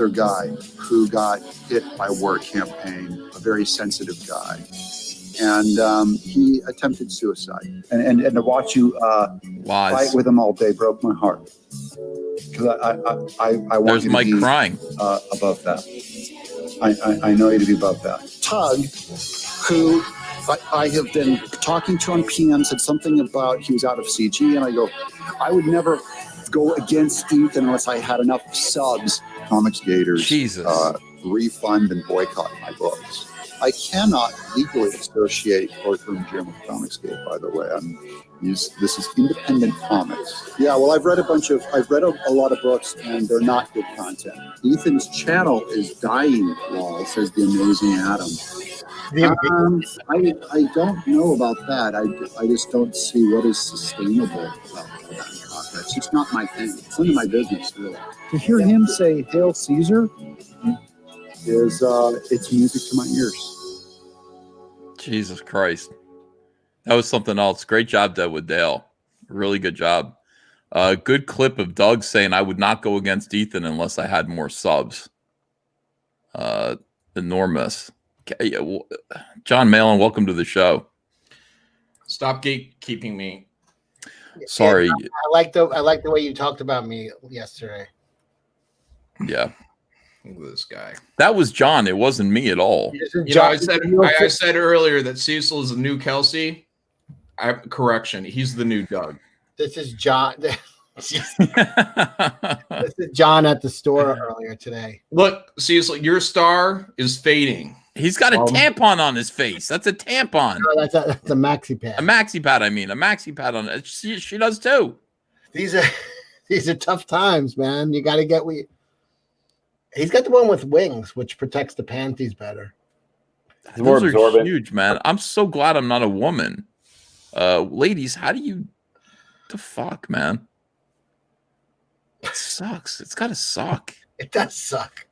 guy who got hit by a war campaign, a very sensitive guy. And he attempted suicide. And to watch you fight with him all day broke my heart. Because I want There's you to Mike be crying. Above that. I know you to be above that. Tug, who I have been talking to on PM, said something about he was out of CG, and I go, I would never go against Ethan unless I had enough subs. Comicsgaters refund and boycott my books. I cannot legally associate Courtroom Gym with Comicsgate, by the way. This is independent comics. Yeah, well, I've read a lot of books, and they're not good content. Ethan's channel is dying, Wall, says the amazing Adam. I don't know about that. I just don't see what is sustainable about that. It's just not my thing. It's none of my business, really. To hear him say, Hail Caesar, is it's music to my ears. Jesus Christ. That was something else. Great job, Deadwood Dale. Really good job. Good clip of Doug saying I would not go against Ethan unless I had more subs. Enormous. Okay, yeah, well, John Malin, welcome to the show. Stop gatekeeping me. Sorry. I like the way you talked about me yesterday. Yeah. Look at this guy. That was John. It wasn't me at all. You know, I said earlier that Cecil is the new Kelsey. Correction. He's the new Doug. This is John. This is John at the store earlier today. Look, Cecil, your star is fading. He's got a tampon on his face. That's a tampon. No, that's a maxi pad. A maxi pad, I mean. A maxi pad on it. She does too. These are tough times, man. You got to get He's got the one with wings, which protects the panties better. Those are huge, man. I'm so glad I'm not a woman. Ladies, how do you... The fuck, man? It sucks. It's got to suck. It does suck.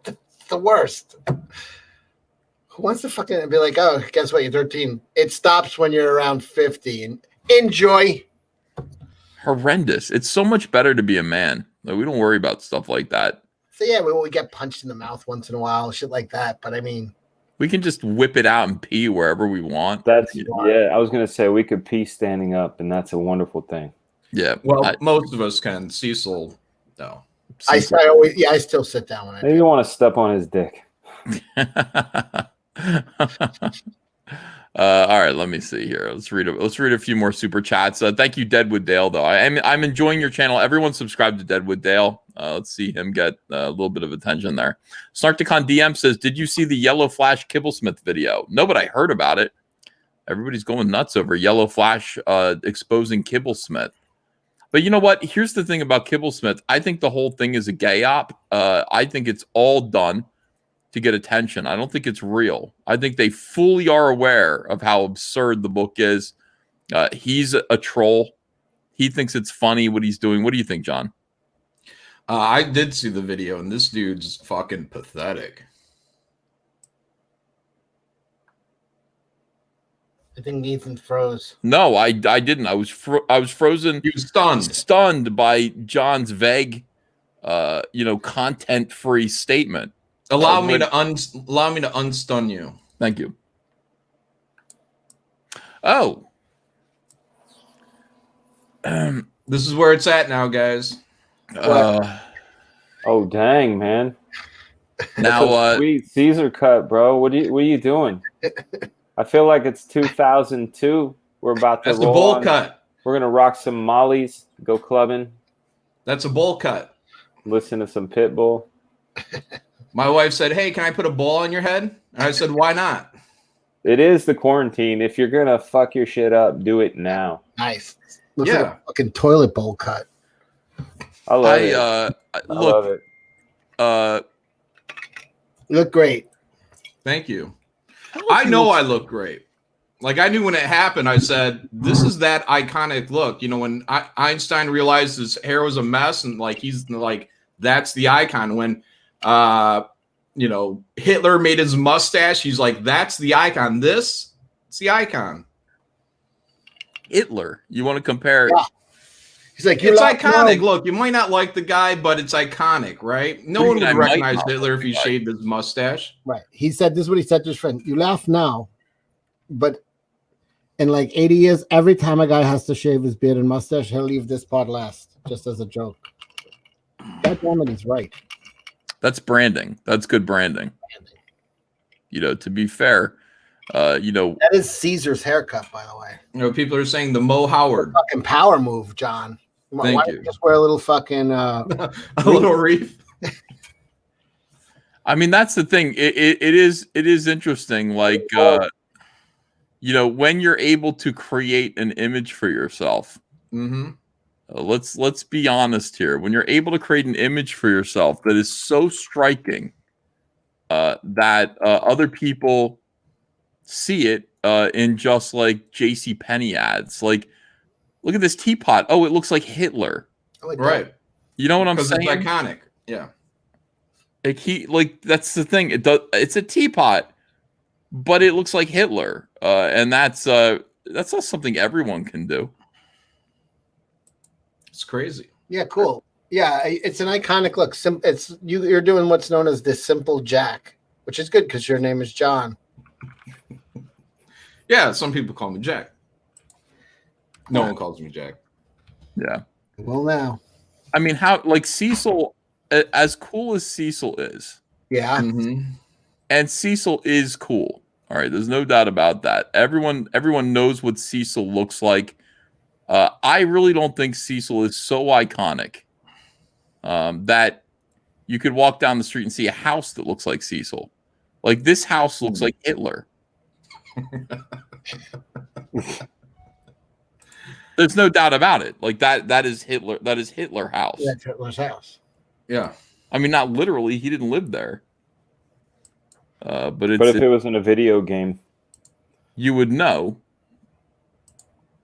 It's the worst. Who wants to fucking be like, oh, guess what? You're 13. It stops when you're around 50. And enjoy. Horrendous. It's so much better to be a man. Like, we don't worry about stuff like that. So yeah, we get punched in the mouth once in a while, shit like that. But I mean, we can just whip it out and pee wherever we want. That's I was gonna say we could pee standing up, and that's a wonderful thing. Yeah. Well, most of us can. Cecil, no. Cecil. I still sit down when I maybe you want to step on his dick. All right, let me see here. Let's read a few more super chats. Thank you, Deadwood Dale. Though I'm enjoying your channel. Everyone subscribe to Deadwood Dale. Let's see him get a little bit of attention there. Snarkticon DM says, "Did you see the Yellow Flash Kibblesmith video?" No, but I heard about it. Everybody's going nuts over Yellow Flash exposing Kibblesmith. But you know what? Here's the thing about Kibblesmith. I think the whole thing is a gay op. I think it's all done to get attention. I don't think it's real. I think they fully are aware of how absurd the book is. He's a troll. He thinks it's funny what he's doing. What do you think, John? I did see the video, and this dude's fucking pathetic. I think Ethan froze. No, I didn't. I was frozen. He was stunned by John's vague, content-free statement. Allow me to unstun you. Thank you. Oh. This is where it's at now, guys. Oh dang, man! Now, sweet Caesar cut, bro. What are you doing? I feel like it's 2002. We're about to. That's the bowl cut. We're gonna rock some mollies, go clubbing. That's a bowl cut. Listen to some Pitbull. My wife said, "Hey, can I put a bowl on your head?" And I said, "Why not?" It is the quarantine. If you're gonna fuck your shit up, do it now. Nice. Looks like a fucking toilet bowl cut. I love it. I love it. You look great. Thank you. I know I look great. Like, I knew when it happened, I said, this is that iconic look. You know, when Einstein realized his hair was a mess and, like, he's like, that's the icon. When, Hitler made his mustache, he's like, that's the icon. It's the icon. Hitler. You want to compare? Yeah. He's like, it's iconic. Look, you might not like the guy, but it's iconic, right? No one would recognize Hitler if he shaved his mustache. Right. He said, this is what he said to his friend. You laugh now, but in like 80 years, every time a guy has to shave his beard and mustache, he'll leave this part last, just as a joke. That woman is right. That's branding. That's good branding. To be fair, that is Caesar's haircut, by the way. People are saying the Mo Howard. Fucking power move, John. Thank you. Just wear a little fucking a little wreath. I mean, that's the thing. It is interesting. Like, when you're able to create an image for yourself. Mm-hmm. Let's be honest here. When you're able to create an image for yourself that is so striking that other people see it in just like JCPenney ads. Like, look at this teapot. Oh, it looks like Hitler. Right. You know what I'm saying? It's iconic. Yeah. That's the thing. It's a teapot, but it looks like Hitler, and that's not something everyone can do. It's crazy. Yeah, cool. Yeah, it's an iconic look. It's you're doing what's known as the simple Jack, which is good because your name is John. Yeah, some people call me Jack. No one calls me Jack. Yeah. Well, now. I mean, how Cecil, as cool as Cecil is. Yeah. Mm-hmm. And Cecil is cool. All right, there's no doubt about that. Everyone knows what Cecil looks like. I really don't think Cecil is so iconic that you could walk down the street and see a house that looks like Cecil. Like this house looks like Hitler. There's no doubt about it. Like that is Hitler. That is Hitler house. That's Hitler's house. Yeah. I mean, not literally. He didn't live there. But if it was in a video game, you would know.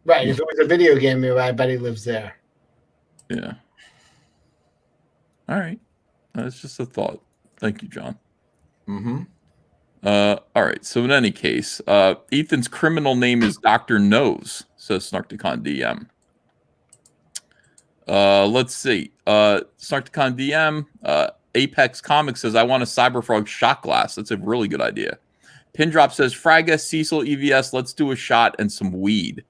Right. If it was a video game, I bet he lives there. Yeah. All right. That's just a thought. Thank you, John. Mm-hmm. All right. So in any case, Ethan's criminal name is Dr. Nose, says Snarkticon DM. Let's see. Snarkticon DM, Apex Comics says, I want a Cyberfrog shot glass. That's a really good idea. Pindrop says, Fraga, Cecil, EVS, let's do a shot and some weed.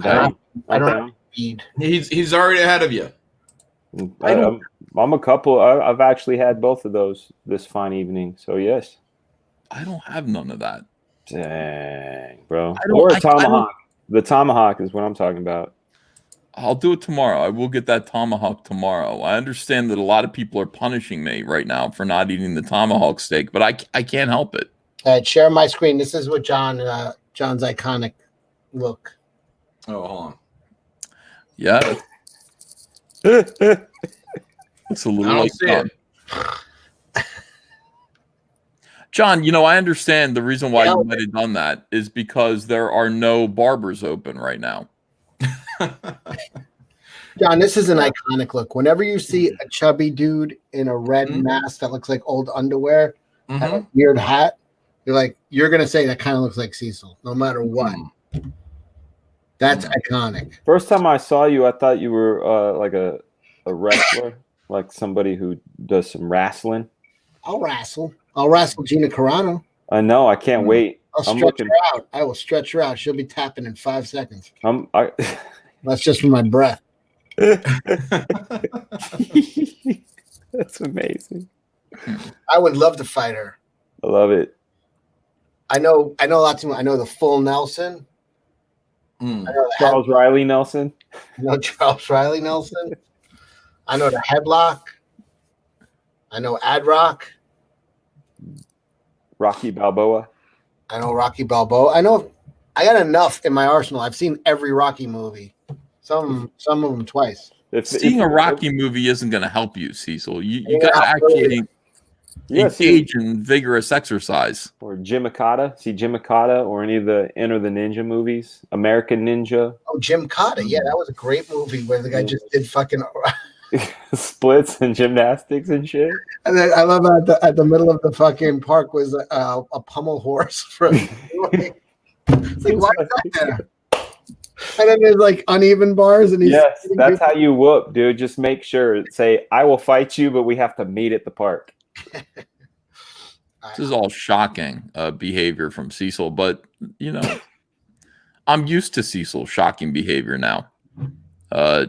I don't have weed. He's already ahead of you. I'm a couple. I've actually had both of those this fine evening. So yes. I don't have none of that. Dang, bro. Or a tomahawk. The tomahawk is what I'm talking about. I'll do it tomorrow. I will get that tomahawk tomorrow. I understand that a lot of people are punishing me right now for not eating the tomahawk steak, but I can't help it. All right, share my screen. This is what John's iconic look. Oh, hold on. Yeah. It's a little like John. John, I understand the reason why you might have done that is because there are no barbers open right now. John, this is an iconic look. Whenever you see a chubby dude in a red mask that looks like old underwear and a weird hat, you're going to say that kind of looks like Cecil, no matter what. That's iconic. First time I saw you, I thought you were like a wrestler, like somebody who does some wrestling. I'll wrestle Gina Carano. I know. I can't wait. I'll stretch her out. I will stretch her out. She'll be tapping in 5 seconds. That's just for my breath. That's amazing. I would love to fight her. I love it. I know lots of. I know the full Nelson. I know Charles Riley Nelson. I know Charles Riley Nelson. I know the headlock. I know Ad-Rock. Rocky Balboa. I know Rocky Balboa. I got enough in my arsenal. I've seen every Rocky movie. Some of them twice. Seeing a Rocky movie isn't going to help you, Cecil. You got to actually engage in vigorous exercise. Or Jim Akata. See Jim Akata or any of the Enter the Ninja movies. American Ninja. Oh, Jim Cotta. Yeah, that was a great movie where the guy just did fucking splits and gymnastics and shit. And then I love at the middle of the fucking park was a pommel horse. It's like, why is that there? And then there's uneven bars. And yes, that's how you whoop, dude. Just make sure. Say, I will fight you, but we have to meet at the park. This is all shocking behavior from Cecil, but I'm used to Cecil's shocking behavior now.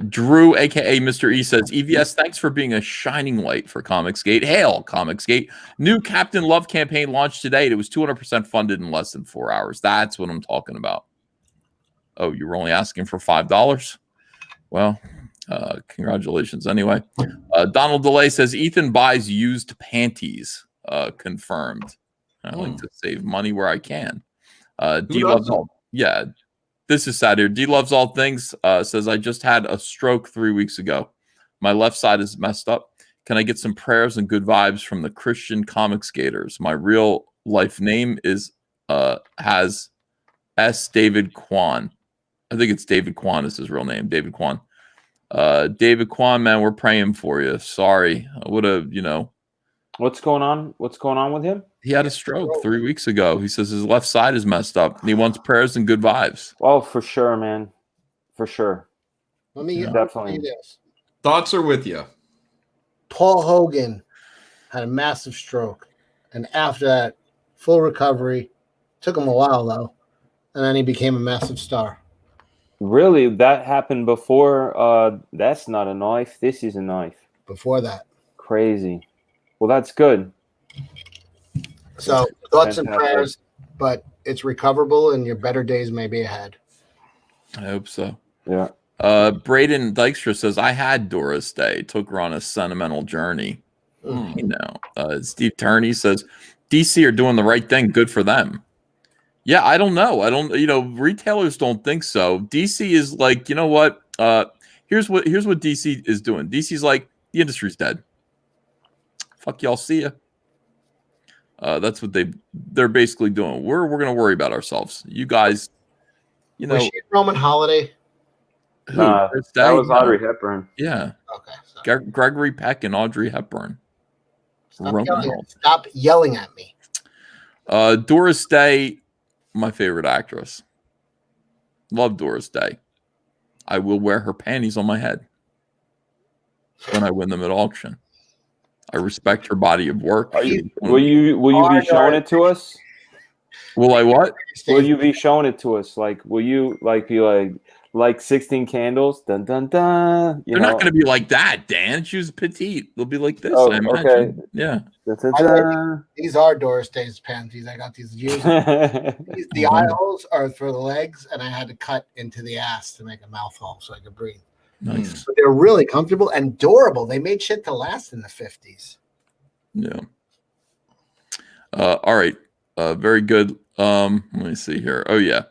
Drew, aka Mr. E, says, EVS, thanks for being a shining light for Comicsgate. Hail, Comicsgate. New Captain Love campaign launched today. It was 200% funded in less than 4 hours. That's what I'm talking about. Oh, you were only asking for $5? Well, congratulations anyway. Donald DeLay says, Ethan buys used panties. Confirmed. I like to save money where I can. D loves all. Yeah. This is sad here. D loves all things. Says, I just had a stroke 3 weeks ago. My left side is messed up. Can I get some prayers and good vibes from the Christian comic skaters? My real life name has S. David Kwan. I think it's David Kwan is his real name. David Kwan. David Kwan, man, we're praying for you. Sorry. I would have, What's going on? What's going on with him? He had a stroke 3 weeks ago. He says his left side is messed up. And he wants prayers and good vibes. Oh, for sure, man. For sure. Let me Definitely. say this. Thoughts are with you. Paul Hogan had a massive stroke, and after that, full recovery. Took him a while though, and then he became a massive star. Really, that happened before. That's not a knife. This is a knife. Before that, crazy. Well, that's good. So thoughts and prayers, but it's recoverable, and your better days may be ahead. I hope so. Yeah. Braden Dykstra says, I had Doris Day. Took her on a sentimental journey. You know, Steve Turney says, DC are doing the right thing. Good for them. Yeah, I don't know. Retailers don't think so. DC is like, you know what? Here's what DC is doing. DC's like, the industry's dead. Fuck y'all, see ya. That's what they're basically doing. We're gonna worry about ourselves. You guys, Was she Roman Holiday? That was Audrey Hepburn. Yeah. Okay. Gregory Peck and Audrey Hepburn. Stop yelling at me. Doris Day, my favorite actress. Love Doris Day. I will wear her panties on my head when I win them at auction. I respect her body of work. Will you be showing it to us? Will I what? Will you be showing it to us? Like, will you be like 16 candles? Dun dun dun. They're not going to be like that, Dan. She was petite. They'll be like this. Oh, I imagine. okay. Yeah. Dun, dun, dun. These are Doris Day's panties. I got these years ago. The eye holes are for the legs, and I had to cut into the ass to make a mouth hole so I could breathe. Nice. But they're really comfortable and durable. They made shit to last in the 50s. Yeah. All right. Very good. Let me see here. Oh yeah.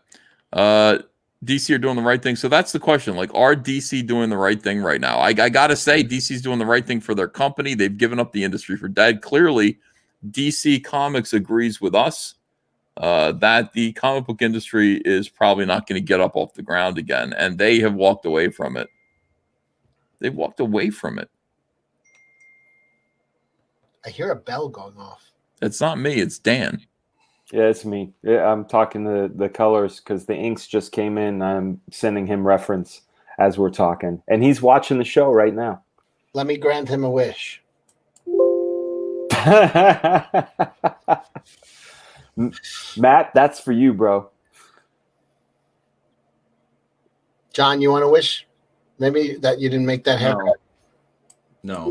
DC are doing the right thing. So that's the question. Like, are DC doing the right thing right now? I gotta say, DC's doing the right thing for their company. They've given up the industry for dead. Clearly, DC Comics agrees with us that the comic book industry is probably not going to get up off the ground again, and they have walked away from it. They've walked away from it. I hear a bell going off. It's not me. It's Dan. Yeah, it's me. Yeah, I'm talking the colors because the inks just came in. I'm sending him reference as we're talking, and he's watching the show right now. Let me grant him a wish. Matt, that's for you, bro. John, you want to wish? Maybe that you didn't make that haircut. No.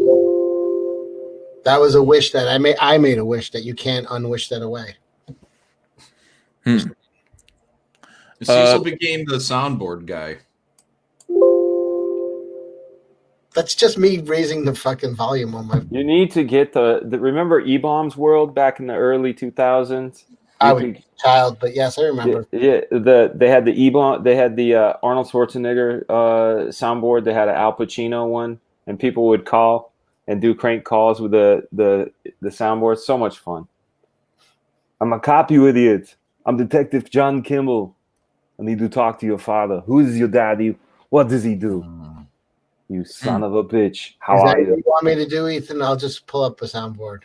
That was a wish that I made. I made a wish that you can't unwish that away. Cecil became the soundboard guy. That's just me raising the fucking volume on my. You need to get the remember E-Bombs World back in the early 2000s? I was a child, but yes, I remember. Yeah, they had the E-Bomb, they had the Arnold Schwarzenegger soundboard. They had an Al Pacino one, and people would call and do crank calls with the soundboard. So much fun. I'm a cop, you idiot. I'm Detective John Kimball. I need to talk to your father. Who is your daddy? What does he do? You son of a bitch. How are you? What you want me to do, Ethan? I'll just pull up a soundboard.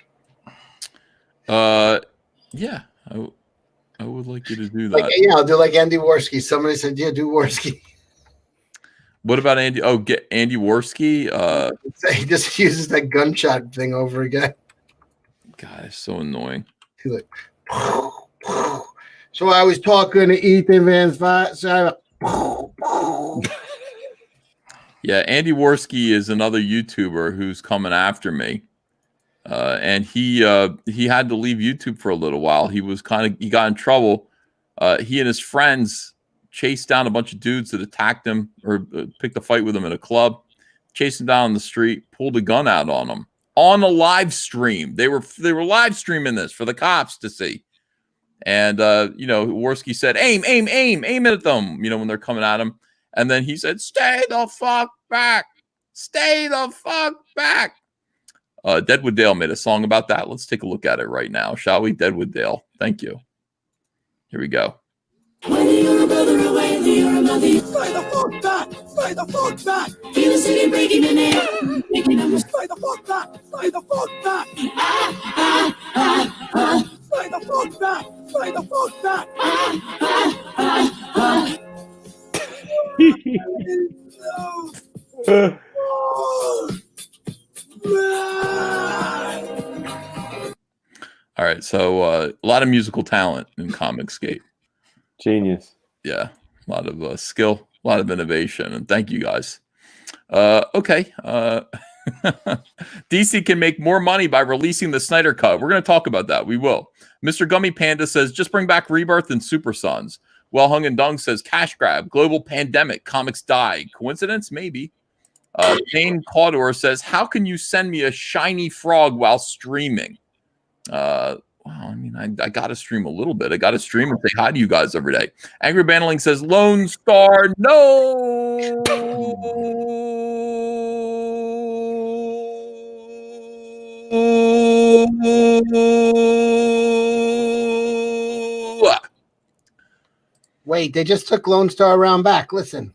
Yeah, I would like you to do that. Yeah, I'll do like Andy Worski. Somebody said, yeah, do Worski. What about Andy? Oh, get Andy Worski. He just uses that gunshot thing over again. God, it's so annoying. He's like, so I was talking to Ethan Van Sciver. Yeah, Andy Worski is another YouTuber who's coming after me, and he had to leave YouTube for a little while. He got in trouble. He and his friends chased down a bunch of dudes that attacked him or picked a fight with him at a club. Chased him down the street, pulled a gun out on him on a live stream. They were live streaming this for the cops to see. And Worski said, aim at them, when they're coming at him. And then he said, stay the fuck back. Stay the fuck back. Deadwood Dale made a song about that. Let's take a look at it right now, shall we? Deadwood Dale. Thank you. Here we go. When you're a brother away, you're a mother. Stay the fuck back. Slide the fuck back. Feel the city breaking in there. Making them slide the fuck back. Slide the fuck back. Slide the fuck back. Slide the fuck back. All right, so a lot of musical talent in Comicsgate. Genius. Yeah, a lot of skill, a lot of innovation, and thank you guys. Okay. DC can make more money by releasing the Snyder Cut. We're going to talk about that. We will. Mr. Gummy Panda says, just bring back Rebirth and Super Sons. Well Hung and Dung says, cash grab, global pandemic, comics die. Coincidence? Maybe. Jane Caudor says, how can you send me a shiny frog while streaming? Well, I mean, I got to stream a little bit. I got to stream and say hi to you guys every day. Angry Bannerling says, Lone Star, no! Wait, they just took Lone Star around back. Listen.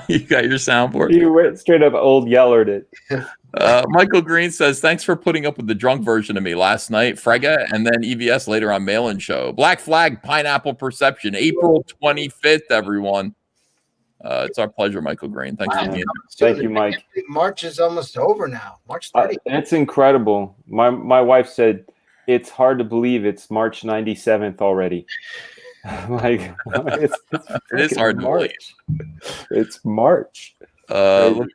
You got your soundboard. You went straight up old yellered it. Michael Green says, thanks for putting up with the drunk version of me last night, Frega, and then EVS later on Mail-In Show. Black Flag, Pineapple Perception, April 25th, everyone. It's our pleasure, Michael Green. Thanks for being here. Thank you, Mike. March is almost over now. March 30th. It's incredible. My wife said it's hard to believe it's March 97th already. Like it is hard to believe. It's March. Dude,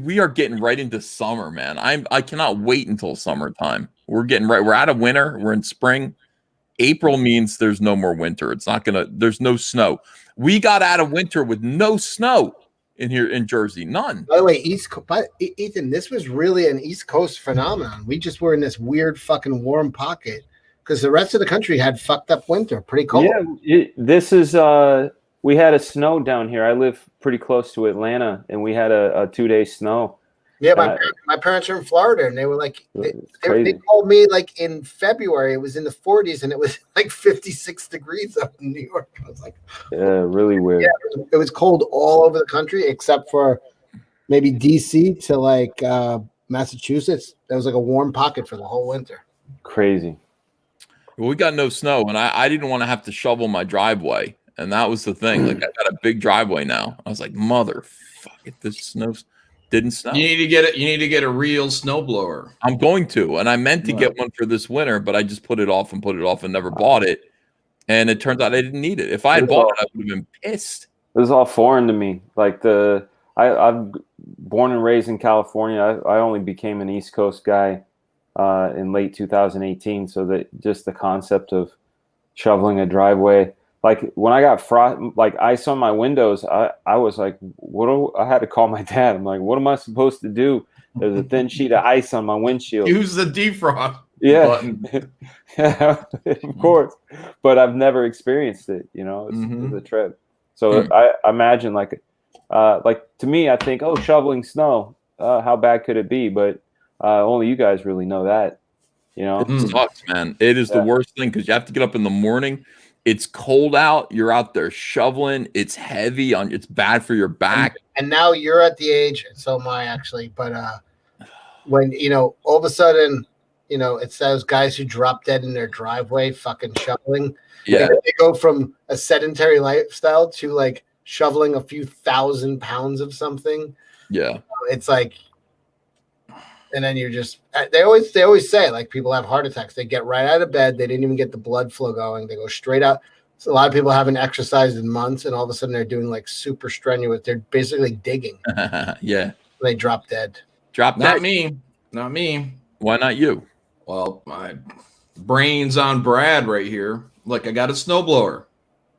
we are getting right into summer, man. I cannot wait until summertime. We're out of winter. We're in spring. April means there's no more winter. There's no snow. We got out of winter with no snow in here in Jersey. None. By the way, Ethan, this was really an East Coast phenomenon. We just were in this weird fucking warm pocket because the rest of the country had fucked up winter. Pretty cold. Yeah, we had a snow down here. I live pretty close to Atlanta, and we had a 2-day snow. Yeah, my parents are in Florida, and they were like, they called me like in February. It was in the 40s, and it was like 56 degrees up in New York. I was like, really weird. Yeah, it was cold all over the country except for maybe DC to like Massachusetts. That was like a warm pocket for the whole winter. Crazy. Well, we got no snow, and I didn't want to have to shovel my driveway, and that was the thing. Like, I got a big driveway now. I was like, motherfuck, if this snows. Didn't snow. You need to get a real snowblower. I'm going to, and I meant to get one for this winter, but I just put it off and never bought it. And it turns out I didn't need it. If I had bought it, I would have been pissed. It was all foreign to me. Like I'm born and raised in California. I only became an East Coast guy in late 2018. So that just the concept of shoveling a driveway. Like when I got like ice on my windows, I was like, I had to call my dad. I'm like, what am I supposed to do? There's a thin sheet of ice on my windshield. Use the defrost button. Yeah, of course. But I've never experienced it. You know, it's a trip. So I imagine like to me, I think, shoveling snow. How bad could it be? But only you guys really know that. You know, it sucks, man. It is the worst thing because you have to get up in the morning. It's cold out. You're out there shoveling. It's heavy it's bad for your back. And now you're at the age, and so am I actually. But when all of a sudden, it's those guys who drop dead in their driveway, fucking shoveling. Yeah, they go from a sedentary lifestyle to like shoveling a few 1,000 pounds of something. Yeah, it's like. And then you're just they always say like people have heart attacks. They get right out of bed. They didn't even get the blood flow going. They go straight out. So a lot of people haven't exercised in months, and all of a sudden they're doing like super strenuous. They're basically digging. Yeah. They drop dead. Not me. Why not you? Well, my brain's on Brad right here. Look, I got a snowblower.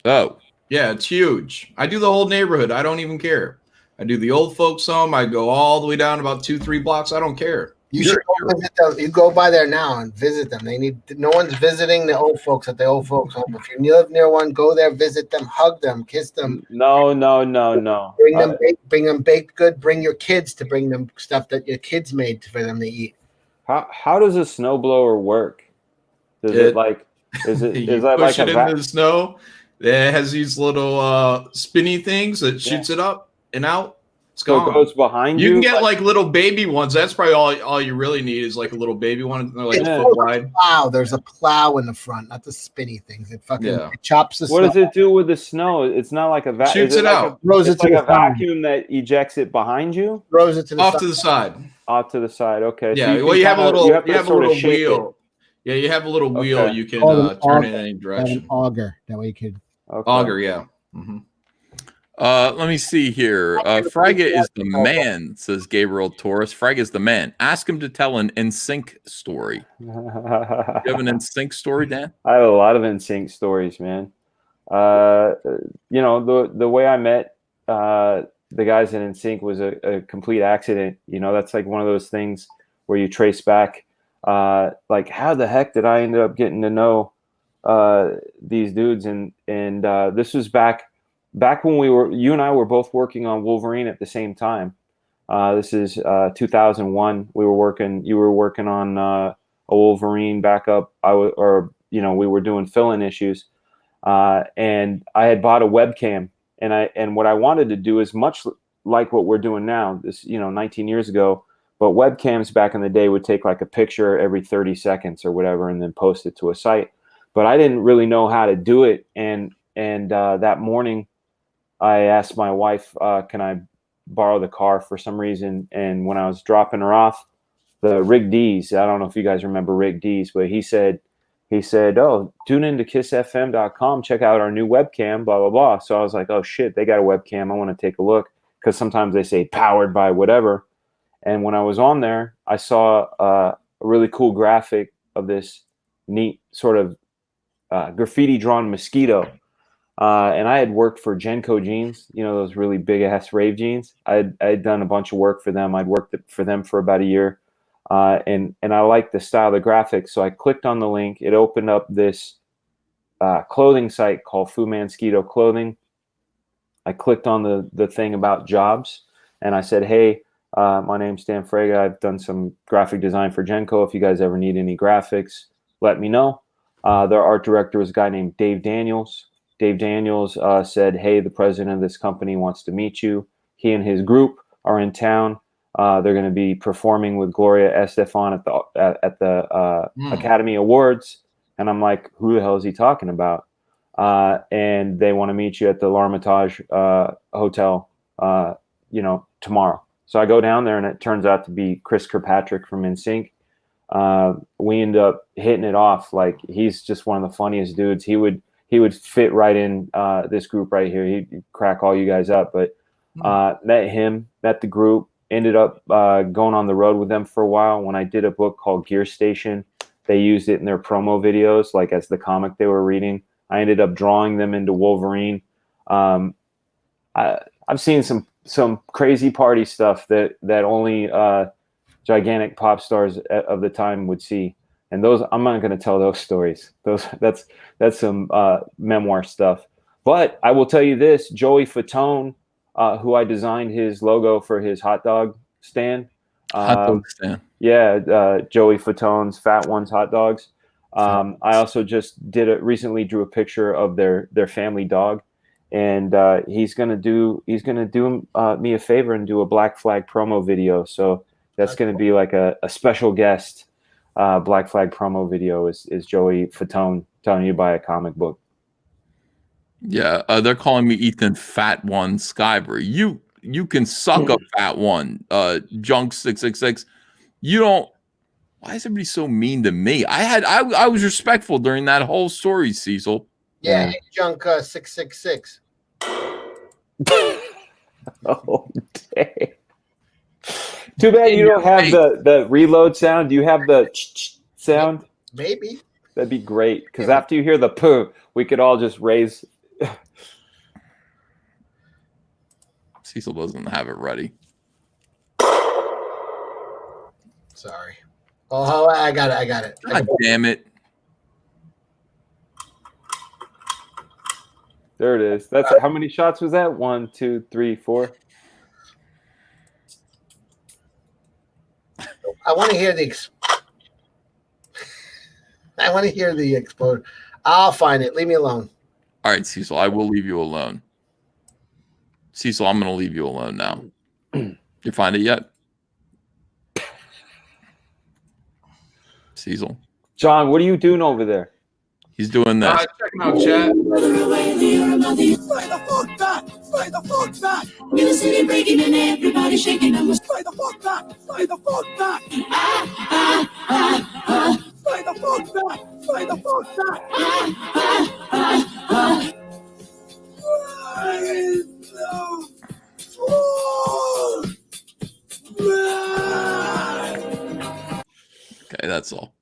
Oh. Yeah, it's huge. I do the whole neighborhood. I don't even care. I do the old folks home. I go all the way down about 2-3 blocks. I don't care. You should go visit them. You go by there now and visit them. No one's visiting the old folks at the old folks home. If you live near one, go there, visit them, hug them, kiss them. No. Bring them baked good. Bring your kids to bring them stuff that your kids made for them to eat. How does a snowblower work? Does it like Is it? You Is that push like it into the snow. It has these little spinny things that shoots it up and out. It's so gone. it goes behind you? You can get like little baby ones. That's probably all you really need is like a little baby one. They're like a foot wide. Plow. There's a plow in the front, not the spinny things. It fucking it chops the What snow. does it do with the snow? It's not like a vacuum. Shoots it out. Throws it to like the a vacuum that ejects it behind you. Throws it to the off side. to the side. Off to the side. Okay. Yeah. So Well, you have a little. You have a sort of little shape wheel. Yeah, you have a little wheel. Okay. You can Called turn an it in any direction. An auger. That way you could. Okay. Auger. Yeah. Mm-hmm. Let me see here. Fraga is the man, says Gabriel Torres. Fraga is the man. Ask him to tell an NSYNC story. You have an NSYNC story, Dan? I have a lot of NSYNC stories, man. You know, the way I met the guys in NSYNC was a complete accident. You know, that's like one of those things where you trace back, like how the heck did I end up getting to know these dudes? And this was back when you and I were both working on Wolverine at the same time. This is 2001. You were working on a Wolverine backup. We were doing fill-in issues, and I had bought a webcam, and what I wanted to do is much like what we're doing now. This 19 years ago, but webcams back in the day would take like a picture every 30 seconds or whatever, and then post it to a site. But I didn't really know how to do it, and that morning, I asked my wife, can I borrow the car for some reason? And when I was dropping her off, the Rick D's, I don't know if you guys remember Rick D's, but he said, oh, tune into kissfm.com, check out our new webcam, blah, blah, blah. So I was like, oh shit, they got a webcam. I want to take a look, because sometimes they say powered by whatever. And when I was on there, I saw a really cool graphic of this neat sort of graffiti drawn mosquito. And I had worked for Genco jeans, those really big ass rave jeans. I had done a bunch of work for them. I'd worked for them for about a year. And I liked the style of the graphics. So I clicked on the link. It opened up this clothing site called Fu Mansquito Clothing. I clicked on the thing about jobs, and I said, hey, my name's Dan Fraga. I've done some graphic design for Genco. If you guys ever need any graphics, let me know. Their art director was a guy named Dave Daniels. Dave Daniels said, hey, the president of this company wants to meet you. He and his group are in town. They're going to be performing with Gloria Estefan at the Academy Awards. And I'm like, who the hell is he talking about? And they want to meet you at the L'Armitage Hotel, tomorrow. So I go down there, and it turns out to be Chris Kirkpatrick from NSYNC. We end up hitting it off. Like, he's just one of the funniest dudes. He would fit right in this group right here. He'd crack all you guys up. But met the group, ended up going on the road with them for a while. When I did a book called Gear Station, they used it in their promo videos, like as the comic they were reading. I ended up drawing them into Wolverine. I've seen some crazy party stuff that only gigantic pop stars of the time would see. And those, I'm not going to tell those stories. That's some memoir stuff. But I will tell you this: Joey Fatone, who I designed his logo for his hot dog stand. Hot dog stand. Yeah, Joey Fatone's Fat Ones hot dogs. I also just recently drew a picture of their family dog, and he's gonna do me a favor and do a Black Flag promo video. So that's gonna be like a special guest. Black Flag promo video is Joey Fatone telling you to buy a comic book. Yeah, they're calling me Ethan Fat One Skyber. You can suck a Fat One, Junk 666. You don't. Why is everybody so mean to me? I was respectful during that whole story, Cecil. Yeah, hey, Junk 666. Oh, dang. Too bad you don't have the reload sound. Do you have the sound? Maybe. That'd be great, because after you hear the poo, we could all just raise. Cecil doesn't have it ready. Sorry. Oh, I got it. God damn it. There it is. That's how many shots was that? 1, 2, 3, 4. I want to hear the explosion. I'll find it. Leave me alone. All right, Cecil, I will leave you alone. Cecil, I'm going to leave you alone now. You find it yet? Cecil? John, what are you doing over there? He's doing this. Checking out chat. Play the fuck back! Play the fuck back! In the city breaking and everybody shaking and was play the fuck back! Play the fuck back! Play the fuck back! Play the fuck back! Okay, that's all.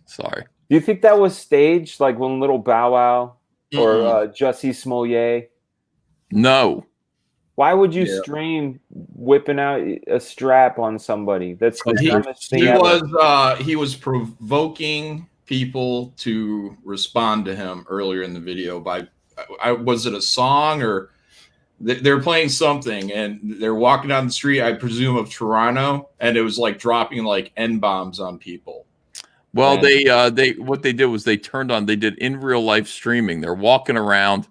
Sorry. Do you think that was staged, like when Little Bow Wow or Jussie Smollett? No. Why would you stream whipping out a strap on somebody? That's the dumbest thing ever. He was provoking people to respond to him earlier in the video by, was it a song or they're playing something and they're walking down the street, I presume of Toronto, and it was like dropping like N-bombs on people. Well, they what they did was they did in real life streaming. They're walking around,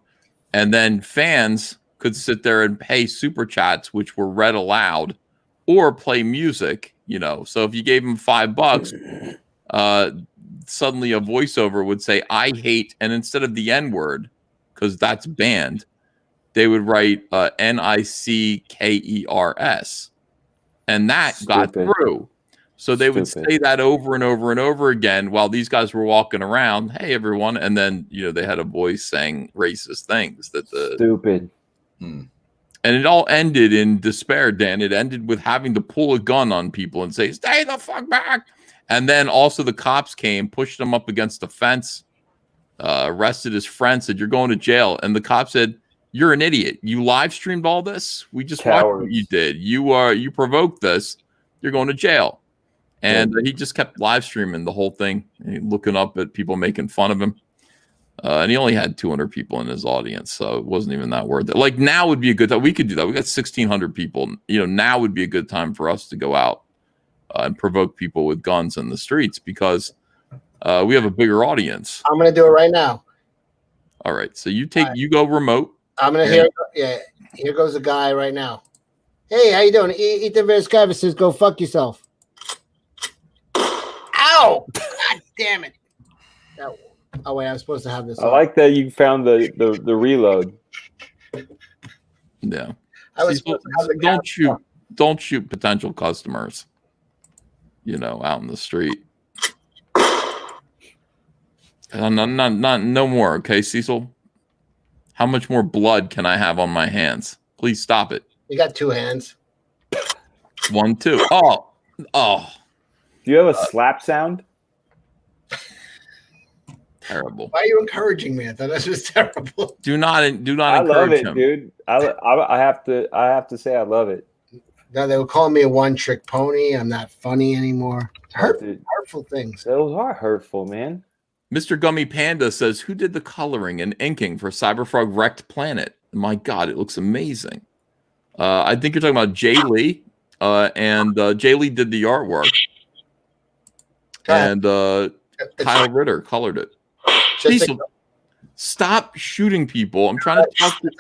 and then fans could sit there and pay super chats, which were read aloud, or play music. You know, so if you gave them $5, suddenly a voiceover would say "I hate," and instead of the N word, because that's banned, they would write NICKERS, and that got through. So they would say that over and over and over again while these guys were walking around. Hey, everyone. And then, you know, they had a voice saying racist things and it all ended in despair, Dan. It ended with having to pull a gun on people and say, stay the fuck back. And then also the cops came, pushed him up against the fence, arrested his friend, said, you're going to jail. And the cop said, you're an idiot. You live streamed all this. We just watched what you did. You provoked this. You're going to jail. And he just kept live streaming the whole thing, looking up at people making fun of him. And he only had 200 people in his audience, so it wasn't even that worth it. Like now would be a good time. We could do that. We got 1,600 people. You know, now would be a good time for us to go out and provoke people with guns in the streets because we have a bigger audience. I'm going to do it right now. All right. So you go remote. I'm going to here goes a guy right now. Hey, how you doing? Ethan Verscava says, go fuck yourself. Ow! God damn it! Oh wait, I'm supposed to have this. I like that you found the reload. Yeah. I was don't shoot potential customers. You know, out in the street. No more, okay, Cecil. How much more blood can I have on my hands? Please stop it. You got 2 hands. 1, 2. Oh. Do you have a slap sound? Terrible. Why are you encouraging me? I thought that's just terrible. Do not I encourage love it, him, dude. I have to say I love it. No, they were calling me a one-trick pony. I'm not funny anymore. Hurtful things. Those are hurtful, man. Mr. Gummy Panda says, who did the coloring and inking for Cyberfrog Wrecked Planet? My God, it looks amazing. I think you're talking about Jay Lee. And Jay Lee did the artwork. And Kyle Ritter colored it. Cecil, stop shooting people. I'm trying to talk to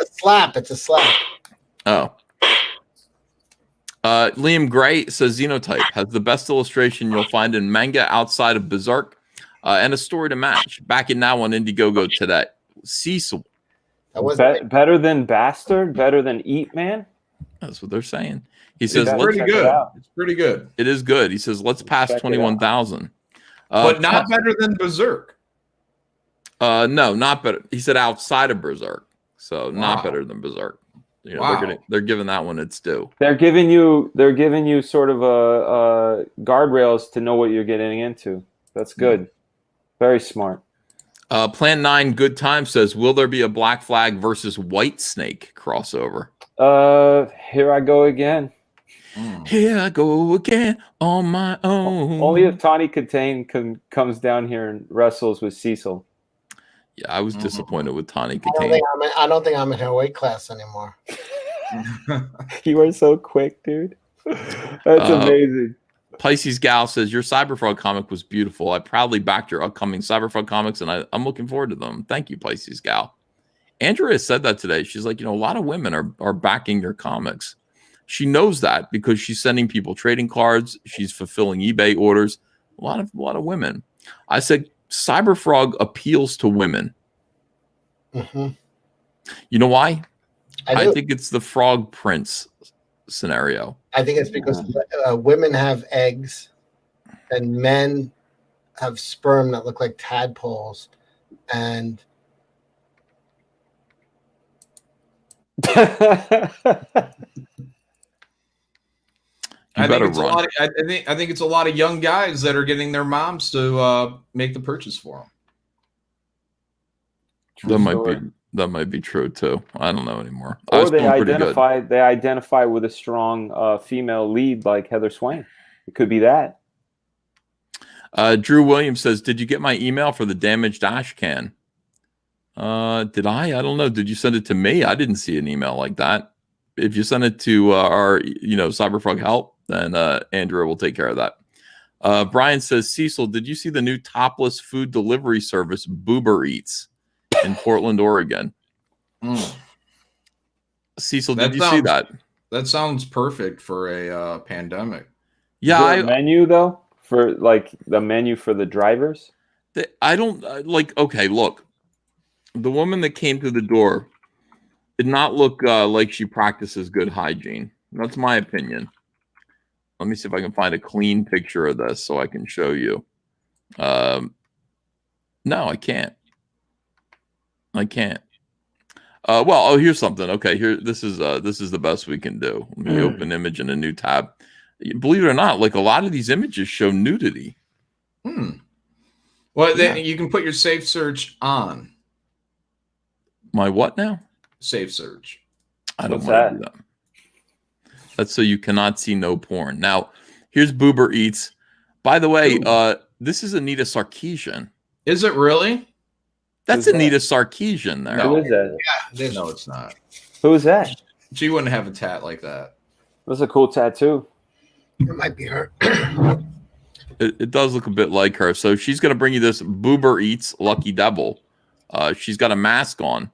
It's a slap. Oh. Liam Gray says Xenotype has the best illustration you'll find in manga outside of Berserk, and a story to match. Back in now on Indiegogo today. Cecil. Better than Bastard? Better than Eat Man? That's what they're saying. He says, it's pretty good. It's pretty good. It is good. He says, let's pass 21,000. But not better than Berserk. No, not better. He said outside of Berserk. So not better than Berserk. You know, they're giving that one its due. They're giving you sort of a guardrails to know what you're getting into. That's good. Very smart. Plan 9 Good Time says, will there be a Black Flag versus White Snake crossover? Here I go again. Here I go again on my own. Only if Tawny Katane comes down here and wrestles with Cecil. Yeah, I was disappointed with Tawny Katane. I don't think I'm in her weight class anymore. You are so quick, dude. That's amazing. Pisces Gal says, your Cyberfrog comic was beautiful. I proudly backed your upcoming Cyberfrog comics, and I'm looking forward to them. Thank you, Pisces Gal. Andrea said that today. She's like, a lot of women are backing your comics. She knows that because she's sending people trading cards. She's fulfilling eBay orders. A lot of women. I said, Cyberfrog appeals to women. Mm-hmm. You know why? I think it's the Frog Prince scenario. I think it's because women have eggs and men have sperm that look like tadpoles. And I think it's a lot of young guys that are getting their moms to make the purchase for them. That might be true too. I don't know anymore. Or they identify with a strong female lead like Heather Swain. It could be that. Drew Williams says, "Did you get my email for the damaged ash can?" Did I? I don't know. Did you send it to me? I didn't see an email like that. If you send it to our, Cyberfrog help, then Andrew will take care of that. Brian says, Cecil, did you see the new topless food delivery service, Boober Eats, in Portland, Oregon? Cecil, did you see that? That sounds perfect for a pandemic. Yeah, Is there a menu though for like the menu for the drivers. I don't like. Okay, look, the woman that came to the door did not look like she practices good hygiene. That's my opinion. Let me see if I can find a clean picture of this so I can show you. No, I can't. Well, here's something. Okay, this is the best we can do. Let me open image in a new tab. Believe it or not, like a lot of these images show nudity. Well, then you can put your safe search on. My what now? Safe search. I don't want to do that. That's so you cannot see no porn. Now, here's Boober Eats. By the way, this is Anita Sarkeesian. Is it really? That's Anita Sarkeesian there. Who is that? Yeah, no, it's not. Who is that? She wouldn't have a tat like that. That's a cool tattoo. It might be her. It does look a bit like her. So she's going to bring you this Boober Eats Lucky Devil. She's got a mask on.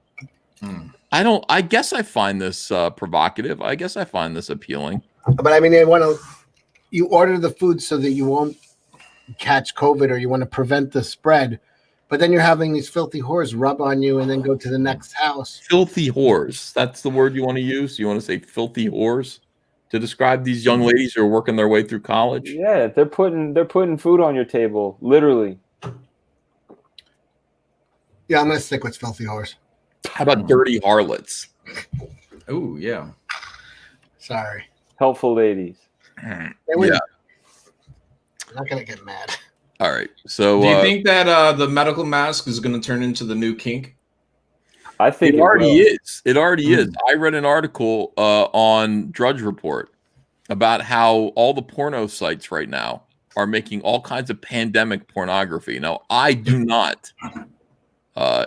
I guess I find this provocative. I guess I find this appealing. But I mean, you order the food so that you won't catch COVID or you want to prevent the spread. But then you're having these filthy whores rub on you and then go to the next house. Filthy whores. That's the word you want to use? You want to say filthy whores to describe these young ladies who are working their way through college? Yeah, they're putting food on your table, literally. Yeah, I'm going to stick with filthy whores. How about dirty harlots? Oh, yeah. Sorry. Helpful ladies. I'm not going to get mad. All right. So do you think that the medical mask is going to turn into the new kink? I think it already is. It already is. I read an article on Drudge Report about how all the porno sites right now are making all kinds of pandemic pornography. Now, I do not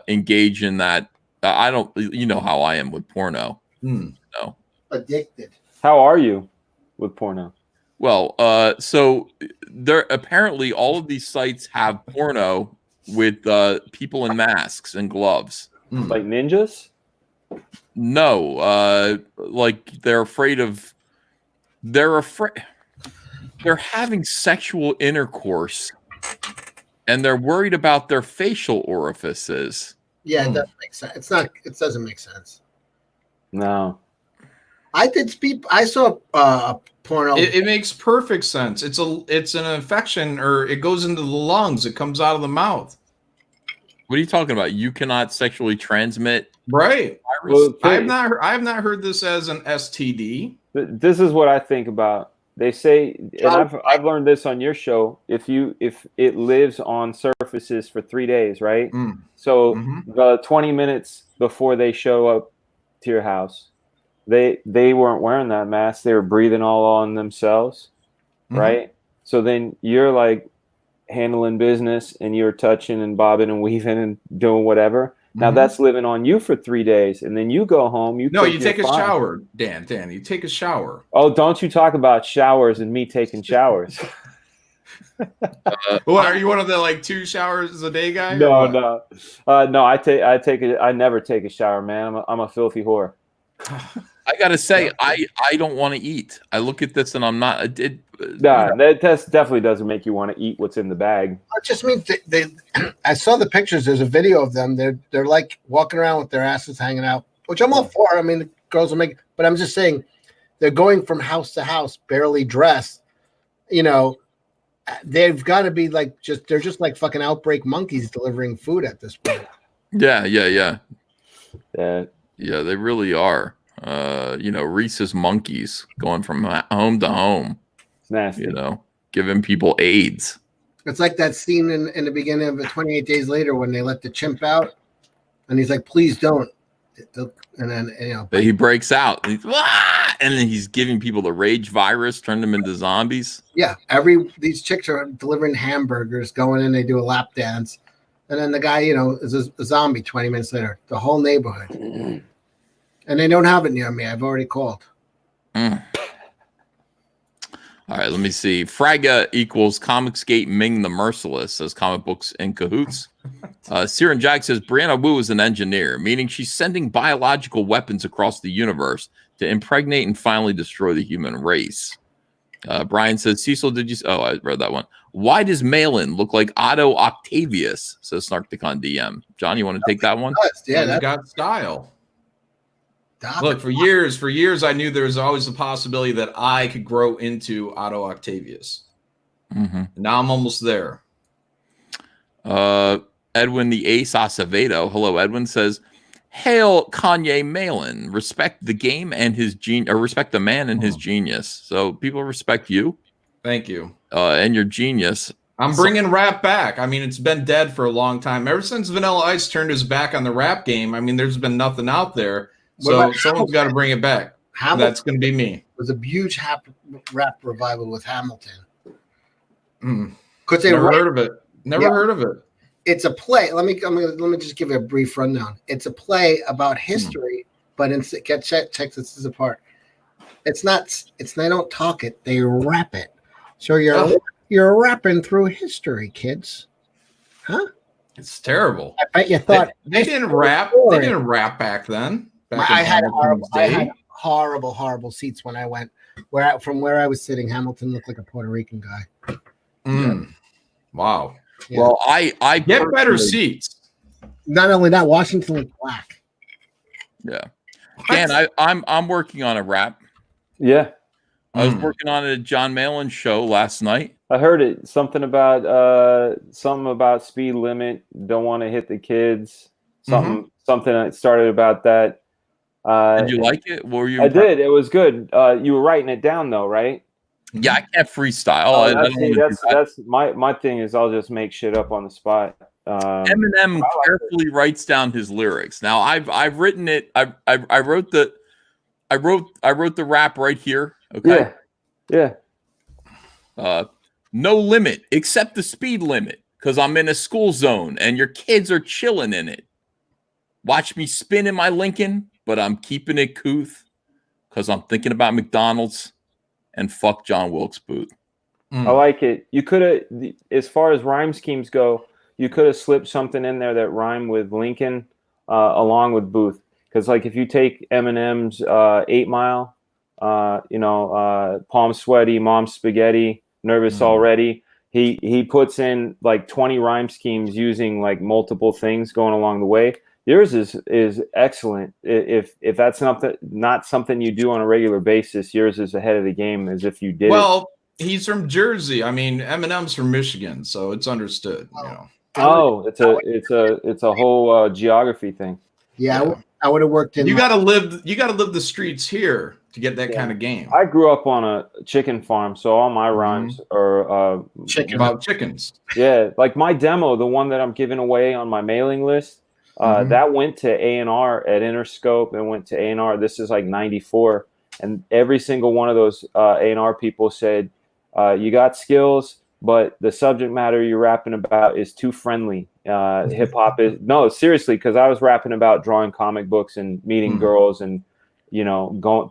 engage in that. I don't. You know how I am with porno. No. Addicted. How are you with porno? Well, so there apparently all of these sites have porno with people in masks and gloves. Like ninjas? No, like they're having sexual intercourse and they're worried about their facial orifices. Yeah, it doesn't make sense. It doesn't make sense. No. I saw porno. It makes perfect sense. It's an infection, or it goes into the lungs. It comes out of the mouth. What are you talking about? You cannot sexually transmit, right? Virus? Well, I have not heard this as an STD. This is what I think about. They say, and I've learned this on your show. If it lives on surfaces for 3 days, right? So the 20 minutes before they show up to your house, they weren't wearing that mask. They were breathing all on themselves, right? So then you're like handling business and you're touching and bobbing and weaving and doing whatever. Now that's living on you for 3 days, and then you go home. You take a shower, Dan. You take a shower. Oh, don't you talk about showers and me taking showers? What are you, one of the like 2 showers a day guy? No. I never take a shower, man. I'm a filthy whore. I gotta say, I don't want to eat. I look at this and I'm not. That definitely doesn't make you want to eat what's in the bag. It just means they I saw the pictures. There's a video of them. They're like walking around with their asses hanging out, which I'm all for. I mean, the girls will make, but I'm just saying they're going from house to house, barely dressed. You know, they've got to be like they're just like fucking outbreak monkeys delivering food at this point. Yeah. They really are. Rhesus monkeys going from home to home. It's nasty. Giving people AIDS. It's like that scene in the beginning of 28 Days Later when they let the chimp out, and he's like, "Please don't." And then he breaks out, and then he's giving people the rage virus, turn them into zombies. Yeah, these chicks are delivering hamburgers, going in, they do a lap dance, and then the guy, is a zombie 20 minutes later. The whole neighborhood, and they don't have it near me. I've already called. All right, let me see. Fraga equals Comicsgate Ming the Merciless, says Comic Books in Cahoots. Siren Jack says Brianna Wu is an engineer, meaning she's sending biological weapons across the universe to impregnate and finally destroy the human race. Brian says, Cecil, did you... Oh, I read that one. Why does Malin look like Otto Octavius, says Snarkticon DM. John, you want to take that one? Yeah, that's got style. Look, for years, I knew there was always a possibility that I could grow into Otto Octavius. Mm-hmm. Now I'm almost there. Edwin the Ace Acevedo, hello, Edwin, says, Hail Kanye Malin, respect the game and his genius, or respect the man and his genius. So people respect you. Thank you. And your genius. I'm bringing rap back. I mean, it's been dead for a long time. Ever since Vanilla Ice turned his back on the rap game, I mean, there's been nothing out there. So someone's got to bring it back. That's going to be me. It was a huge rap revival with Hamilton. Never heard of it. Never heard of it. It's a play. Let me just give you a brief rundown. It's a play about history, but check this apart. It's not. They don't talk it. They rap it. So you're rapping through history, kids. Huh? It's terrible. I bet you thought they didn't rap. They didn't rap back then. I had horrible seats when I went. From where I was sitting, Hamilton looked like a Puerto Rican guy. Wow. Yeah. Well, I get better seats. Not only that, Washington was black. Yeah. Dan, I'm working on a rap. Yeah. I was working on a John Malin show last night. I heard it. Something about speed limit. Don't want to hit the kids. Something that started about that. Did you like it? What were you? I did. It was good. You were writing it down though, right? Yeah, I can't freestyle. That's my thing. Is I'll just make shit up on the spot. Eminem carefully writes down his lyrics. Now I've written it. I wrote the rap right here. Okay. Yeah. No limit except the speed limit, because I'm in a school zone and your kids are chilling in it. Watch me spin in my Lincoln, but I'm keeping it couth because I'm thinking about McDonald's and fuck John Wilkes Booth. I like it. You could have, as far as rhyme schemes go, you could have slipped something in there that rhymed with Lincoln along with Booth. Because like if you take Eminem's 8 Mile, Palm Sweaty, Mom Spaghetti, Nervous Already, he puts in like 20 rhyme schemes using like multiple things going along the way. Yours is excellent. If that's not something you do on a regular basis, yours is ahead of the game as if you did. Well, he's from Jersey. I mean, Eminem's from Michigan, so it's understood. Oh, it's a whole geography thing. Yeah. I would have worked in. You got to live the streets here to get that kind of game. I grew up on a chicken farm, so all my rhymes are about chickens. Yeah, like my demo, the one that I'm giving away on my mailing list. That went to A&R at Interscope and went to A&R. This is like 94. And every single one of those A&R people said, you got skills, but the subject matter you're rapping about is too friendly. Hip hop is seriously, because I was rapping about drawing comic books and meeting girls and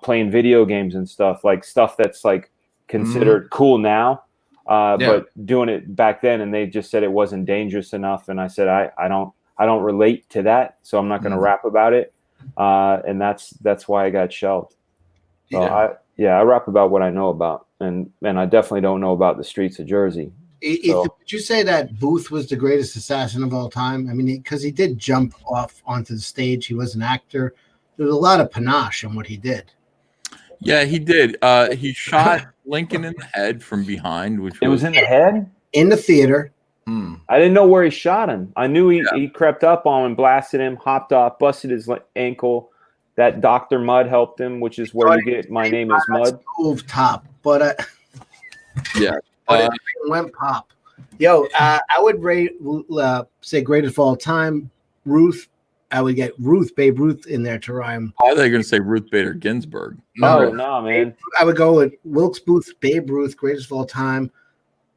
playing video games and stuff that's like considered cool now, but doing it back then, and they just said it wasn't dangerous enough, and I said I don't relate to that, so I'm not going to rap about it, and that's why I got shelved. So I rap about what I know about, and I definitely don't know about the streets of Jersey. Ethan, would you say that Booth was the greatest assassin of all time? I mean, because he did jump off onto the stage. He was an actor. There was a lot of panache in what he did. Yeah, he did. He shot Lincoln in the head from behind, which was in the head? In the theater. I didn't know where he shot him. I knew he crept up on him, blasted him, hopped off, busted his ankle. That Dr. Mud helped him, which is where you get My Name is Mud. Move top, but yeah. But it went pop. Yo, I would rate say greatest of all time, Ruth. I would get Babe Ruth in there to rhyme. I thought you were going to say Ruth Bader Ginsburg. No, man. I would go with Wilkes Booth, Babe Ruth, greatest of all time.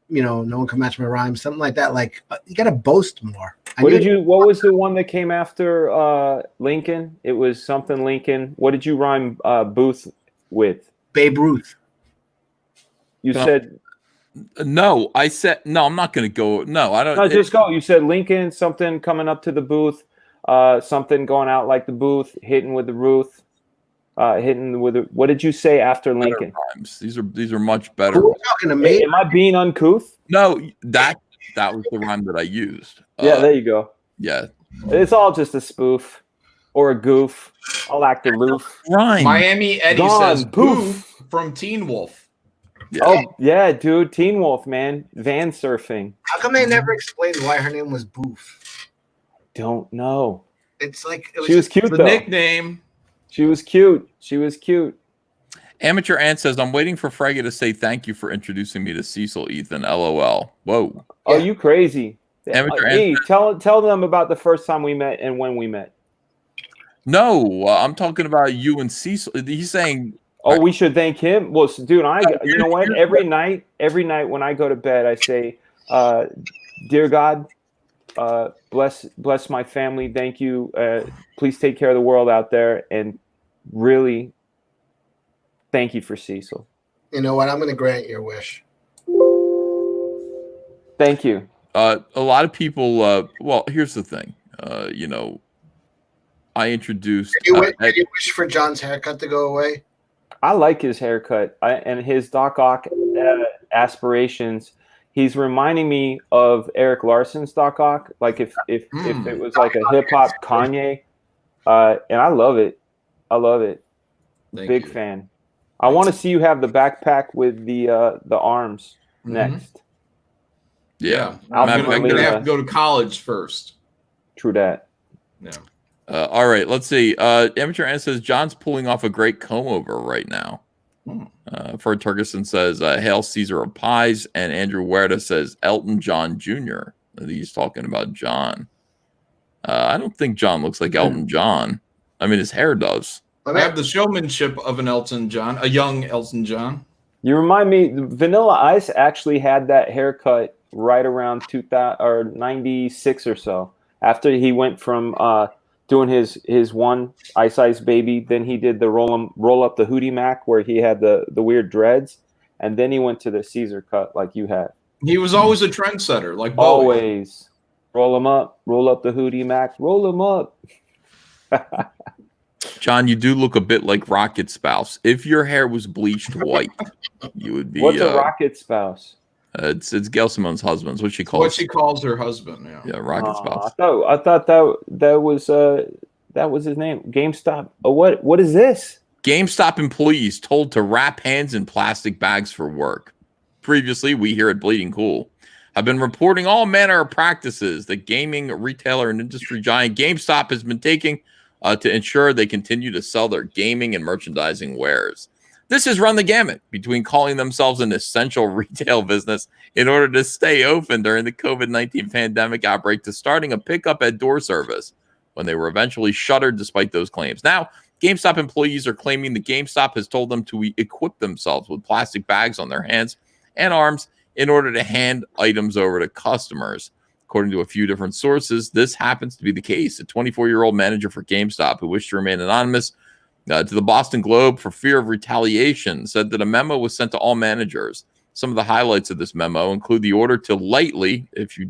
No one can match my rhyme. Something like that. Like you got to boast more. What was the one that came after Lincoln? It was something Lincoln. What did you rhyme Booth with? Babe Ruth. You said. No, I said no. I'm not going to go. No, I don't. No, just go. You said Lincoln, something coming up to the booth, something going out like the booth, hitting with the Ruth, hitting with the. What did you say after Lincoln? Rhymes. These are much better. Who are talking to me? Am I being uncouth? No, that was the rhyme that I used. Yeah, there you go. Yeah, it's all just a spoof or a goof. I'll act aloof. Rhyme. Miami Eddie says poof from Teen Wolf. Yeah. Oh yeah, dude, Teen Wolf, man, van surfing. How come they never explained why her name was Booth? Don't know. It's like she was cute. The nickname. She was cute. She was cute. Amateur Ant says, "I'm waiting for Frege to say thank you for introducing me to Cecil, Ethan. LOL." Whoa. Oh, you crazy? Amateur Ant. Tell them about the first time we met and when we met. No, I'm talking about you and Cecil. He's saying. Oh, we should thank him. Well, dude, you know what? Every night when I go to bed, I say, "Dear God, bless my family. Thank you. Please take care of the world out there, and really, thank you for Cecil." You know what? I'm going to grant your wish. Thank you. A lot of people. Well, here's the thing. I introduced. Did you wish for John's haircut to go away? I like his haircut and his Doc Ock aspirations. He's reminding me of Eric Larson's Doc Ock, like if it was like a hip hop Kanye, and I love it. I love it. Big fan. I want to see you have the backpack with the arms next. Yeah, I'm gonna have to go to college first. True that. Yeah. All right, let's see. Amateur Ant says John's pulling off a great comb over right now. Ferd Turgeson says Hail Caesar of Pies, and Andrew Huerta says Elton John Jr. He's talking about John. I don't think John looks like Elton John. I mean, his hair does. I have the showmanship of an Elton John, a young Elton John. You remind me, Vanilla Ice actually had that haircut right around 2000 or 96 or so. After he went from doing his one Ice Ice Baby, then he did the roll up the Hootie Mac where he had the weird dreads, and then he went to the Caesar cut like you had. He was always a trendsetter, like Bowie. Always. Roll up the Hootie Mac, roll them up. John, you do look a bit like Rocket Spouse. If your hair was bleached white, you would be. What's a Rocket Spouse? It's Gail Simone's husband. It's what she calls. What she calls her husband. Yeah. Rocket Spouse. I thought that was his name. GameStop. What is this? GameStop employees told to wrap hands in plastic bags for work. Previously, we here at Bleeding Cool have been reporting all manner of practices that gaming retailer and industry giant GameStop has been taking to ensure they continue to sell their gaming and merchandising wares. This has run the gamut between calling themselves an essential retail business in order to stay open during the COVID-19 pandemic outbreak to starting a pickup at door service when they were eventually shuttered despite those claims. Now, GameStop employees are claiming the GameStop has told them to equip themselves with plastic bags on their hands and arms in order to hand items over to customers. According to a few different sources, this happens to be the case. A 24-year-old manager for GameStop who wished to remain anonymous to the Boston Globe for fear of retaliation said that a memo was sent to all managers. Some of the highlights of this memo include the order to lightly, if you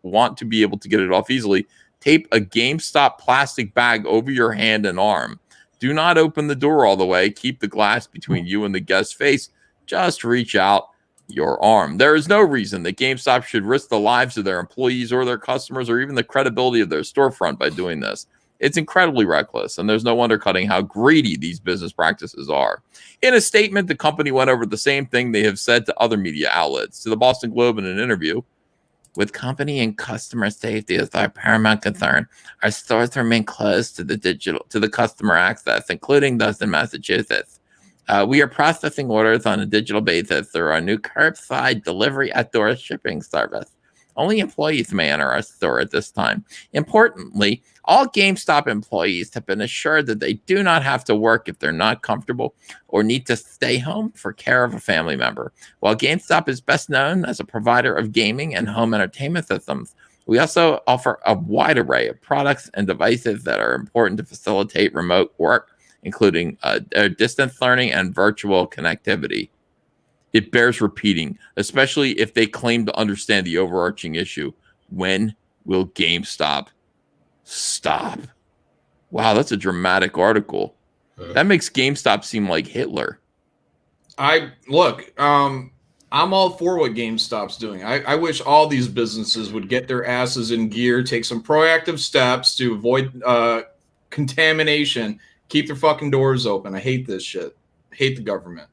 want to be able to get it off easily, tape a GameStop plastic bag over your hand and arm. Do not open the door all the way. Keep the glass between you and the guest's face. Just reach out your arm. There is no reason that GameStop should risk the lives of their employees or their customers or even the credibility of their storefront by doing this. It's incredibly reckless, and there's no undercutting how greedy these business practices are. In a statement, the company went over the same thing they have said to other media outlets. To the Boston Globe in an interview, with company and customer safety as our paramount concern, our stores remain closed to the customer access, including those in Massachusetts. We are processing orders on a digital basis through our new curbside delivery at-door shipping service. Only employees may enter our store at this time. Importantly, all GameStop employees have been assured that they do not have to work if they're not comfortable or need to stay home for care of a family member. While GameStop is best known as a provider of gaming and home entertainment systems, we also offer a wide array of products and devices that are important to facilitate remote work, including distance learning and virtual connectivity. It bears repeating, especially if they claim to understand the overarching issue. When will GameStop stop? Wow, that's a dramatic article. That makes GameStop seem like Hitler. I'm all for what GameStop's doing. I wish all these businesses would get their asses in gear, take some proactive steps to avoid contamination, keep their fucking doors open. I hate this shit. I hate the government.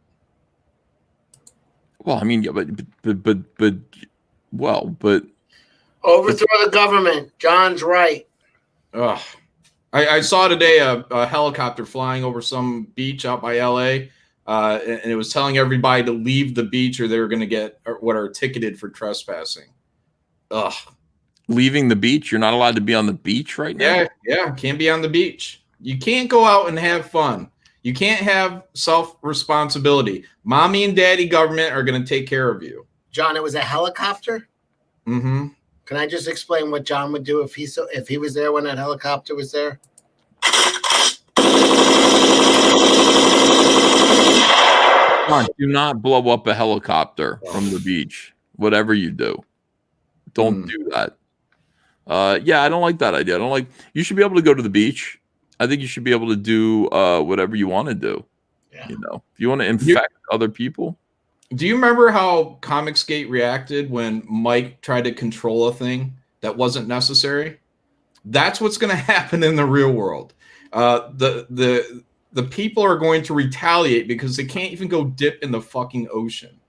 Well, I mean, yeah, but overthrow the government. John's right. Ugh. I saw today a helicopter flying over some beach out by LA, and it was telling everybody to leave the beach or they were going to get what are ticketed for trespassing. Ugh. Leaving the beach? You're not allowed to be on the beach right now? Yeah, can't be on the beach. You can't go out and have fun. You can't have self-responsibility. Mommy and daddy government are going to take care of you. John, it was a helicopter? Mm-hmm. Can I just explain what John would do if he was there when that helicopter was there? Come on, do not blow up a helicopter from the beach. Whatever you do, don't do that. Yeah, I don't like that idea. You should be able to go to the beach. I think you should be able to do whatever you want to do. Yeah. You know, if you want to infect other people. Do you remember how Comicsgate reacted when Mike tried to control a thing that wasn't necessary? That's what's going to happen in the real world. The people are going to retaliate because they can't even go dip in the fucking ocean.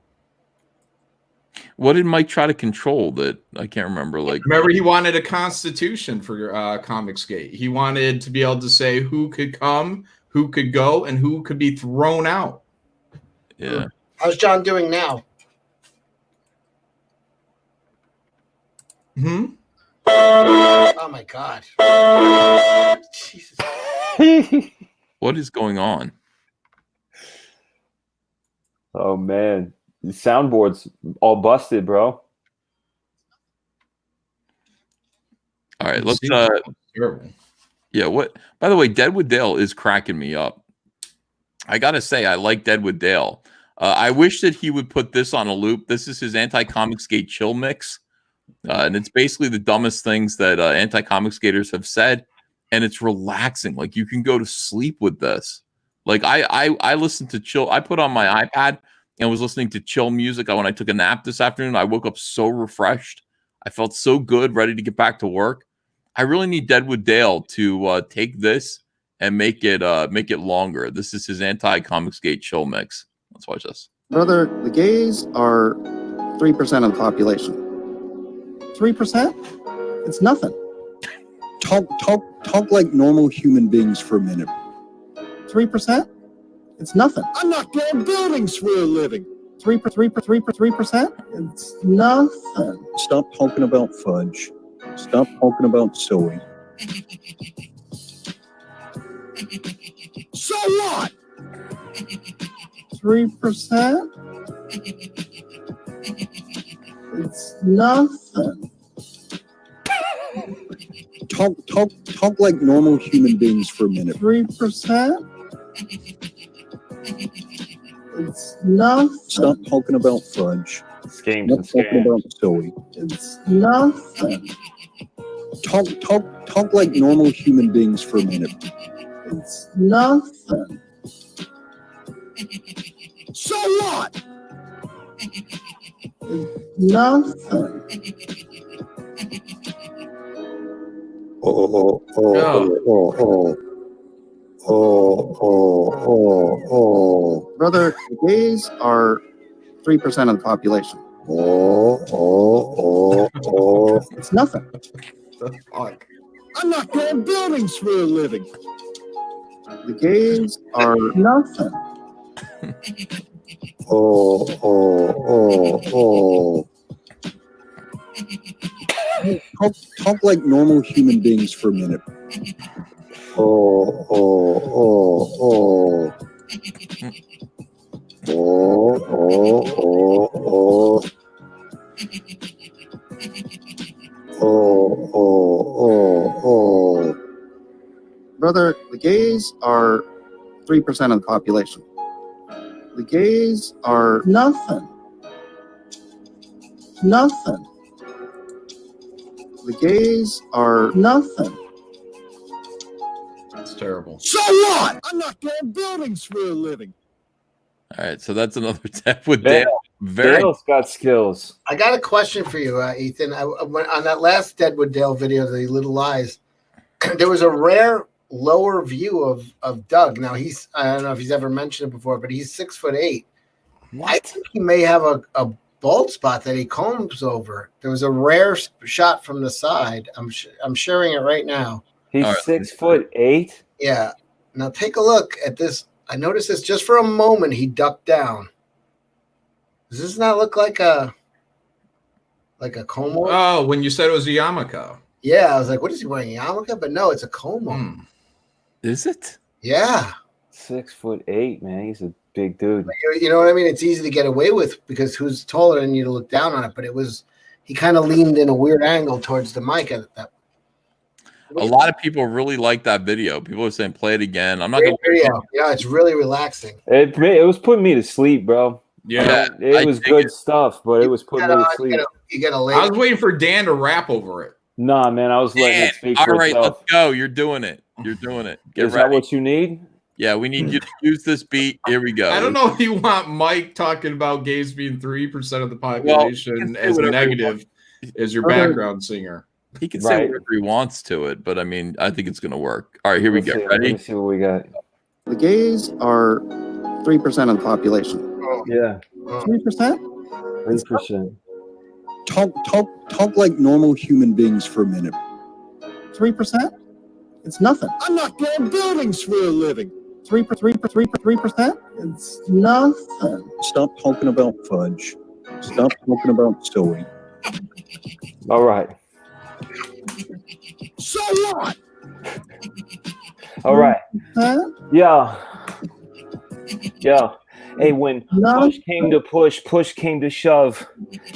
What did Mike try to control that I can't remember? Remember, he wanted a constitution for Comicsgate. He wanted to be able to say who could come, who could go, and who could be thrown out. Yeah. How's John doing now? Oh my God. Jesus. What is going on? Oh man. The soundboard's all busted, bro. All right, let's yeah, what by the way, Deadwood Dale is cracking me up. I gotta say, I like Deadwood Dale. I wish that he would put this on a loop. This is his anti-Comicsgate chill mix. And it's basically the dumbest things that anti-Comicsgaters have said. And it's relaxing. Like you can go to sleep with this. Like I listened to chill. I put on my iPad and was listening to chill music when I took a nap this afternoon. I woke up so refreshed. I felt so good, ready to get back to work. I really need Deadwood Dale to take this and make it longer. This is his anti-Comicsgate chill mix. Let's watch this. Brother, the gays are 3% of the population. 3%? It's nothing. Talk like normal human beings for a minute. 3%? It's nothing. I'm not doing buildings for a living. 3%? It's nothing. Stop talking about fudge. Stop talking about soy. So what? 3%? It's nothing. Talk like normal human beings for a minute. 3%? It's nothing. Stop talking about fudge. Schemes and Stop talking scams. about silly. It's nothing. Talk like normal human beings for a minute. It's nothing. So what? Nothing. Brother, The gays are 3% of the population. It's nothing. The fuck? I'm not going buildings for a living. The gays are nothing. Talk like normal human beings for a minute. Brother, the gays are 3% of the population. The gays are nothing. Nothing. The gays are nothing. It's terrible. So what? I'm not going buildings for a living. All right, so that's another tap with Dale. Dale. Very Dale's got skills. I got a question for you, Ethan. On that last Deadwood Dale video, the Little Lies, there was a rare lower view of Doug. Now I don't know if he's ever mentioned it before, but he's 6'8". I think he may have a bald spot that he combs over. There was a rare shot from the side. I'm sharing it right now. He's All right. 6'8". Yeah. Now take a look at this. I noticed this just for a moment. He ducked down. Does this not look like a comb over? Oh, when you said it was a yarmulke. Yeah, I was like, what is he wearing? A yarmulke? But no, it's a comb over. Is it? Yeah. 6'8", man. He's a big dude. You know what I mean? It's easy to get away with because who's taller than you to look down on it. But he kind of leaned in a weird angle towards the mic at that. A lot of people really like that video. People are saying play it again. I'm not Great going video. Yeah, it's really relaxing. It was putting me to sleep, bro. Yeah. It was good stuff, but it was putting me to sleep. You got to lay. I was waiting for Dan to rap over it. Nah, man, I was letting it speak All for right, itself. let's go. You're doing it. You're doing it. Get Is ready. that what you need? Yeah, we need you to use this beat. Here we go. I don't know if you want Mike talking about gays being 3% of the population as negative as your background singer. He can say whatever he wants to it, but I mean, I think it's going to work. All right, here we go. Let Ready? me see what we got. The gays are 3% of the population. Yeah. 3%? 3%. Talk like normal human beings for a minute. 3%? It's nothing. I'm not going buildings for a living. 3%? It's nothing. Stop talking about fudge. Stop talking about silly. All right. So what? All right. Huh? Yeah. Hey, when No. push came to push came to shove.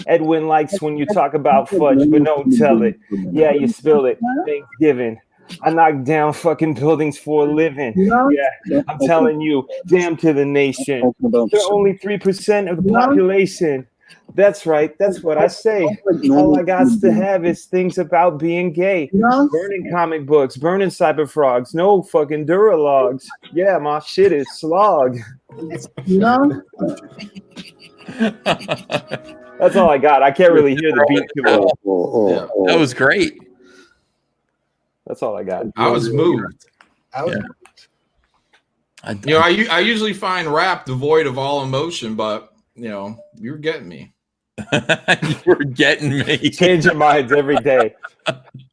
Edwin likes when you talk about fudge, but don't tell it. Yeah, you spilled it. Thanksgiving. I knock down fucking buildings for a living. No. Yeah, I'm telling you, damn to the nation. They're only 3% of the population. That's right. That's what I say. All I got to have is things about being gay. No. Burning comic books, burning cyber frogs, no fucking Duralogs. Yeah, my shit is slog. No. That's all I got. I can't really hear the beat too well. That was great. That's all I got. I was moved. Yeah. You know, I usually find rap devoid of all emotion, but you know, you're getting me. You were getting me. Changing minds every day.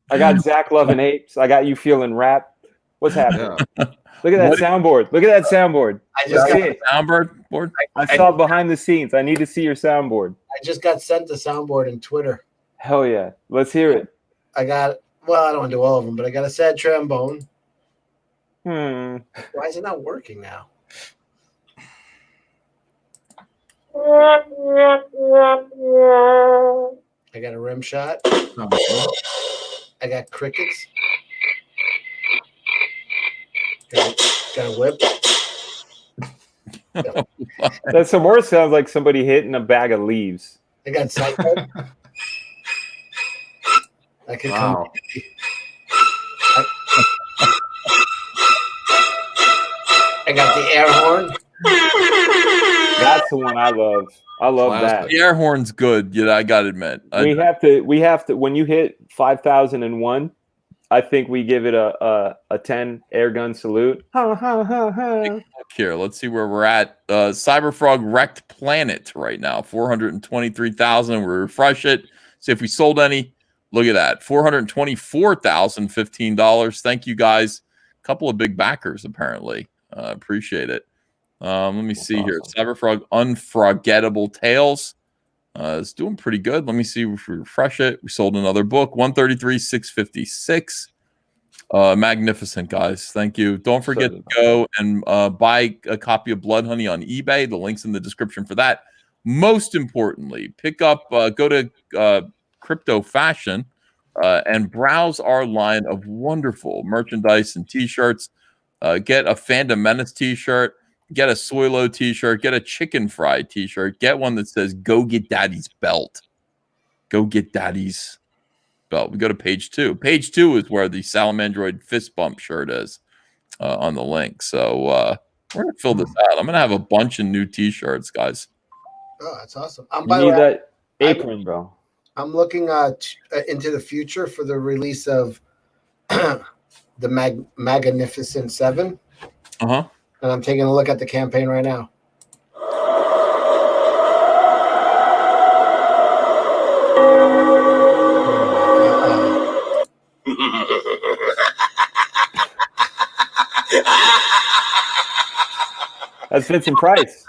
I got Zach loving apes. I got you feeling rap. What's happening? Yeah. Look at that soundboard. Look at that soundboard. I just got, Soundboard board. I saw it behind the scenes. I need to see your soundboard. I just got sent the soundboard in Twitter. Hell yeah. Let's hear it. I got, well, I don't want to do all of them, but I got a sad trombone. Hmm. Why is it not working now? I got a rim shot. I got crickets. Got a whip. That some more sounds like somebody hitting a bag of leaves. I got psycho. I can come. I got the air horn. That's the one I love. I love that. The air horn's good. Yeah, I gotta admit. We have to. When you hit 5,001, I think we give it a 10 air gun salute. Here, let's see where we're at. Cyberfrog wrecked planet right now. 423,000. We refresh it. See if we sold any. Look at that. $424,015. Thank you guys. A couple of big backers apparently. Appreciate it. Let me see here. Cyberfrog Unforgettable Tales. It's doing pretty good. Let me see if we refresh it. We sold another book. 133,656. Magnificent, guys. Thank you. Don't forget to go and buy a copy of Blood Honey on eBay. The link's in the description for that. Most importantly, pick up, go to Crypto Fashion and browse our line of wonderful merchandise and t-shirts. Get a Fandom Menace t-shirt, get a Soylo t-shirt, get a Chicken Fry t-shirt, get one that says "Go get Daddy's belt." Go get Daddy's belt. We go to page 2. Page 2 is where the Salamandroid fist bump shirt is on the link. So we're gonna fill this out. I'm gonna have a bunch of new t-shirts, guys. Oh, that's awesome. You need that apron, bro. I'm looking into the future for the release of the Magnificent 7. Uh-huh. And I'm taking a look at the campaign right now. That's Vincent Price.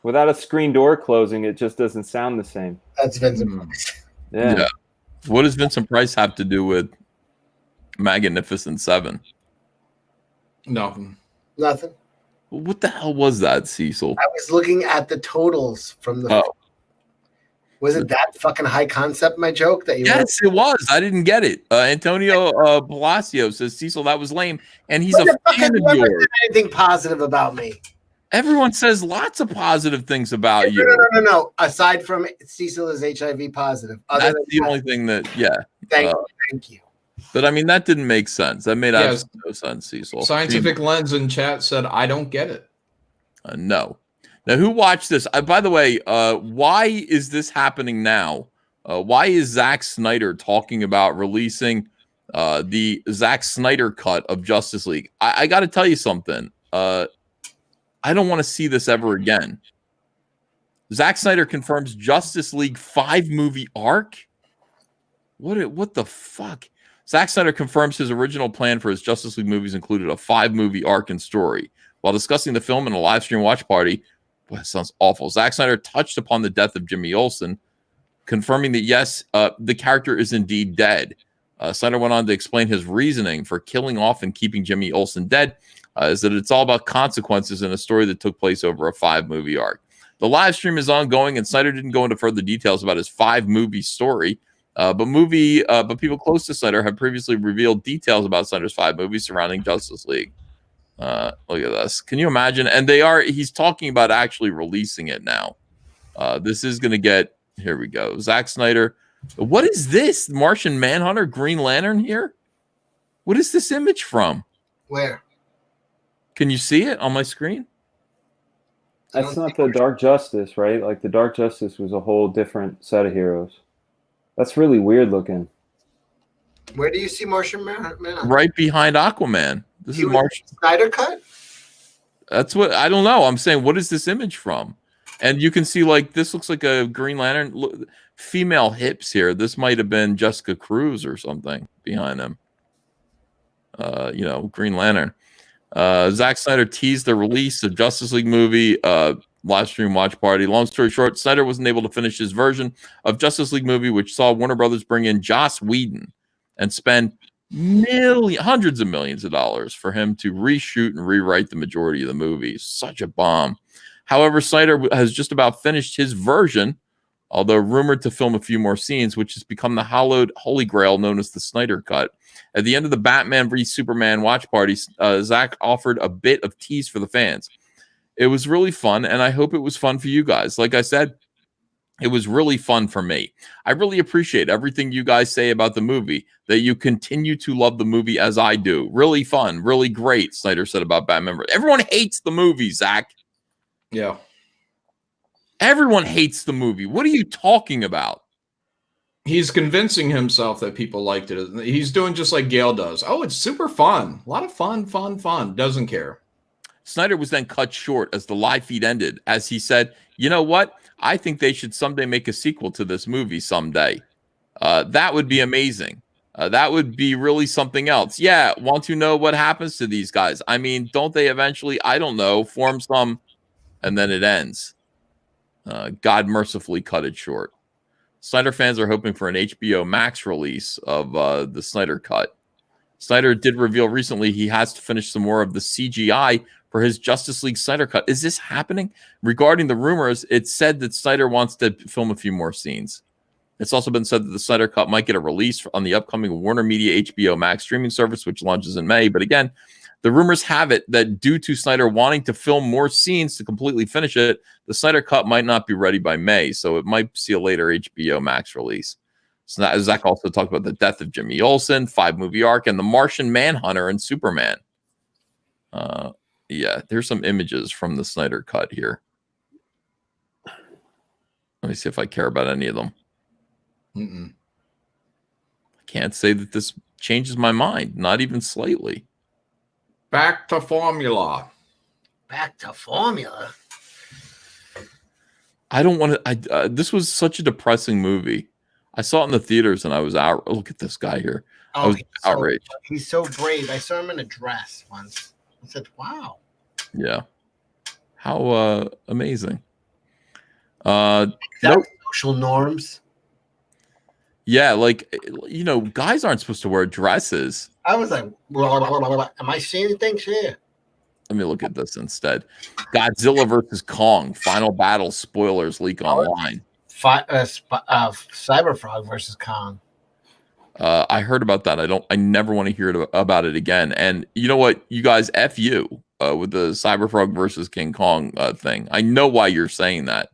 Without a screen door closing, it just doesn't sound the same. That's Vincent Price. Yeah. What does Vincent Price have to do with Magnificent 7? Nothing. Nothing. What the hell was that, Cecil? I was looking at the totals from the. Oh. Was it that fucking high concept, my joke? That you Yes, it was. I didn't get it. Antonio Palacio says, Cecil, that was lame. And he's What a the fuck fan have of you ever yours. said anything positive about me? Everyone says lots of positive things about you. No. Aside from Cecil is HIV positive. That's the only thing that, yeah. Thank you. But I mean, that didn't make sense. That made Yes. absolutely no sense, Cecil. Scientific Lens in chat said, I don't get it. No. Now, who watched this? By the way, why is this happening now? Why is Zack Snyder talking about releasing the Zack Snyder cut of Justice League? I got to tell you something. I don't want to see this ever again. Zack Snyder confirms Justice League 5-movie arc? What the fuck? Zack Snyder confirms his original plan for his Justice League movies included a 5-movie arc and story. While discussing the film in a live stream watch party, boy, that sounds awful. Zack Snyder touched upon the death of Jimmy Olsen, confirming that, yes, the character is indeed dead. Snyder went on to explain his reasoning for killing off and keeping Jimmy Olsen dead, is that it's all about consequences in a story that took place over a 5-movie arc. The live stream is ongoing, and Snyder didn't go into further details about his 5-movie story, but people close to Snyder have previously revealed details about Snyder's 5 movies surrounding Justice League. Look at this. Can you imagine? And he's talking about actually releasing it now. This is going to get, here we go. Zack Snyder. What is this? Martian Manhunter, Green Lantern here? What is this image from? Where? Can you see it on my screen? That's not the Dark Justice, right? Like the Dark Justice was a whole different set of heroes. That's really weird looking. Where do you see Martian Man? Right behind Aquaman. This is Martian Snyder Cut? That's what I don't know. I'm saying, what is this image from? And you can see, like, this looks like a Green Lantern. Look, female hips here. This might have been Jessica Cruz or something behind him. Green Lantern. Zack Snyder teased the release of Justice League movie live stream watch party. Long story short, Snyder wasn't able to finish his version of Justice League movie, which saw Warner Brothers bring in Joss Whedon and spend hundreds of millions of dollars for him to reshoot and rewrite the majority of the movie. Such a bomb. However, Snyder has just about finished his version although rumored to film a few more scenes, which has become the hallowed holy grail known as the Snyder Cut. At the end of the Batman v Superman watch party, Zach offered a bit of tease for the fans. It was really fun, and I hope it was fun for you guys. Like I said, it was really fun for me. I really appreciate everything you guys say about the movie, that you continue to love the movie as I do. Really fun, really great, Snyder said about Batman. Everyone hates the movie, Zach. Yeah. Everyone hates the movie. What are you talking about? He's convincing himself that people liked it. He's doing just like Gail does. Oh, it's super fun. A lot of fun. Doesn't care. Snyder was then cut short as the live feed ended, as he said, you know what? I think they should someday make a sequel to this movie someday. That would be amazing. That would be really something else. Yeah, want to know what happens to these guys? I mean, don't they eventually, I don't know, form some, and then it ends. God mercifully cut it short. Snyder fans are hoping for an HBO Max release of the Snyder Cut. Snyder did reveal recently he has to finish some more of the CGI for his Justice League Snyder Cut. Is this happening? Regarding the rumors, it's said that Snyder wants to film a few more scenes. It's also been said that the Snyder Cut might get a release on the upcoming Warner Media HBO Max streaming service, which launches in May. But again, the rumors have it that due to Snyder wanting to film more scenes to completely finish it, the Snyder Cut might not be ready by May, so it might see a later HBO Max release. So Zach also talked about the death of Jimmy Olsen, 5-movie arc, and the Martian Manhunter and Superman. Yeah, there's some images from the Snyder Cut here. Let me see if I care about any of them. I can't say that this changes my mind, not even slightly. Back to formula. Back to formula. I don't want to. This was such a depressing movie. I saw it in the theaters and I was out. Look at this guy here. I was outraged. He's so brave. I saw him in a dress once. I said, wow. Yeah. How amazing. Nope. Social norms. Yeah, like, you know, guys aren't supposed to wear dresses. I was like, am I seeing things here? Let me look at this instead. Godzilla versus Kong. Final battle spoilers leak online. Cyberfrog versus Kong. I heard about that. I never want to hear about it again. And you know what? You guys, F you with the Cyberfrog versus King Kong thing. I know why you're saying that.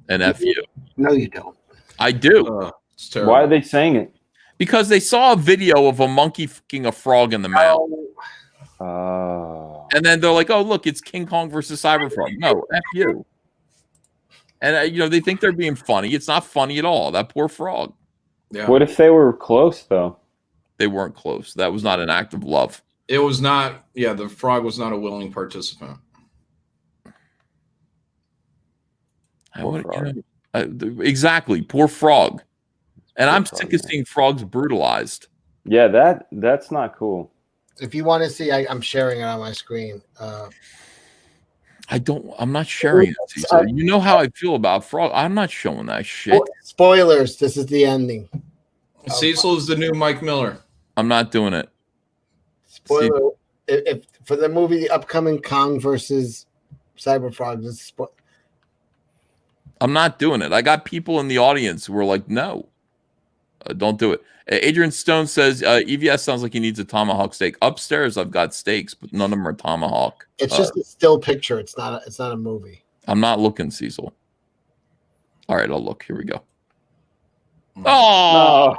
And F you. No, you don't. I do. It's terrible. Why are they saying it? Because they saw a video of a monkey fucking a frog in the mouth. And then they're like, oh, look, it's King Kong versus Cyberfrog. No, F you. And, you know, they think they're being funny. It's not funny at all. That poor frog. Yeah. What if they were close, though? They weren't close. That was not an act of love. It was not. Yeah, the frog was not a willing participant. Exactly. Poor frog. And I'm sick of seeing frogs brutalized. Yeah, that's not cool. If you want to see, I'm sharing it on my screen. I'm not sharing it, Cesar. You know how I feel about frog. I'm not showing that shit. Spoilers. This is the ending. Cecil is the new Mike Miller. I'm not doing it. Spoiler. If for the movie, the upcoming Kong versus Cyberfrog, this is I'm not doing it. I got people in the audience who are like, no, don't do it. Adrian Stone says EVS sounds like he needs a tomahawk steak. Upstairs, I've got steaks, but none of them are tomahawk. It's just a still picture. It's not a movie. I'm not looking, Cecil. All right, I'll look. Here we go. Oh,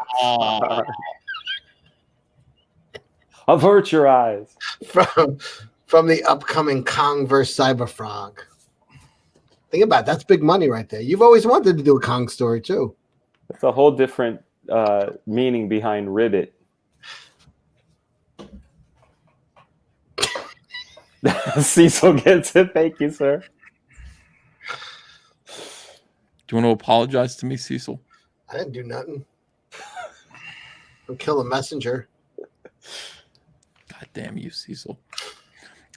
avert your eyes from the upcoming Kong vs. Cyberfrog. Think about it. That's big money right there. You've always wanted to do a Kong story too. It's a whole different meaning behind ribbit. Cecil gets it. Thank you, sir. Do you want to apologize to me, Cecil? I didn't do nothing. I'll kill a messenger. God damn you, Cecil.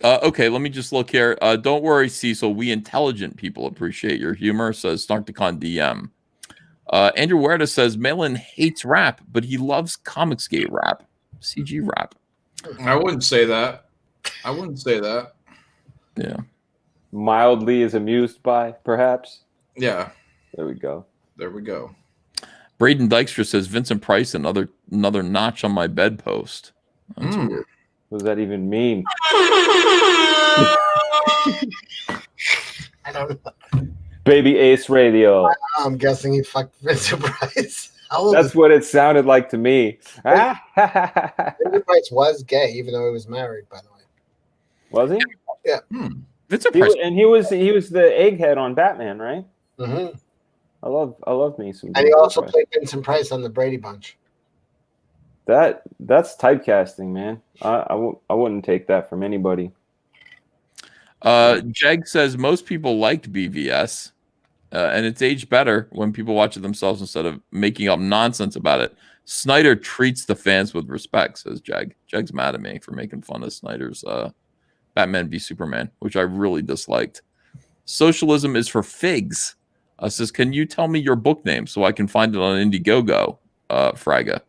Okay, let me just look here. Don't worry, Cecil. We intelligent people appreciate your humor, says Snarkticon DM. Andrew Huerta says Malin hates rap, but he loves Comicsgate rap, CG rap. I wouldn't say that. Yeah. Mildly is amused by, perhaps. Yeah. There we go. There we go. Braden Dykstra says Vincent Price, another notch on my bedpost. That's weird. What does that even mean? I don't know. Baby Ace Radio. I'm guessing he fucked Vincent Price. How old That's is what it sounded like to me. Vincent Price was gay, even though he was married, by the way. Was he? Yeah. Vincent He, Price. and he was the egghead on Batman, right? Mm-hmm. I love me some. And he also played Vincent Price on the Brady Bunch. That's typecasting, man. I wouldn't take that from anybody. Jeg says most people liked BVS, and it's aged better when people watch it themselves instead of making up nonsense about it. Snyder treats the fans with respect, says Jeg. Jeg's mad at me for making fun of Snyder's Batman v Superman, which I really disliked. Socialism is for figs. Says, can you tell me your book name so I can find it on Indiegogo, Fraga?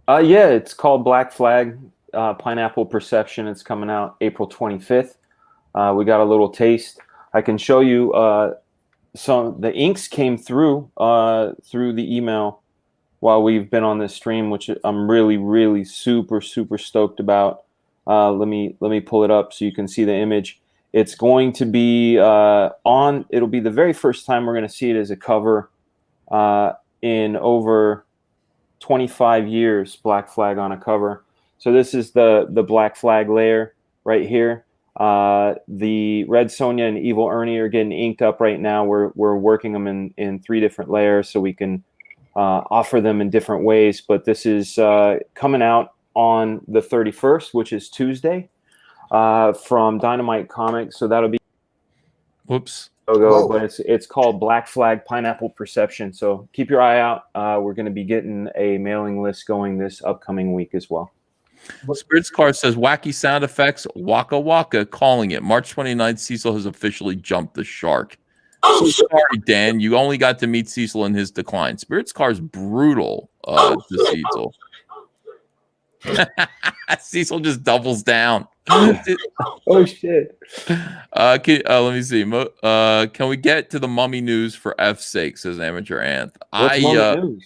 Yeah, it's called Black Flag, Pineapple Perception. It's coming out April 25th. We got a little taste. I can show you some. The inks came through the email while we've been on this stream, which I'm really, really super stoked about. Let me pull it up so you can see the image. It's going to be it'll be the very first time we're going to see it as a cover in over 25 years, Black Flag on a cover. So this is the Black Flag layer right here. The Red Sonja and Evil Ernie are getting inked up right now. We're working them in 3 different layers so we can offer them in different ways. But this is coming out on the 31st, which is Tuesday, from Dynamite Comics. So that'll be Whoops. logo, but it's called Black Flag Pineapple Perception. So keep your eye out. We're going to be getting a mailing list going this upcoming week as well. Spirits Car says wacky sound effects, waka waka, calling it. March 29th, Cecil has officially jumped the shark. So sorry, Dan. You only got to meet Cecil in his decline. Spirits Car is brutal to Cecil. Cecil just doubles down. Oh shit. Let me see. Can we get to the mummy news for F's sake, says Amateur Anth. What's mummy news?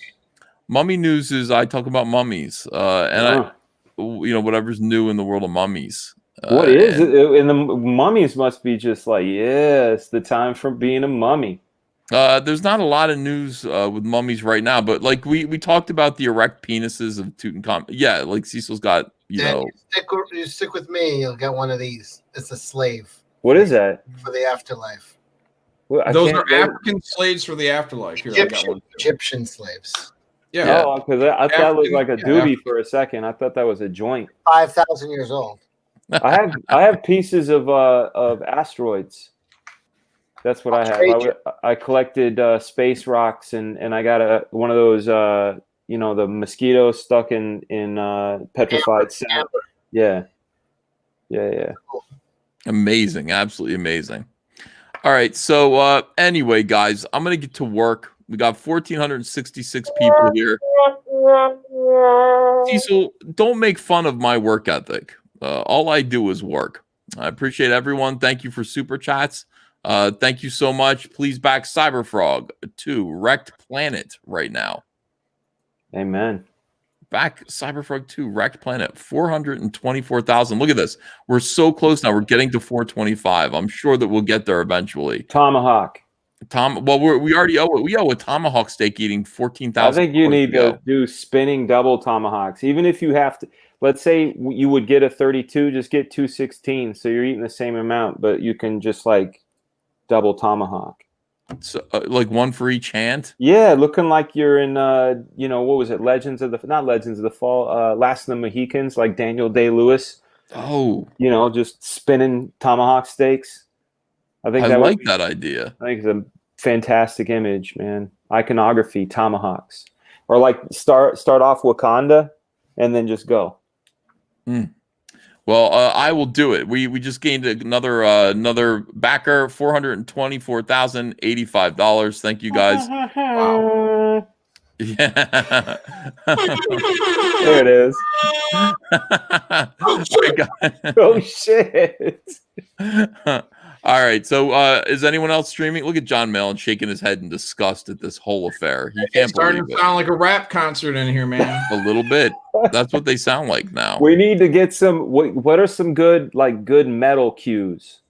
Mummy news is I talk about mummies. I whatever's new in the world of mummies. What is it? And the mummies must be just like, it's the time for being a mummy. There's not a lot of news with mummies right now, but like we talked about the erect penises of Tutankhamun. Yeah, like Cecil's got, You stick with me, you'll get one of these. It's a slave. What is that? For the afterlife. Well, those are African slaves for the afterlife. Here, Egyptian slaves. Yeah. Oh, because I thought it was like a doobie for a second. I thought that was a joint. 5,000 years old. I have pieces of asteroids. That's what I have. I collected space rocks, and I got one of those the mosquitoes stuck in petrified sand. Yeah. Amazing, absolutely amazing. All right, so anyway, guys, I'm gonna get to work. We got 1,466 people here. Cecil, don't make fun of my work ethic. All I do is work. I appreciate everyone. Thank you for super chats. Thank you so much. Please back Cyberfrog 2 Wrecked Planet right now. Amen. Back Cyberfrog 2 Wrecked Planet 424,000. Look at this. We're so close now. We're getting to 425. I'm sure that we'll get there eventually. Tomahawk. We already owe it. We owe a tomahawk steak eating 14,000. I think you need to do spinning double tomahawks. Even if you have to, let's say you would get a 32, just get 216. So you're eating the same amount, but you can just like double tomahawk. So, like one for each hand? Yeah, looking like you're in, what was it? Last of the Mohicans, like Daniel Day-Lewis. Oh. Just spinning tomahawk steaks. I like that idea. I think it's a fantastic image, man. Iconography, tomahawks. Or like start off Wakanda and then just go. Well, I will do it. We just gained another backer, $424,085. Thank you guys. Wow. Yeah. There it is. Oh shit. All right. So is anyone else streaming? Look at John Mellon shaking his head in disgust at this whole affair. He can't It's starting believe to it. sound like a rap concert in here, man. A little bit. That's what they sound like now. We need to get some. What are some good metal cues?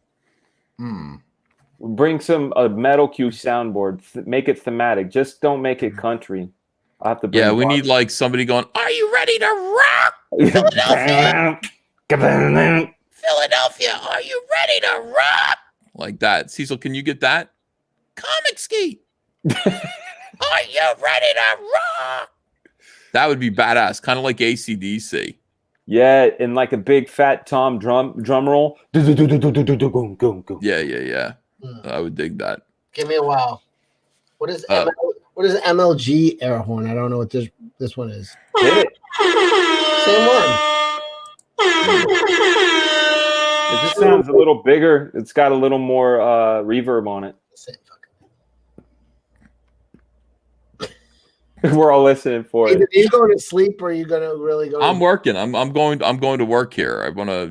Bring some metal cue soundboard. Make it thematic. Just don't make it country. I have to. Yeah, we need like somebody going. Are you ready to rock, Philadelphia? Philadelphia, are you ready to rock? Like that. Cecil, can you get that? Comic ski. Are you ready to rock? That would be badass, kind of like AC/DC. Yeah, and like a big fat tom drum roll. Yeah. I would dig that. Give me a while. What is MLG air horn? I don't know what this one is. Hit it. Same one. It just sounds a little bigger. It's got a little more reverb on it. We're all listening for it. Are you going to sleep or are you going to really go? I'm working. I'm going to work here. I want to,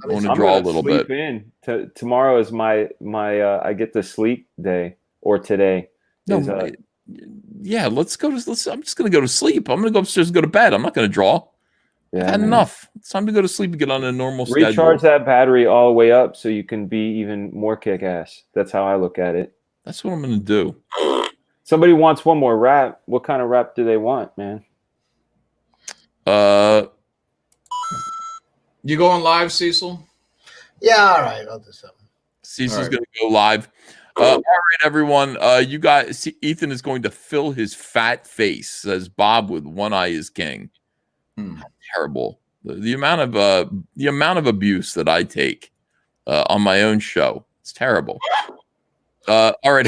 I want to draw a little bit. Tomorrow is my I get the sleep day, or today. No, yeah, let's go to. I'm just going to go to sleep. I'm going to go upstairs and go to bed. I'm not going to draw. Yeah, I've had enough. It's time to go to sleep and get on a normal schedule. Recharge that battery all the way up so you can be even more kick-ass. That's how I look at it. That's what I'm going to do. Somebody wants one more rap. What kind of rap do they want, man? You going live, Cecil? Yeah, all right. I'll do something. Cecil's going to go live. All right, everyone. You guys, Ethan is going to fill his fat face, says Bob with one eye is king. Terrible. The amount of abuse that I take on my own show. It's terrible. All right.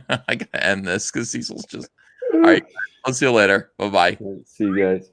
I gotta end this because Cecil's just all right. I'll see you later. Bye-bye. See you guys.